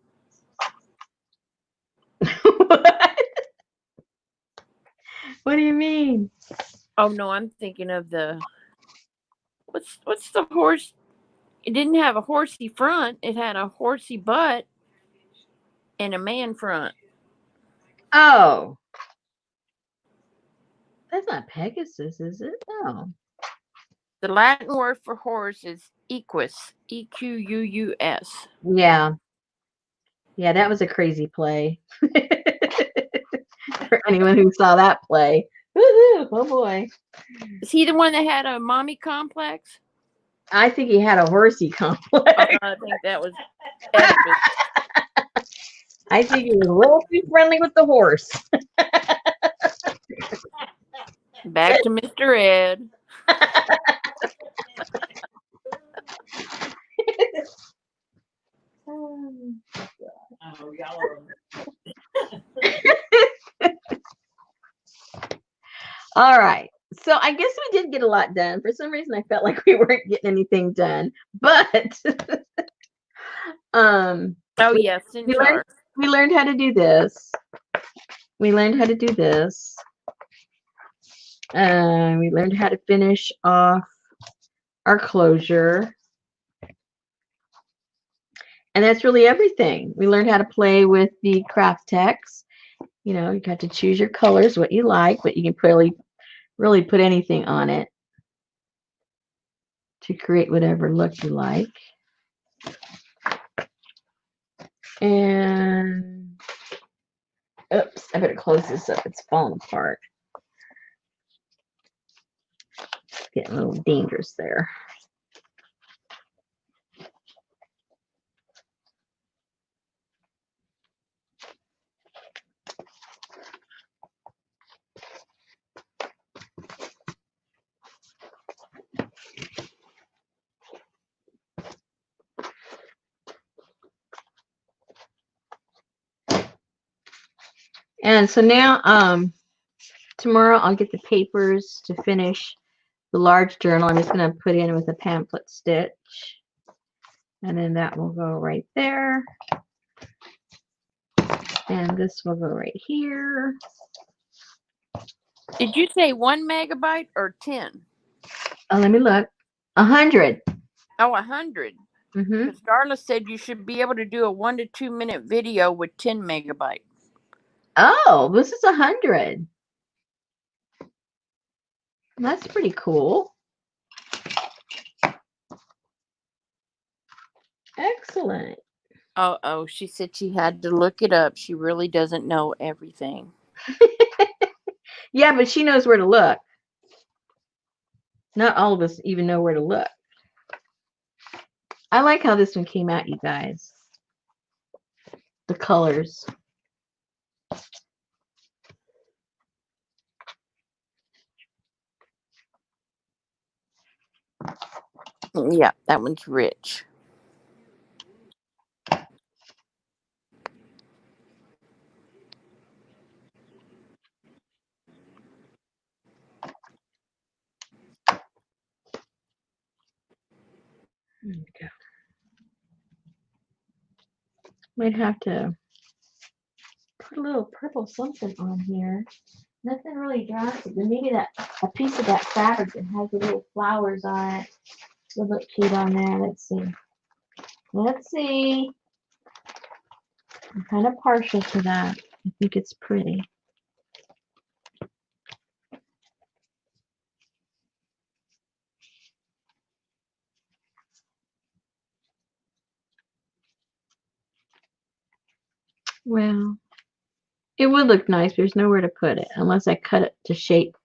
Speaker 1: What do you mean?
Speaker 2: Oh no, I'm thinking of the what's the horse? It didn't have a horsey front. It had a horsey butt and a man front.
Speaker 1: Oh, that's not Pegasus, is it? No.
Speaker 2: The Latin word for horse is equus. Equus.
Speaker 1: Yeah. Yeah, that was a crazy play. For anyone who saw that play. Woohoo! Oh boy.
Speaker 2: Is he the one that had a mommy complex?
Speaker 1: I think he had a horsey complex.
Speaker 2: I think that was Oedipus.
Speaker 1: I think he was a little too friendly with the horse.
Speaker 2: Back to Mr. Ed.
Speaker 3: Oh, y'all are.
Speaker 1: All right. So I guess we did get a lot done. For some reason, I felt like we weren't getting anything done. But
Speaker 2: Oh yes, Centaur.
Speaker 1: we learned how to do this. We learned how to do this. We learned how to finish off our closure. And that's really everything. We learned how to play with the Craft Tex. You know, you got to choose your colors, what you like, but you can really put anything on it to create whatever look you like. And oops, I better close this up. It's falling apart. It's getting a little dangerous there. And so now, tomorrow I'll get the papers to finish the large journal. I'm just going to put in with a pamphlet stitch. And then that will go right there. And this will go right here.
Speaker 2: Did you say 1 megabyte or 10?
Speaker 1: Oh, let me look. 100.
Speaker 2: Oh, 100.
Speaker 1: Mm-hmm.
Speaker 2: Because Darla said you should be able to do a 1 to 2 minute video with 10 megabyte.
Speaker 1: Oh, this is 100. That's pretty cool. Excellent.
Speaker 2: Oh, she said she had to look it up. She really doesn't know everything.
Speaker 1: Yeah, but she knows where to look. Not all of us even know where to look. I like how this one came out, you guys. The colors.
Speaker 2: Yeah, that one's rich.
Speaker 1: There we go. Might have to put a little purple something on here. Nothing really drastic, but maybe that a piece of that fabric that has the little flowers on it would look cute on there. Let's see. Let's see. I'm kind of partial to that. I think it's pretty. Well, it would look nice, but there's nowhere to put it unless I cut it to shape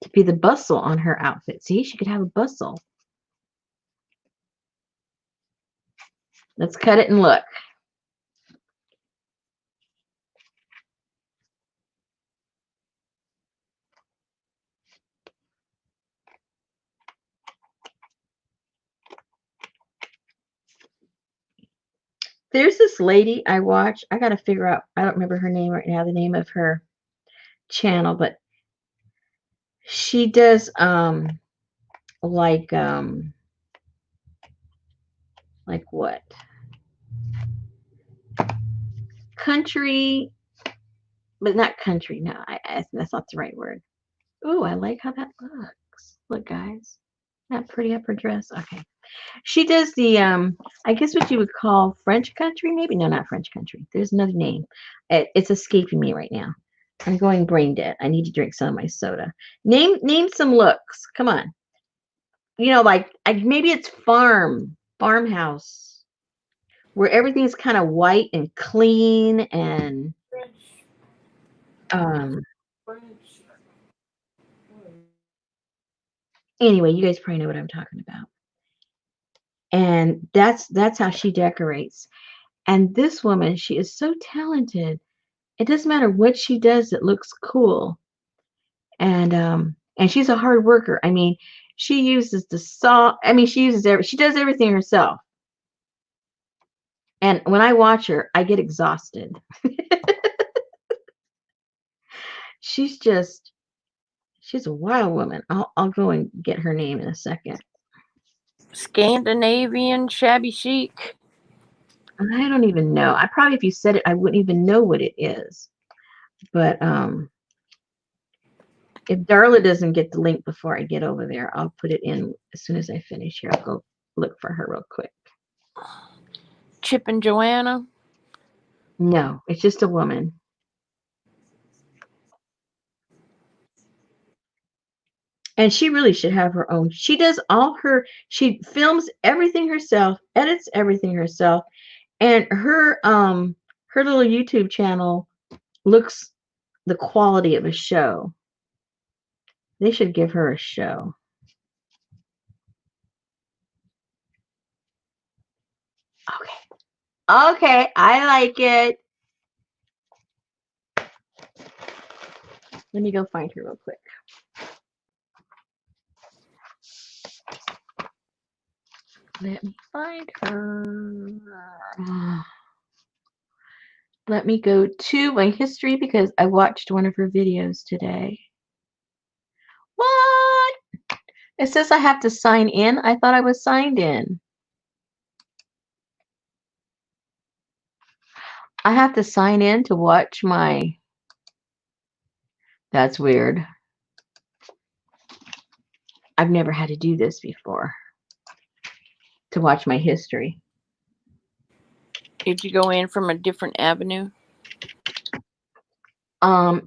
Speaker 1: to be the bustle on her outfit. See, she could have a bustle. Let's cut it and look. There's this lady I watch. I got to figure out, I don't remember her name right now, the name of her channel, but she does like what? Country, but not country. No, that's not the right word. Ooh, I like how that looks. Look, guys. That pretty upper dress. Okay. She does the I guess what you would call French country, maybe. No, not French country. There's another name. It's escaping me right now. I'm going brain dead. I need to drink some of my soda. Name some looks. Come on. You know, like maybe it's farmhouse, where everything's kind of white and clean and um. Anyway, you guys probably know what I'm talking about. And that's how she decorates. And this woman, she is so talented. It doesn't matter what she does, it looks cool. And she's a hard worker. I mean, she uses the saw. I mean, she does everything herself. And when I watch her, I get exhausted. she's a wild woman. I'll go and get her name in a second.
Speaker 2: Scandinavian shabby chic.
Speaker 1: I don't even know. I probably, if you said it, I wouldn't even know what it is. But if Darla doesn't get the link before I get over there, I'll put it in as soon as I finish here. I'll go look for her real quick.
Speaker 2: Chip and Joanna.
Speaker 1: No, it's just a woman. And she really should have her own. She does she films everything herself, edits everything herself, and her little YouTube channel looks the quality of a show. They should give her a show. Okay, I like it. Let me go find her real quick. Let me find her. Let me go to my history because I watched one of her videos today. What? It says I have to sign in. I thought I was signed in. I have to sign in to watch my... That's weird. I've never had to do this before. To watch my history.
Speaker 2: Did you go in from a different avenue?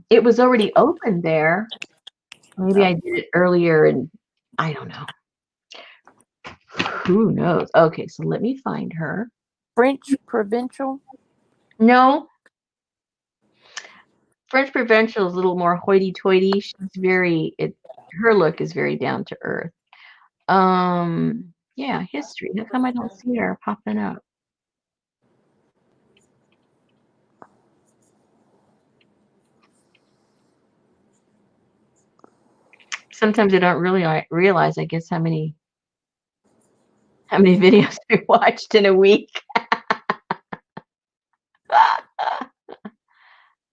Speaker 1: It was already open there. Maybe
Speaker 2: Oh.
Speaker 1: I did it earlier and I don't know. Who knows? Okay, so let me find her.
Speaker 2: French Provincial?
Speaker 1: No. French Provincial is a little more hoity-toity. She's very, her look is very down to earth. Yeah, history. How come I don't see her popping up? Sometimes I don't really realize, I guess, how many videos I watched in a week.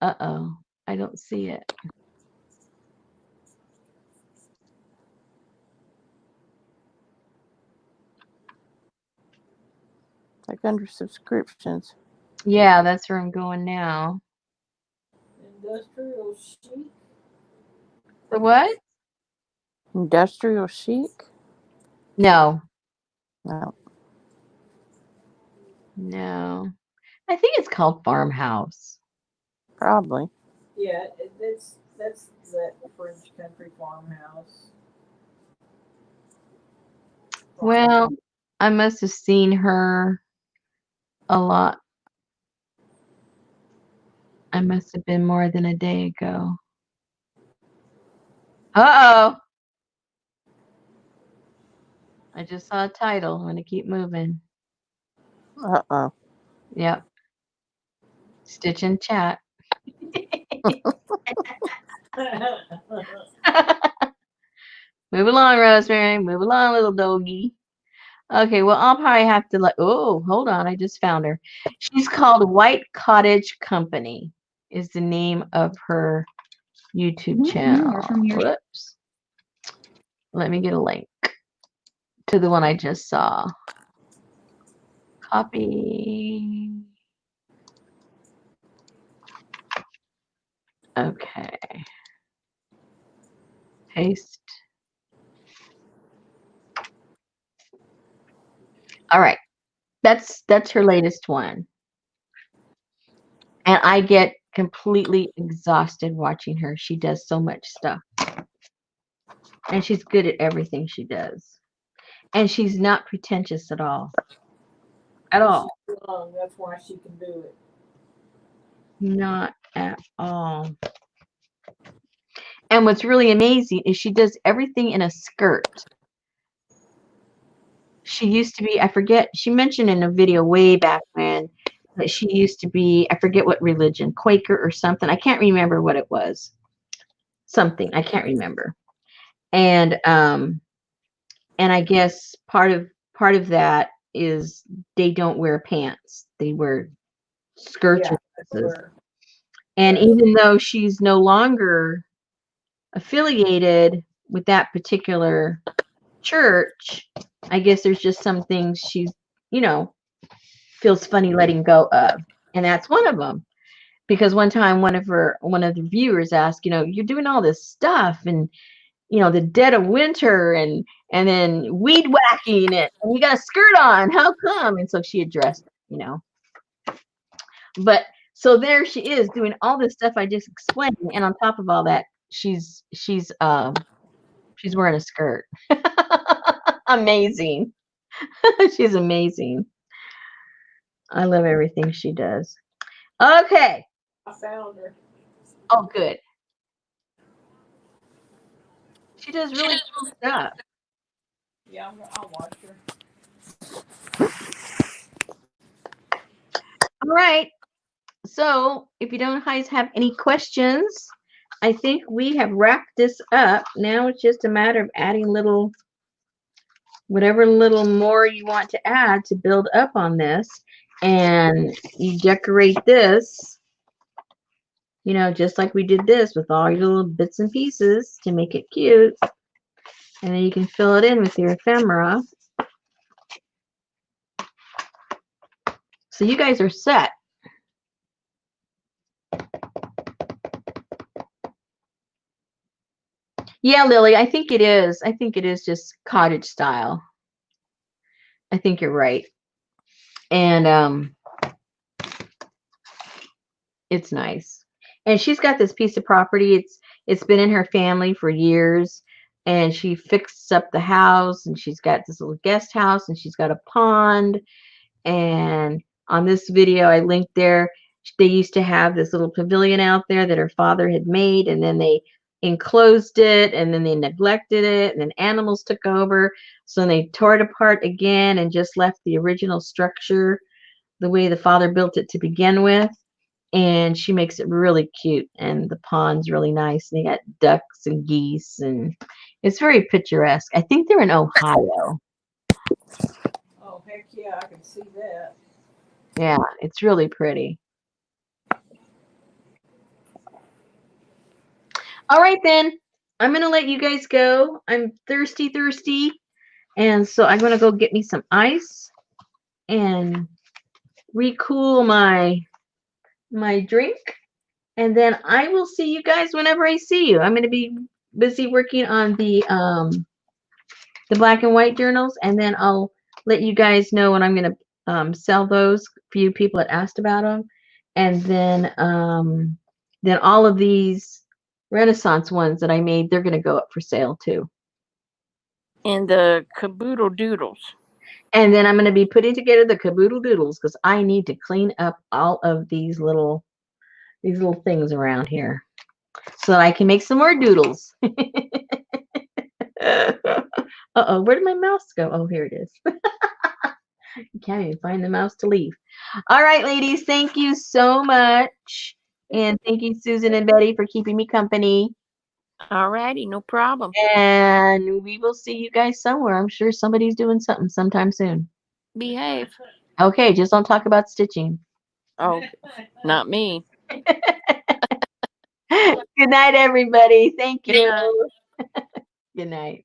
Speaker 1: Uh-oh, I don't see it.
Speaker 2: Like under subscriptions.
Speaker 1: Yeah, that's where I'm going now.
Speaker 3: Industrial chic.
Speaker 1: The what?
Speaker 2: Industrial chic?
Speaker 1: No.
Speaker 2: No.
Speaker 1: No. I think it's called Farmhouse.
Speaker 2: Probably.
Speaker 3: Yeah, that's that French country farmhouse.
Speaker 1: Well, I must have seen her a lot. I must have been more than a day ago. Uh-oh. I just saw a title. I'm going to keep moving.
Speaker 2: Uh-oh.
Speaker 1: Yep. Stitch in chat. Move along, Rosemary. Move along, little doggy. Okay, well, I'll probably have to oh, hold on. I just found her. She's called White Cottage Company is the name of her YouTube channel. Whoops. Let me get a link to the one I just saw. Copy. Okay. Paste. All right. That's her latest one. And I get completely exhausted watching her. She does so much stuff. And she's good at everything she does. And she's not pretentious at all. At all.
Speaker 3: She's young, that's why she can do it.
Speaker 1: Not at all. And what's really amazing is she does everything in a skirt. She used to be, I forget, she mentioned in a video way back when that she used to be, I forget what religion, Quaker or something. I can't remember what it was. Something, I can't remember. And I guess part of that is they don't wear pants. They wear skirts or dresses. And even though she's no longer affiliated with that particular church, I guess there's just some things she's, feels funny letting go of. And that's one of them. Because one time one of the viewers asked, you're doing all this stuff and the dead of winter and then weed whacking it and you got a skirt on. How come? And so she addressed it, But so there she is doing all this stuff I just explained, and on top of all that, she's wearing a skirt. Amazing. She's amazing. I love everything she does. Okay.
Speaker 3: I found her.
Speaker 1: Oh, good. She does really cool stuff.
Speaker 3: Yeah, I'll watch her.
Speaker 1: All right. So if you don't guys have any questions, I think we have wrapped this up. Now it's just a matter of adding whatever little more you want to add to build up on this. And you decorate this you know, just like we did this with all your little bits and pieces to make it cute. And then you can fill it in with your ephemera. So you guys are set. Yeah, Lily, I think it is. I think it is just cottage style. I think you're right. And it's nice. And she's got this piece of property. It's been in her family for years. And she fixed up the house, and she's got this little guest house, and she's got a pond. And on this video I linked there, they used to have this little pavilion out there that her father had made, and then they enclosed it, and then they neglected it, and then animals took over. So they tore it apart again and just left the original structure the way the father built it to begin with. And she makes it really cute, and the pond's really nice, and they got ducks and geese, and it's very picturesque. I think they're in Ohio.
Speaker 3: Oh, heck yeah, I can see that.
Speaker 1: Yeah, it's really pretty. All right, then. I'm going to let you guys go. I'm thirsty. And so I'm going to go get me some ice and recool my drink. And then I will see you guys whenever I see you. I'm going to be busy working on the black and white journals, and then I'll let you guys know when I'm going to sell those for you people that asked about them. And then all of these Renaissance ones that I made, they're going to go up for sale too.
Speaker 2: And the Kaboodle Doodles.
Speaker 1: And then I'm going to be putting together the Kaboodle Doodles because I need to clean up all of these little things around here so that I can make some more doodles. Uh-oh, where did my mouse go? Oh, here it is. You can't even find the mouse to leave. All right, ladies, thank you so much. And thank you, Susan and Betty, for keeping me company.
Speaker 2: All righty, no problem.
Speaker 1: And we will see you guys somewhere. I'm sure somebody's doing something sometime soon.
Speaker 2: Behave.
Speaker 1: Okay, just don't talk about stitching.
Speaker 2: Oh, not me.
Speaker 1: Good night, everybody. Thank
Speaker 2: Good
Speaker 1: you.
Speaker 2: night.
Speaker 1: Good night.